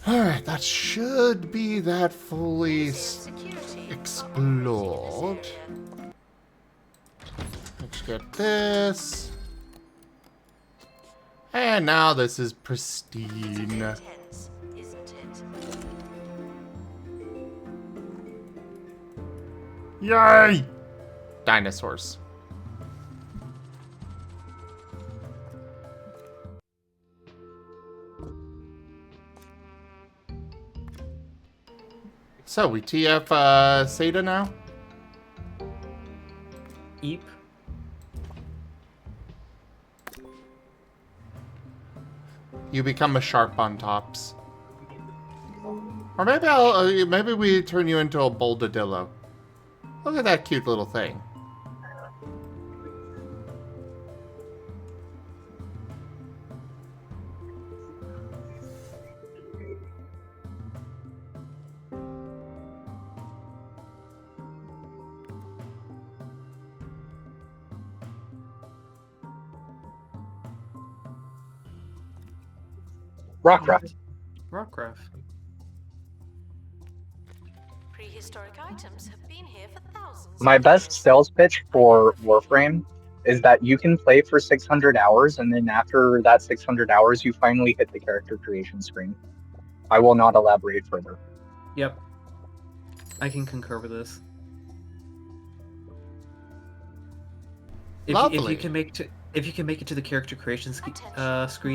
Alright, that should be that fully explored. Let's get this. And now this is pristine. Tense, isn't it? Yay! Dinosaurs. So, we TF Seda now? Eep. You become a sharp on tops. Or maybe maybe we turn you into a boldadillo. Look at that cute little thing. Rockcraft. Rockcraft. Prehistoric items have been here for thousands My of best years. sales pitch for Warframe is that you can play for 600 hours, and then after that 600 hours, you finally hit the character creation screen. I will not elaborate further. Yep. I can concur with this. If Lovely. you can make it to the character creation screen,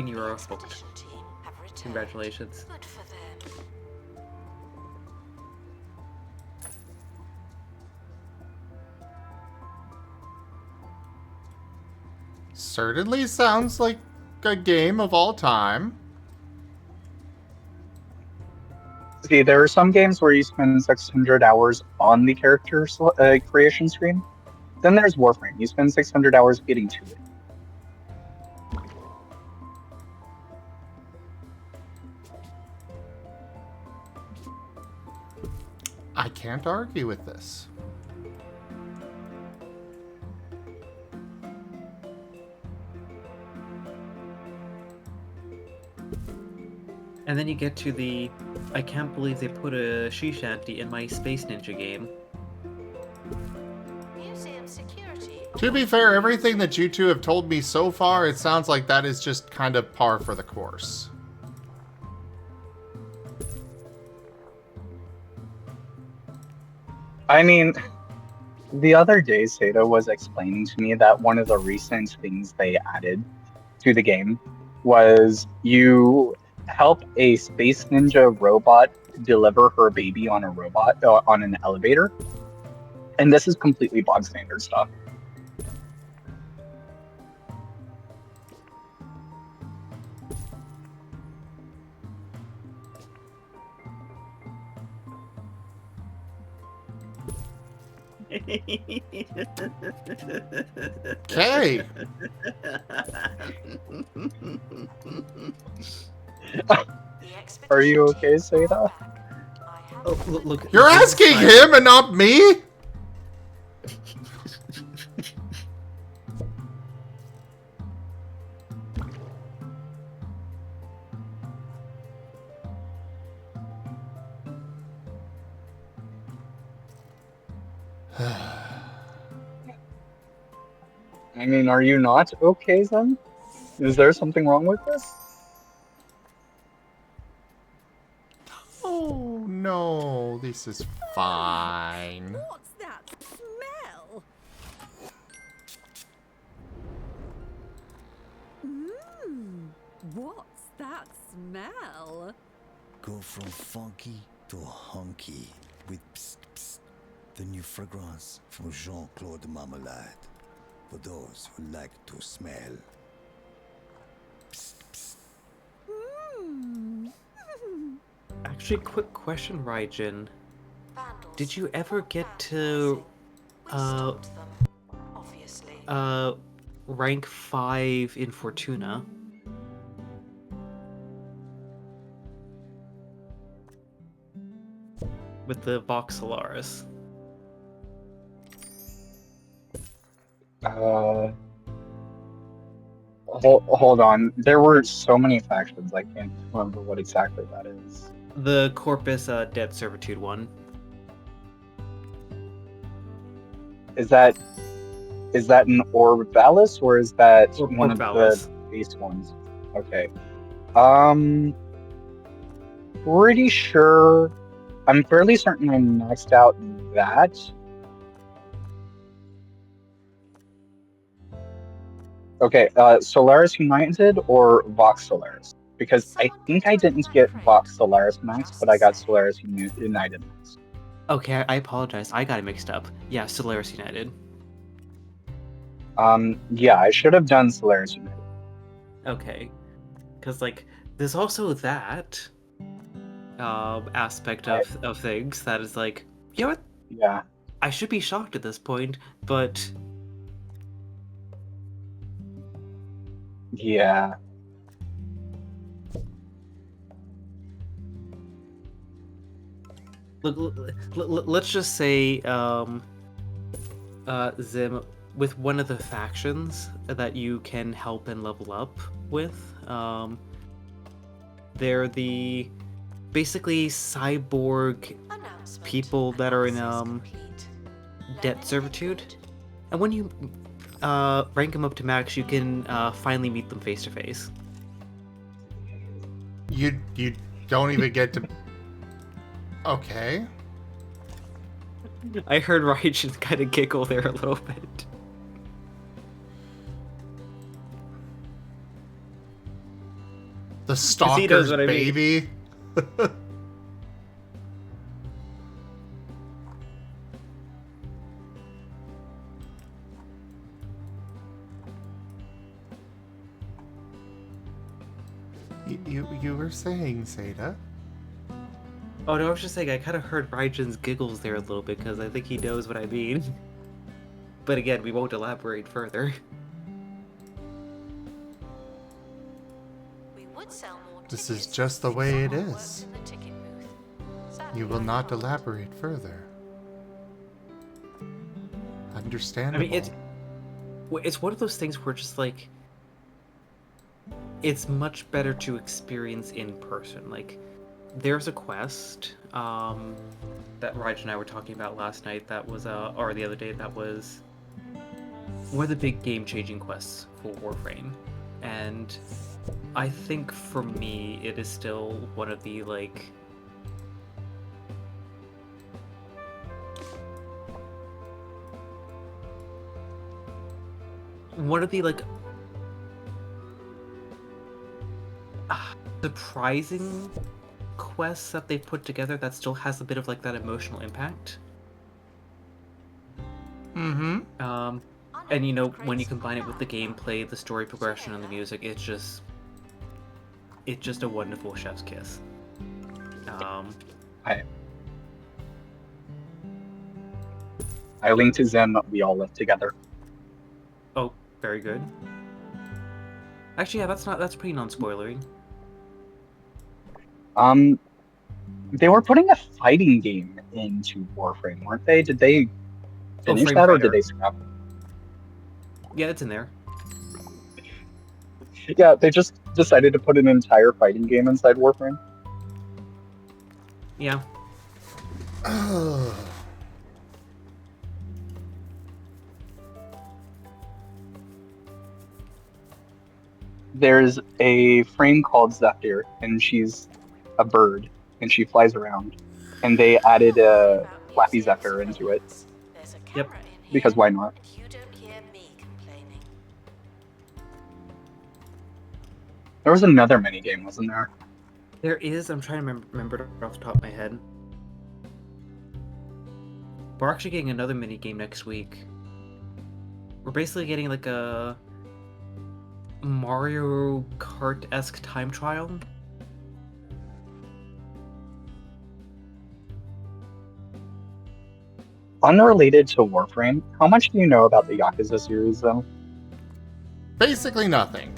you're hooked. Expedition team have returned. Congratulations. Good for them. Certainly sounds like a game of all time. See, there are some games where you spend 600 hours on the character creation screen. Then there's Warframe. You spend 600 hours getting to it. I can't argue with this. And then you get to the, I can't believe they put a she shanty in my Space Ninja game. Museum security. To be fair, everything that you two have told me so far, it sounds like that is just kind of par for the course. I mean, the other day, Seda was explaining to me that one of the recent things they added to the game was you help a Space Ninja robot deliver her baby on a robot on an elevator, and this is completely bog standard stuff. Okay. Are you okay, Seda? Oh, look. You're asking him and not me? I mean, are you not okay then? Is there something wrong with this? Oh no, this is fine. What's that smell? What's that smell? Go from funky to hunky with Psst Psst, the new fragrance from Jean-Claude Marmalade. For those who like to smell. Psst Psst. Actually, quick question, Raijin. Vandals Did you ever fought get back to, We stopped them, obviously. rank 5 in Fortuna? With the Voxelaris. Hold on. There were so many factions. I can't remember what exactly that is. The Corpus Dead Servitude one. Is that an Orvalis or is that one of Orvalis. the base ones? Okay. Pretty sure. I'm fairly certain I maxed out that. Okay, Solaris United or Vox Solaris? Because I think I didn't get Vox Solaris max, but I got Solaris United max. Okay, I apologize. I got it mixed up. Yeah, Solaris United. Yeah, I should have done Solaris United. Okay. Because, like, there's also that aspect of things that is like, you know what? Yeah. I should be shocked at this point, but... Yeah. Let's just say, Zim, with one of the factions that you can help and level up with, they're the basically cyborg people that are in debt servitude, and when you rank them up to max, you can finally meet them face to face. You don't even get to. Okay. I heard Raijin kind of giggle there a little bit. The stalker's what I mean. baby. You were saying, Seda? Oh no, I was just saying I kind of heard Raijin's giggles there a little bit because I think he knows what I mean. But again, we won't elaborate further. We would sell more This is tickets just the if way it someone is. worked in the ticket booth. Sadly, You will I not can't. elaborate further. I Understandable. mean, it's one of those things where just like it's much better to experience in person. Like, there's a quest that Raj and I were talking about last night. That was or the other day. That was one of the big game-changing quests for Warframe, and I think for me, it is still one of the like. One of the like surprising quests that they've put together that still has a bit of like that emotional impact. Mm-hmm. And you know, when you combine it with the gameplay, the story progression, and the music, it's just a wonderful chef's kiss. I linked to Zim. We all lived together. Oh, very good. Actually, yeah, that's pretty non-spoilery. They were putting a fighting game into Warframe, weren't they? Did they finish Frame that, or Fighter. did they scrap it? Yeah, it's in there. Yeah, they just decided to put an entire fighting game inside Warframe. Yeah. There's a frame called Zephyr, and she's a bird, and she flies around. And they added a Flappy Zephyr into it, There's a Yep. camera in here, because why not? and you don't hear me complaining. There was another minigame, wasn't there? There is. I'm trying to remember it off the top of my head. We're actually getting another mini game next week. We're basically getting like a Mario Kart-esque time trial. Unrelated to Warframe, how much do you know about the Yakuza series, though? Basically nothing.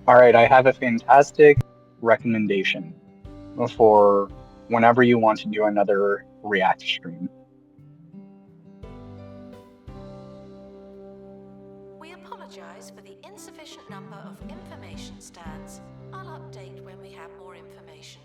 Alright, I have a fantastic recommendation for whenever you want to do another React stream. We apologize for the insufficient number of information stands. I'll update when we have more information.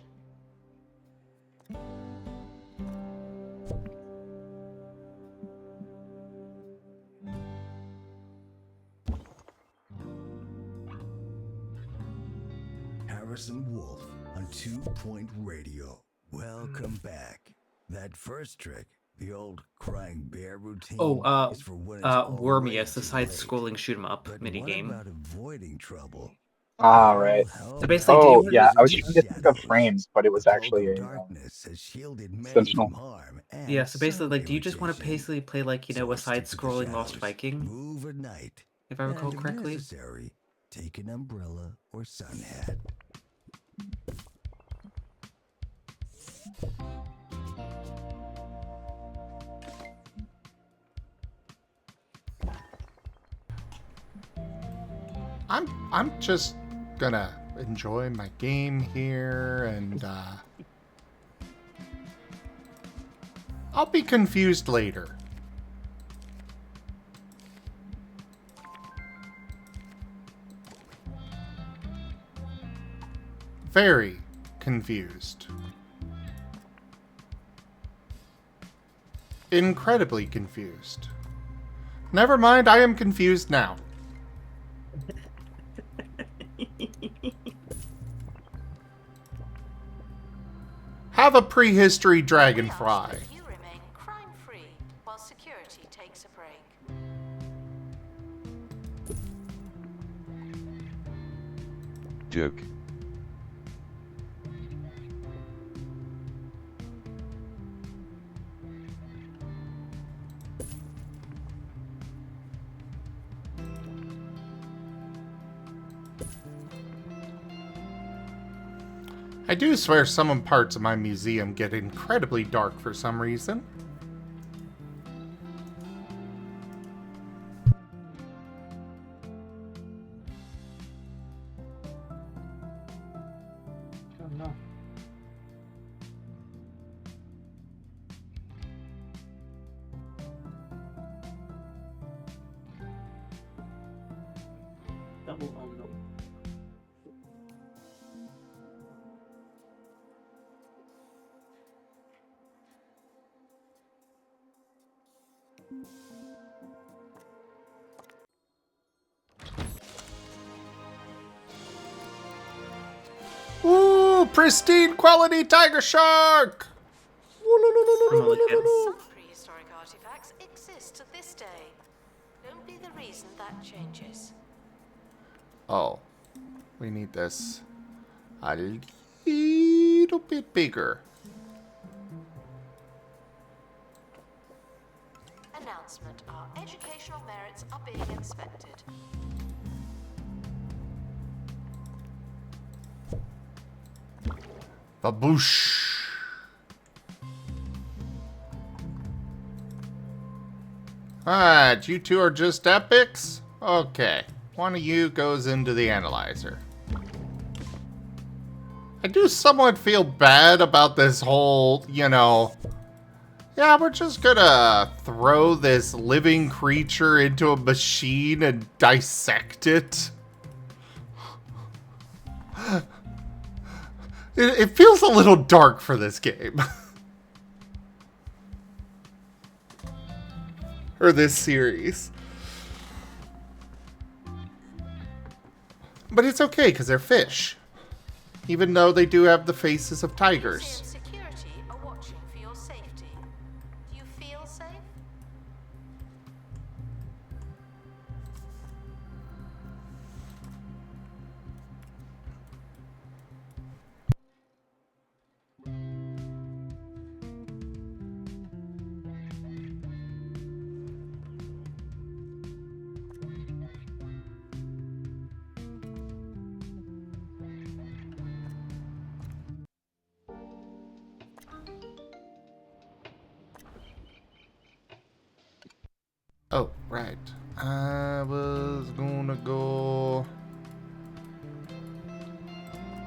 Harrison Wolf on 2 Point Radio. Welcome back. That first trick, the old crying bear routine, is for when it's already Wormius, the too side-scrolling late. shoot 'em up But minigame. what about avoiding trouble? Ah, right. So basically, do Oh, you- yeah, I was do- trying to think of frames, but it was actually a darkness has shielded many Sentinel. from harm and Yeah, so basically, sun like, do you just want to irritation. basically play like, you know, So a stick to the side-scrolling Lost shadows, Viking, move at night, if I recall and if correctly? necessary, take an umbrella or sun hat. I'm just gonna enjoy my game here, and I'll be confused later. Very confused. Incredibly confused. Never mind, I am confused now. Have a prehistory We ask dragonfly. that you remain crime-free while security takes a break. Joke. I do swear some parts of my museum get incredibly dark for some reason. Oh no. Double oh no. Ooh, pristine quality tiger shark! I'm gonna look at it. Some prehistoric artifacts exist to this day. Don't be the reason that changes. Oh, we need this a little bit bigger. Announcement. Our educational merits are being inspected. Baboosh. Alright, you two are just epics? Okay, one of you goes into the analyzer. I do somewhat feel bad about this whole, yeah, we're just gonna throw this living creature into a machine and dissect it. It feels a little dark for this game. Or this series. But it's okay, because they're fish. Even though they do have the faces of tigers. Museum security are watching for your safety. Do you feel safe? Oh, right. I was gonna go...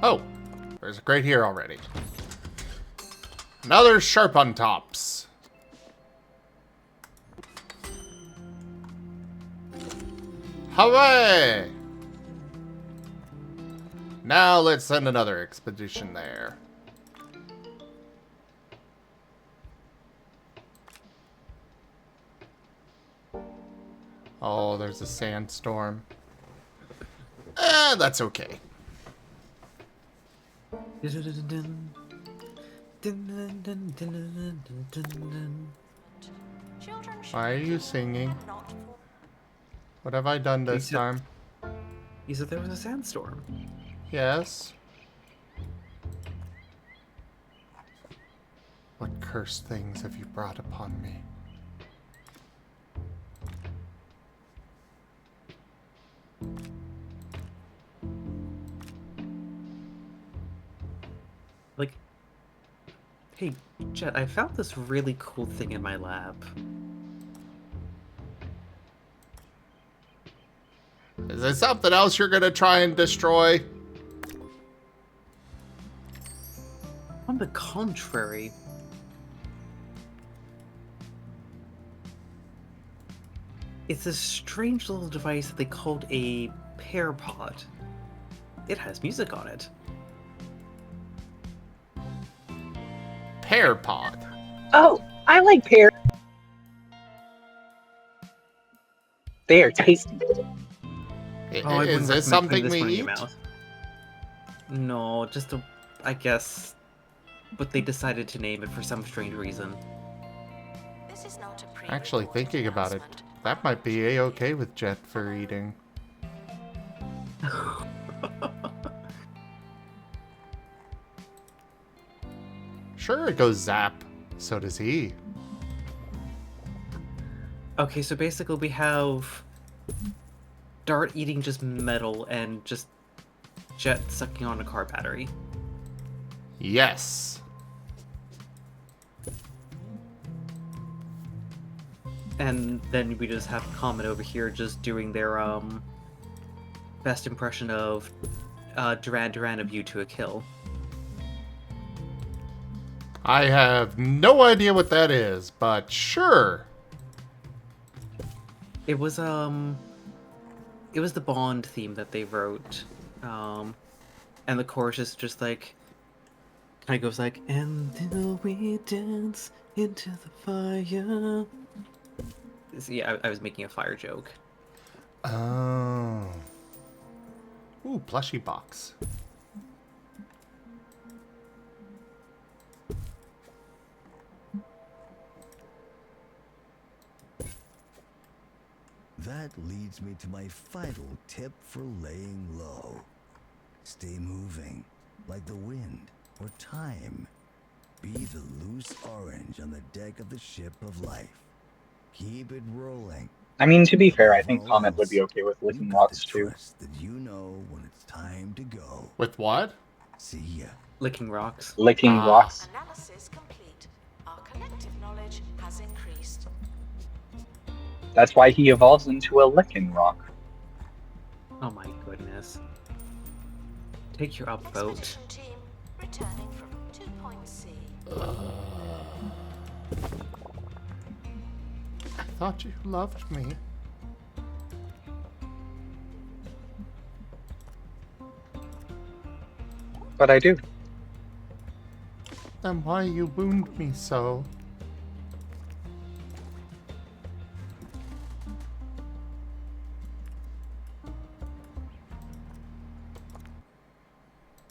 Oh, there's a crate here already. Another sharp on tops. Hooray! Now let's send another expedition there. Oh, there's a sandstorm. That's okay. Children should Why are you be singing? not for What have I done this time? You said there was a sandstorm. Yes. What cursed things have you brought upon me? Like, hey, Jet, I found this really cool thing in my lab. Is there something else you're gonna try and destroy? On the contrary, it's a strange little device that they called a pear pod. It has music on it. Pear pod. Oh, I like pear. They are tasty. Oh, I Is wouldn't this recommend putting something this we one in eat? your mouth. No, just I guess, but they decided to name it for some strange reason. This is not a Actually, pre-recorded thinking about it, announcement. that might be a-okay with Jet for eating. Sure, it goes zap. So does he. Okay, so basically we have dart eating just metal and just jet sucking on a car battery. Yes. And then we just have Comet over here just doing their best impression of Duran Duran of You to a Kill. I have no idea what that is, but sure. It was the Bond theme that they wrote. And the chorus is just like kind of goes like, and then we dance into the fire. Yeah, I was making a fire joke. Oh. Ooh, plushie box. That leads me to my final tip for laying low. Stay moving, like the wind or time. Be the loose orange on the deck of the ship of life. Keep it rolling. I mean, to be fair, I think Above all Comet would be else, okay with you licking got rocks to too. trust that you know when it's time to go. With what? See ya. Licking rocks. Licking Ah. rocks. Analysis complete. Our collective knowledge has increased. That's why he evolves into a licking rock. Oh my goodness. Take your upvote. Expedition team returning from 2.C. I thought you loved me. But I do. Then why you wound me so?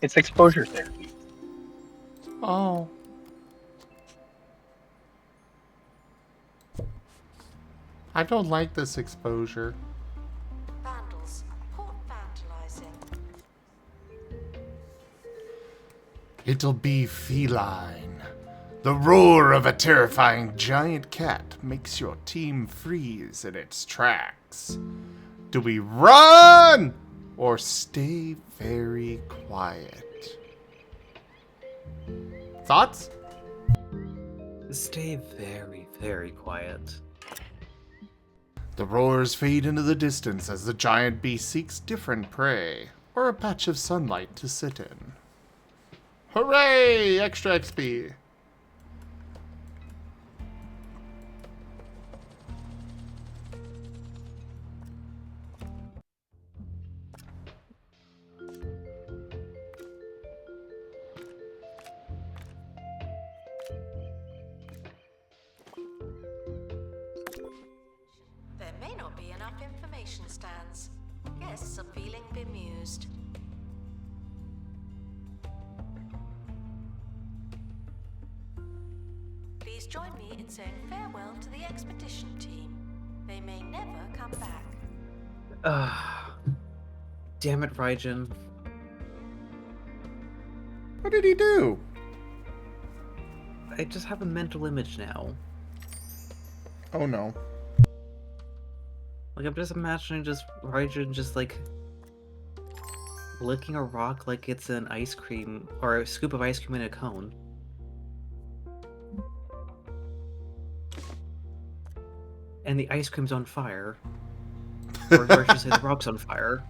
It's exposure therapy. Oh. I don't like this exposure. Vandals. Port vandalizing. It'll be feline. The roar of a terrifying giant cat makes your team freeze in its tracks. Do we run or stay very quiet? Thoughts? Stay very, very quiet. The roars fade into the distance as the giant beast seeks different prey or a patch of sunlight to sit in. Hooray! Extra XP! There may not be enough information stands. Guests are feeling bemused. Please join me in saying farewell to the expedition team. They may never come back. Damn it, Raijin. What did he do? I just have a mental image now. Oh no. Like, I'm just imagining just Raijin just, like, licking a rock like it's an ice cream, or a scoop of ice cream in a cone. And the ice cream's on fire. Or I should say the rock's on fire.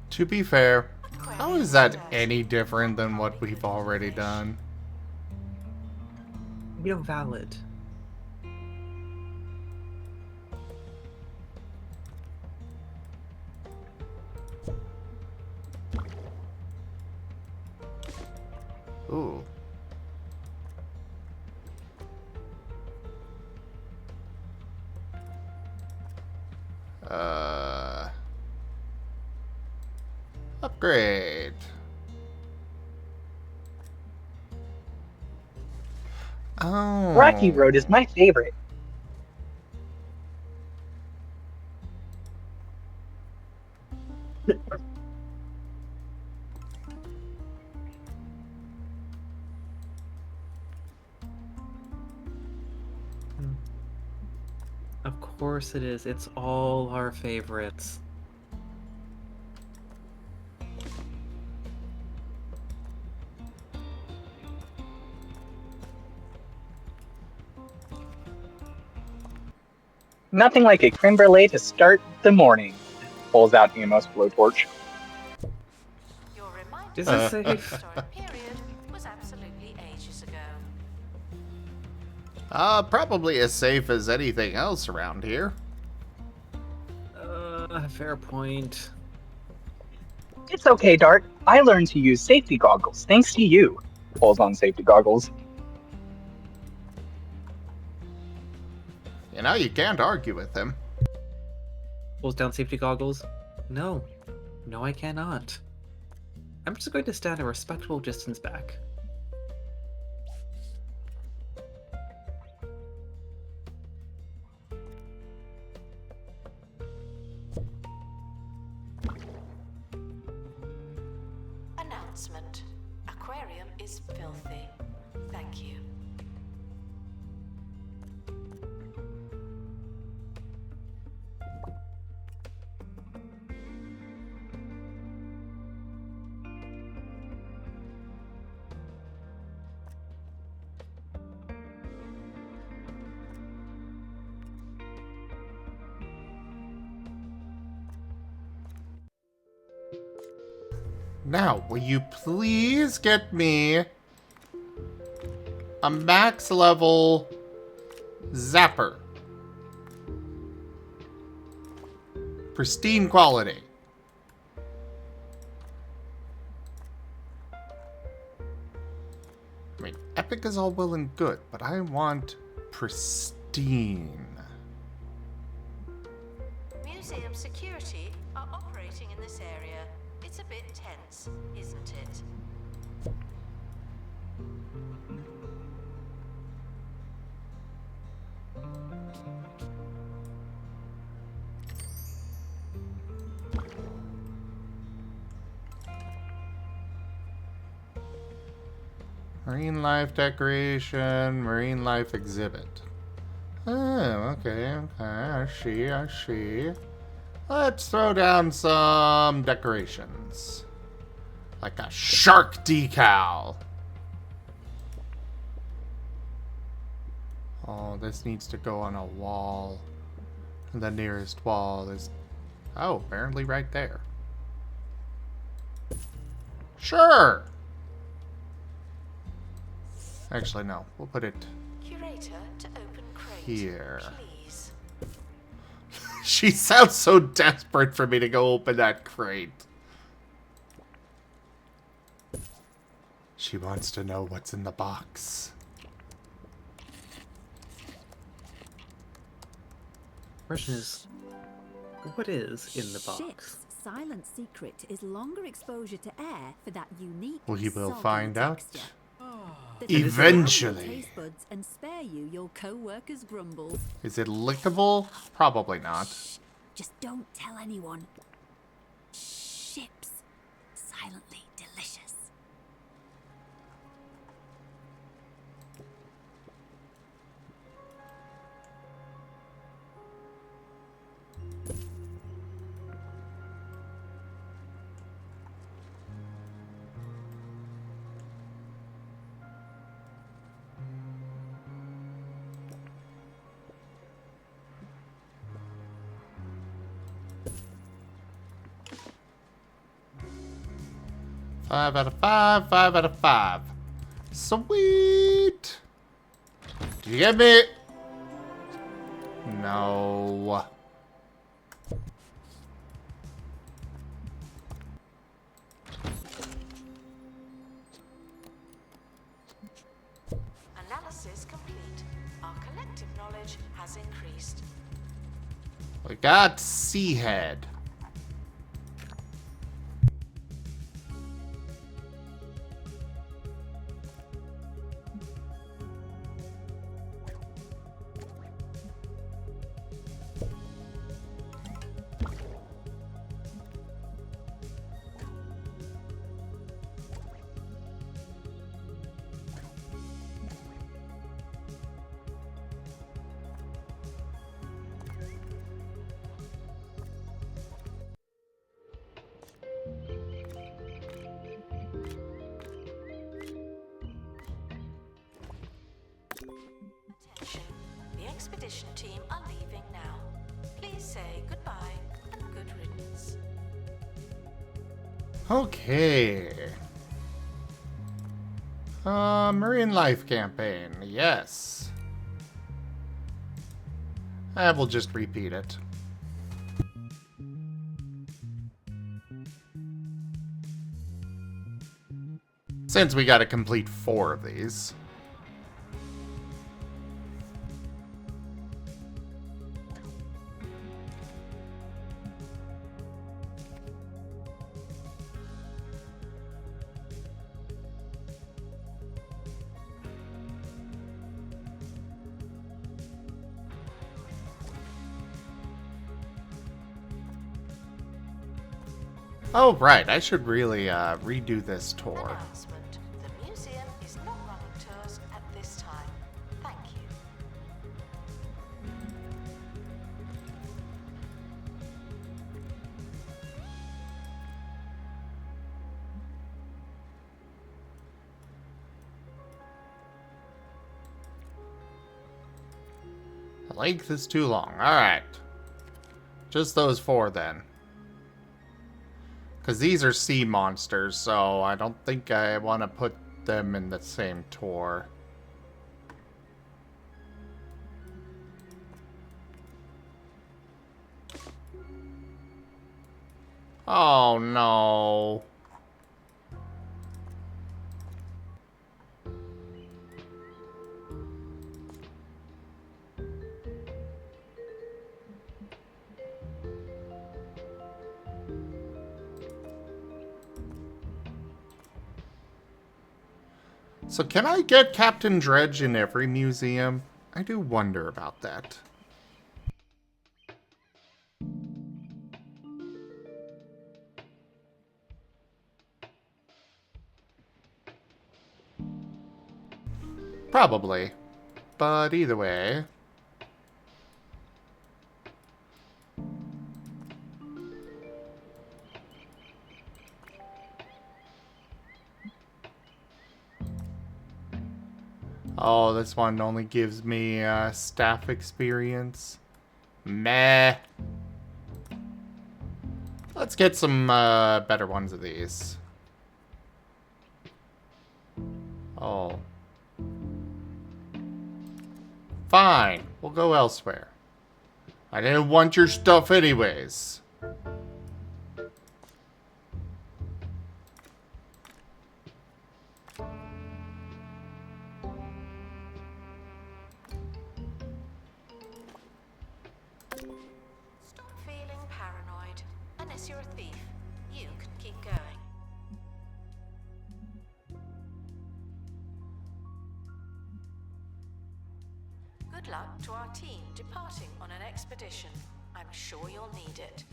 To be fair, how is that any different than what we've already done? You know, valid. Ooh. Upgrade. Oh. Rocky Road is my favorite. Of course it is. It's all our favorites. Nothing like a creme brulee to start the morning. Pulls out Amos' blowtorch. Your reminder Is of this the safe? historic period was absolutely ages ago. Probably as safe as anything else around here. Fair point. It's okay, Dart. I learned to use safety goggles thanks to you. Pulls on safety goggles. You know, you can't argue with him. Pulls down safety goggles. No. No, I cannot. I'm just going to stand a respectable distance back. Announcement. Aquarium is filthy. Thank you. Now, will you please get me a max level zapper? Pristine quality. I mean, epic is all well and good, but I want pristine. Museum security are operating in this area. It's a bit tense, isn't it? Marine life decoration, marine life exhibit. Oh, okay. I see. Let's throw down some decorations. Like a shark decal. Oh, this needs to go on a wall. The nearest wall is... oh, apparently right there. Sure! Actually, no. We'll put it Curator to open crate. here. Please. She sounds so desperate for me to go open that crate. She wants to know what's in the box. Question is, what is in the box? Ship's silent secret is longer exposure to air for that unique. We will soggy find out. texture. That Eventually. will taste buds and spare you your co-workers' grumbles. Is it lickable? Probably not. Just don't tell anyone. Ships. Silently delicious. Five out of five, 5 out of 5. Sweet! Did you get me? No. Analysis complete. Our collective knowledge has increased. We got Seahead. expedition team are leaving now. Please say goodbye and good riddance. Okay. Marine Life Campaign, yes. We'll just repeat it. Since we gotta complete 4 of these. Oh, right. I should really redo this tour. Announcement. The museum is not running tours at this time. Thank you. The length is too long. Alright. Just those 4 then. Because these are sea monsters, so I don't think I want to put them in the same tour. Oh no. So can I get Captain Dredge in every museum? I do wonder about that. Probably. But either way... Oh, this one only gives me staff experience. Meh. Let's get some better ones of these. Oh. Fine. We'll go elsewhere. I didn't want your stuff anyways. Stop feeling paranoid. Unless you're a thief, you can keep going. Good luck to our team departing on an expedition. I'm sure you'll need it.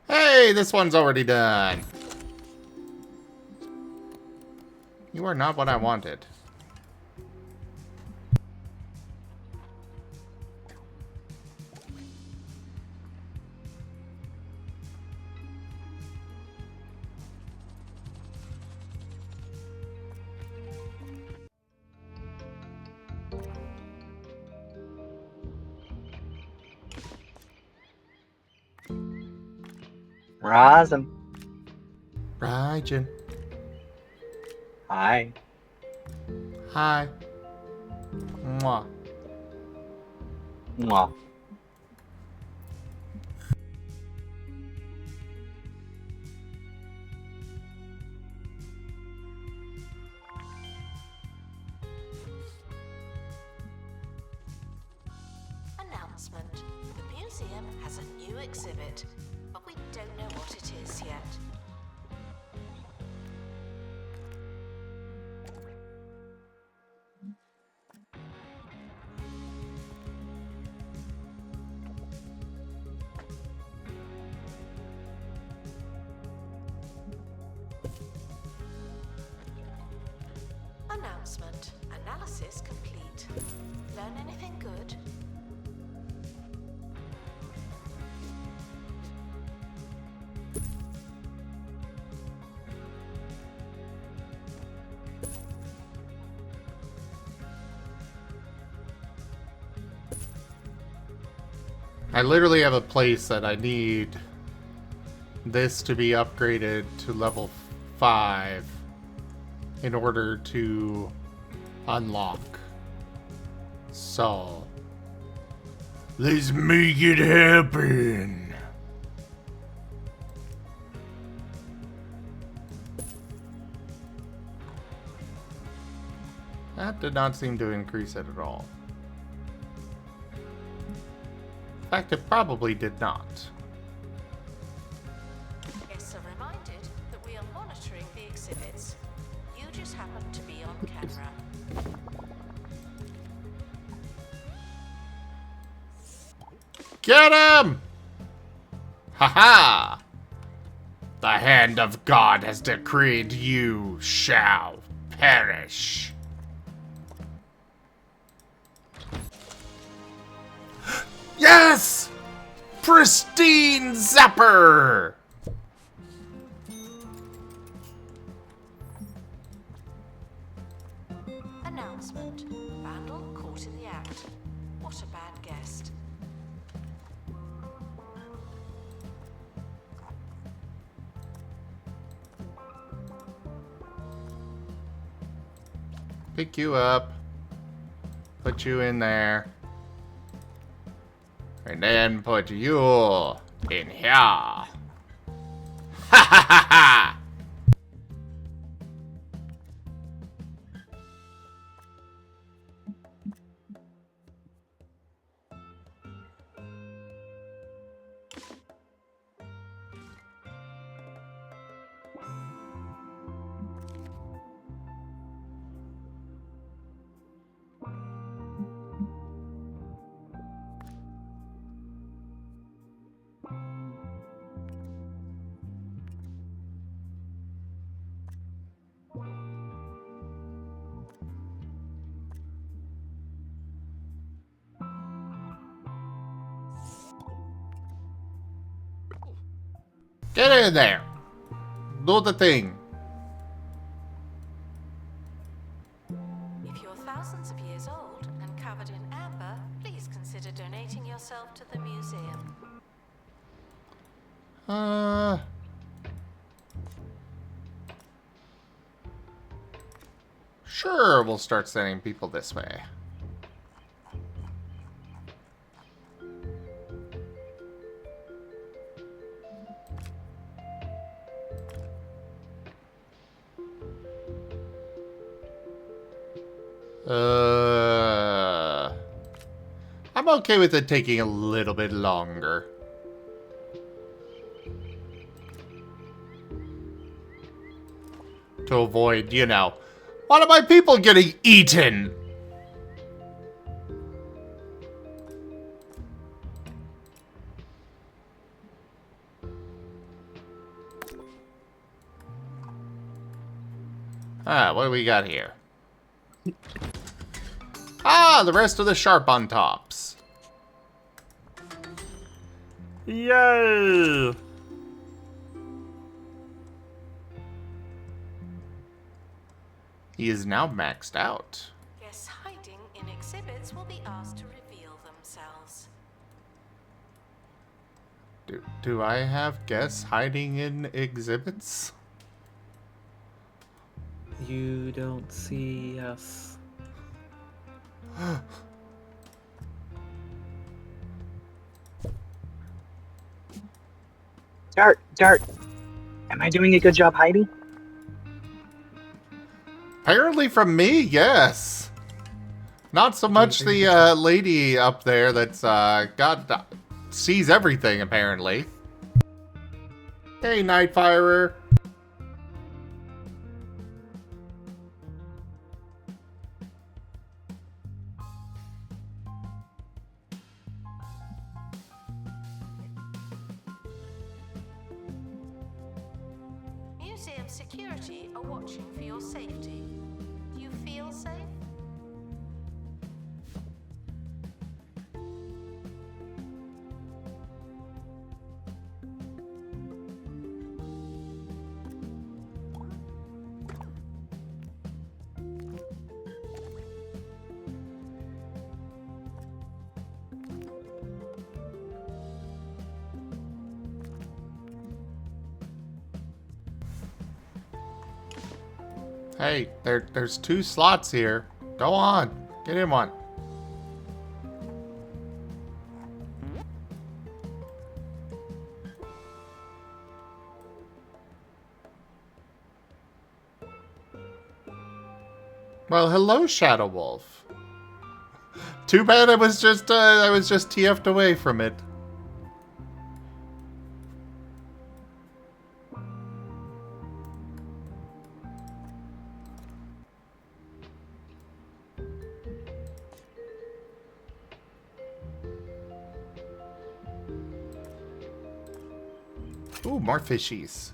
Hey, this one's already done. You are not what I wanted. Razem. Raijin. Hi. Hi. Mwah. Mwah. Announcement. The museum has a new exhibit, but we don't know what it is yet. Announcement. Analysis complete. Learn anything good? I literally have a place that I need this to be upgraded to level 5 in order to unlock. So, let's make it happen. That did not seem to increase it at all. In fact, it probably did not. Guests are reminded that we are monitoring the exhibits. You just happen to be on camera. Get him! Ha-ha! The hand of God has decreed you shall perish. Yes! Pristine Zapper! Announcement. Vandal caught in the act. What a bad guest. Pick you up. Put you in there. And then put you in here. Ha ha ha ha! Get in there. Do the thing. If you're thousands of years old and covered in amber, please consider donating yourself to the museum. Sure, we'll start sending people this way. I'm okay with it taking a little bit longer. To avoid, you know, one of my people getting eaten. Ah, what do we got here? Ah, the rest of the sharp on tops. Yay! He is now maxed out. Guests hiding in exhibits will be asked to reveal themselves. Do I have guests hiding in exhibits? You don't see us. Dart, am I doing a good job hiding? Apparently from me, yes. Not so much the lady up there that's sees everything, apparently. Hey, Nightfirer. Museum security are watching for your safety. Do you feel safe? Hey, there's 2 slots here. Go on. Get in one. Well, hello, Shadow Wolf. Too bad I was just TF'd away from it. Ooh, more fishies.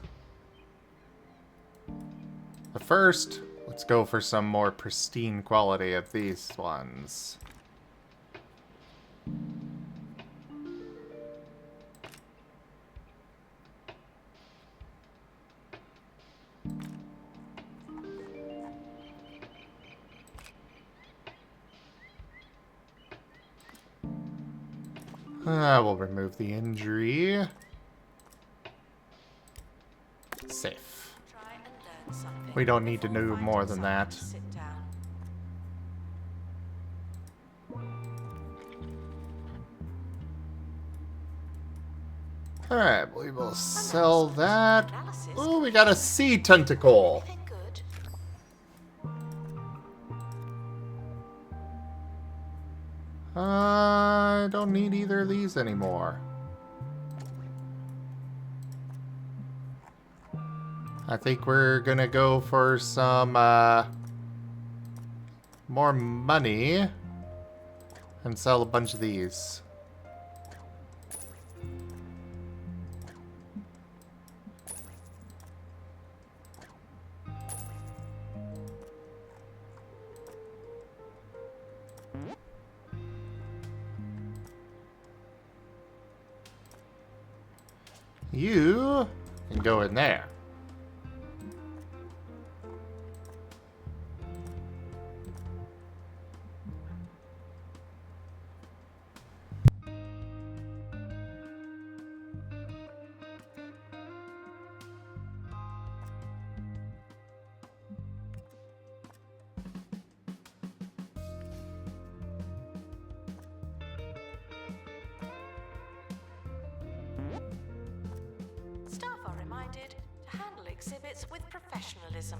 But first, let's go for some more pristine quality of these ones. We'll remove the injury. Safe. Try and learn something We don't need to before know finding more than somewhere that. to sit down. Alright, we will sell that. Analysis. Ooh, we got a sea tentacle. Anything good? I don't need either of these anymore. I think we're gonna go for some more money and sell a bunch of these. You can go in there. Staff are reminded to handle exhibits with professionalism,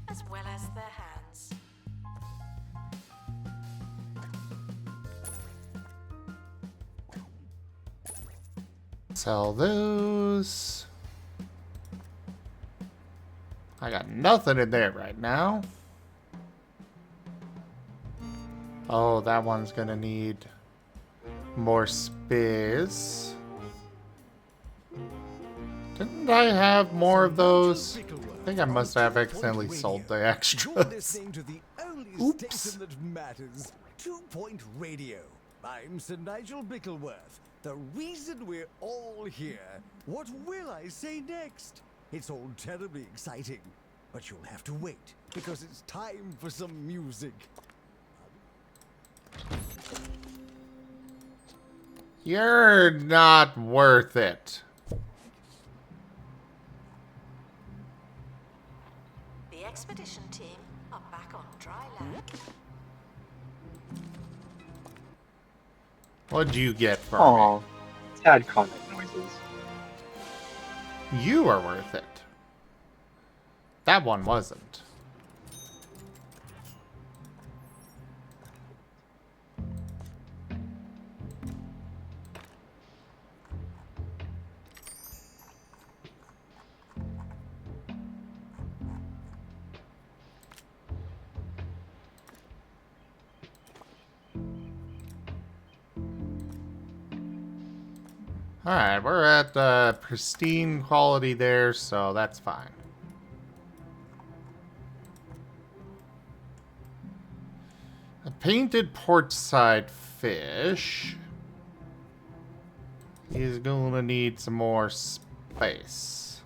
as well as their hands. Sell those. I got nothing in there right now. Oh, that one's gonna need more space. Didn't I have more of those? I think I must have accidentally sold the You're extras. listening to the only Oops. station that matters. 2 Point Radio. I'm Sir Nigel Bickleworth. The reason we're all here. What will I say next? It's all terribly exciting. But you'll have to wait, because it's time for some music. You're not worth it. The expedition team are back on dry land. What'd you get for me? Aw, sad comic noises. You are worth it. That one wasn't. Alright, we're at pristine quality there, so that's fine. A painted portside fish. He's gonna need some more space.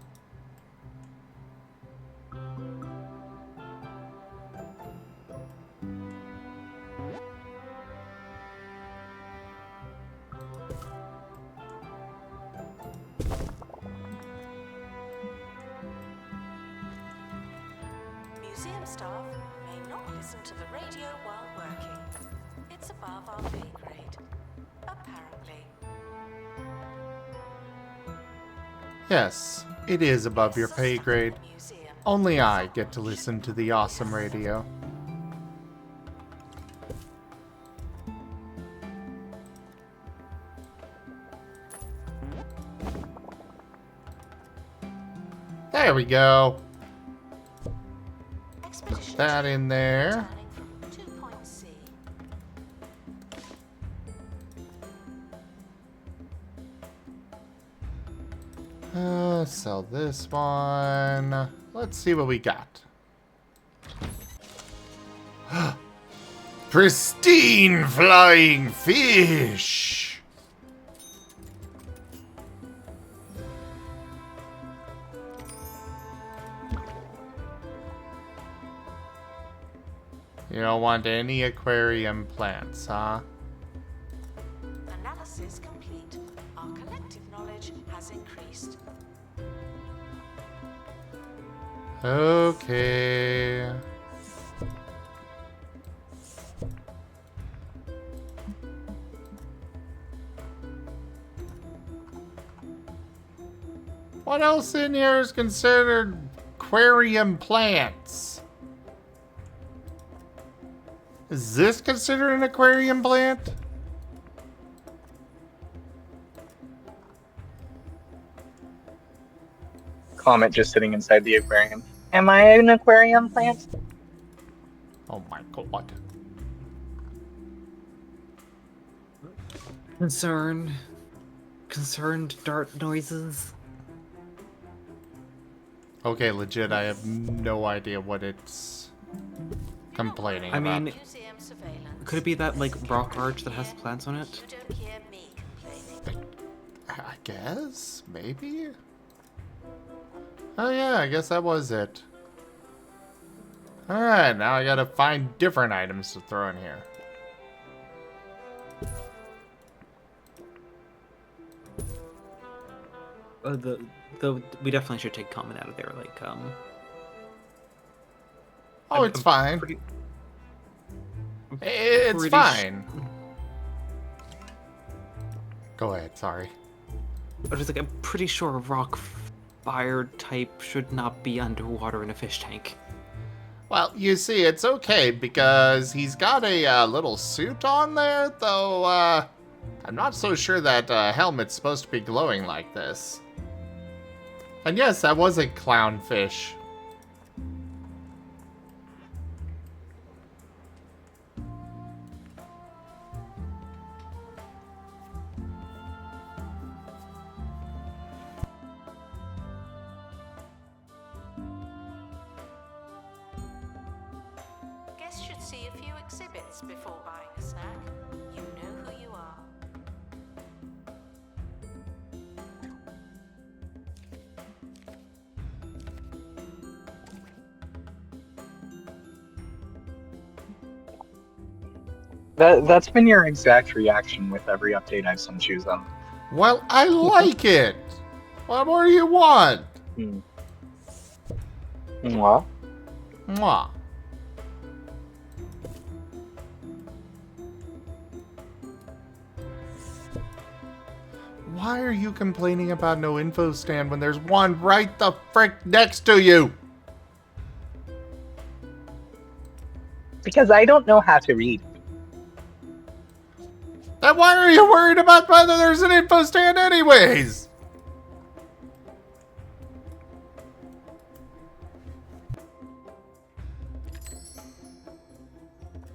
Museum staff may not listen to the radio while working. It's above our pay grade, apparently. Yes, it is above your pay grade. Only I get to listen to the awesome radio. There we go. Put that in there. Sell this one. Let's see what we got. Pristine flying fish. You don't want any aquarium plants, huh? Analysis complete. Our collective knowledge has increased. Okay. What else in here is considered aquarium plants? Is this considered an aquarium plant? Comet just sitting inside the aquarium. Am I an aquarium plant? Oh my god. Concerned dart noises. Okay, legit, I have no idea what it's complaining about. I mean, could it be that, like, rock arch that has plants on it? You don't hear me complaining. I guess? Maybe? Oh yeah, I guess that was it. Alright, now I gotta find different items to throw in here. We definitely should take common out of there, like, Oh, it's fine. It's pretty fine. Go ahead, sorry. I was like, I'm pretty sure a rock fire type should not be underwater in a fish tank. Well, you see, it's okay because he's got a little suit on there, though I'm not so sure that helmet's supposed to be glowing like this. And yes, that was a clownfish. Guests should see a few exhibits before buying a snack. You know who you are. That's been your exact reaction with every update I've sent you, them. Well, I like it. What more do you want? What? Mwah. Why are you complaining about no info stand when there's one right the frick next to you? Because I don't know how to read. Then why are you worried about whether there's an info stand anyways?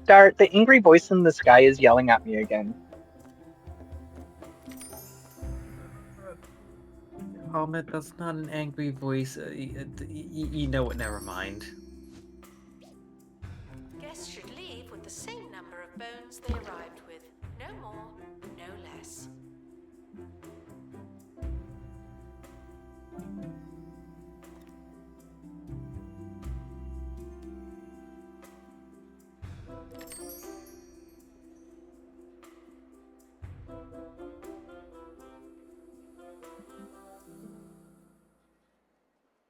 Dart, the angry voice in the sky is yelling at me again. Comet, that's not an angry voice. You know what, never mind. Guests should leave with the same number of bones they arrived with. No more, no less.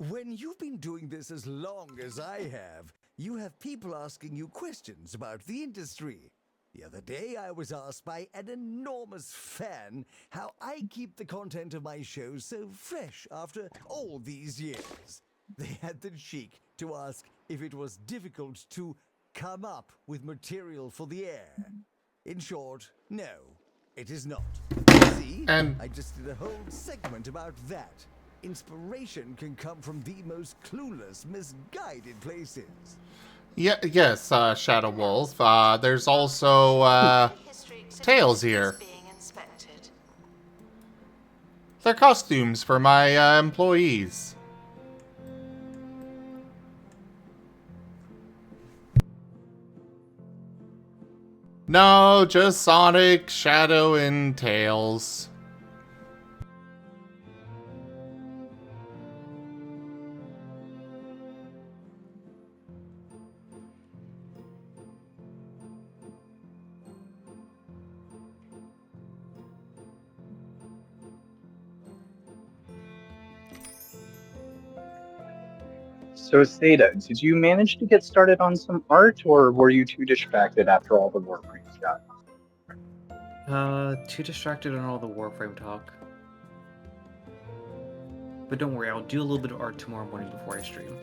When When you've been doing this as long as I have, you have people asking you questions about the industry. The other day, I was asked by an enormous fan how I keep the content of my show so fresh after all these years. They had the cheek to ask if it was difficult to come up with material for the air. In short, no, it is not. See, And- I just did a whole segment about that. Inspiration can come from the most clueless, misguided places. Yeah, yes, Shadow Wolf. There's also, History exhibit Tails is here. being inspected. They're costumes for my, employees. No, just Sonic, Shadow, and Tails. So, Theta, did you manage to get started on some art, or were you too distracted after all the Warframes got? Too distracted on all the Warframe talk. But don't worry, I'll do a little bit of art tomorrow morning before I stream.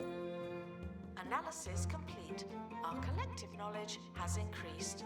Analysis complete. Our collective knowledge has increased.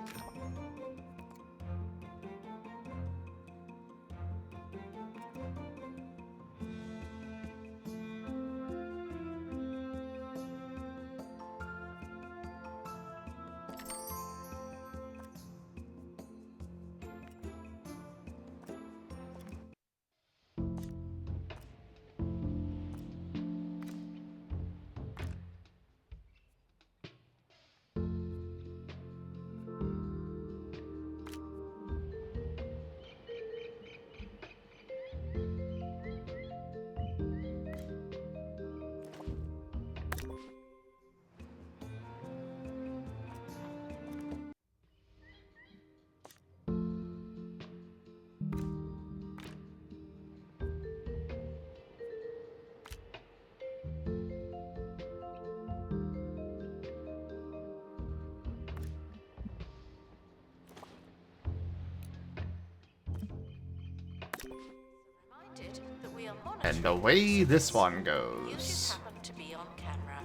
Reminded that we are And monitoring away this exhibits. one You goes. just happen to be on camera.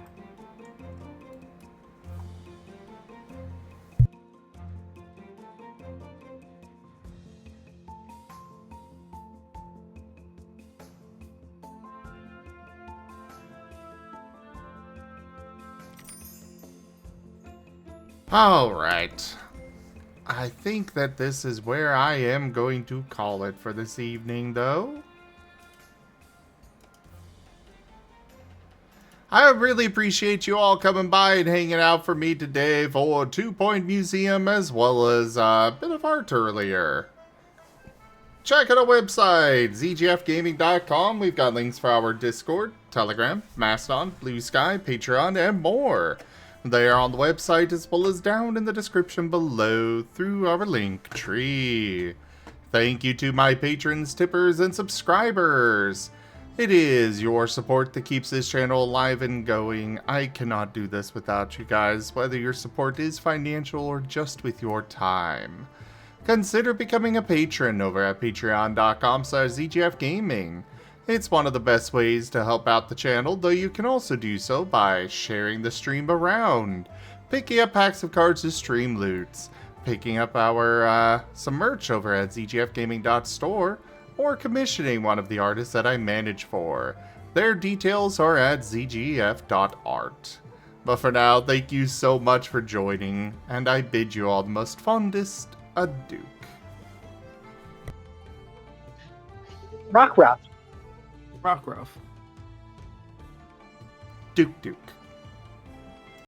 Alright. I think that this is where I am going to call it for this evening, though. I really appreciate you all coming by and hanging out for me today for 2 Point Museum as well as a bit of art earlier. Check out our website, zgfgaming.com. We've got links for our Discord, Telegram, Mastodon, Blue Sky, Patreon, and more. They are on the website as well as down in the description below through our link tree. Thank you to my patrons, tippers, and subscribers. It is your support that keeps this channel alive and going. I cannot do this without you guys, whether your support is financial or just with your time. Consider becoming a patron over at patreon.com/zgfgaming. It's one of the best ways to help out the channel, though you can also do so by sharing the stream around, picking up packs of cards to stream loots, picking up our some merch over at zgfgaming.store, or commissioning one of the artists that I manage for. Their details are at zgf.art. But for now, thank you so much for joining, and I bid you all the most fondest adieu. Rock Rap. Rockruff. Duke Duke.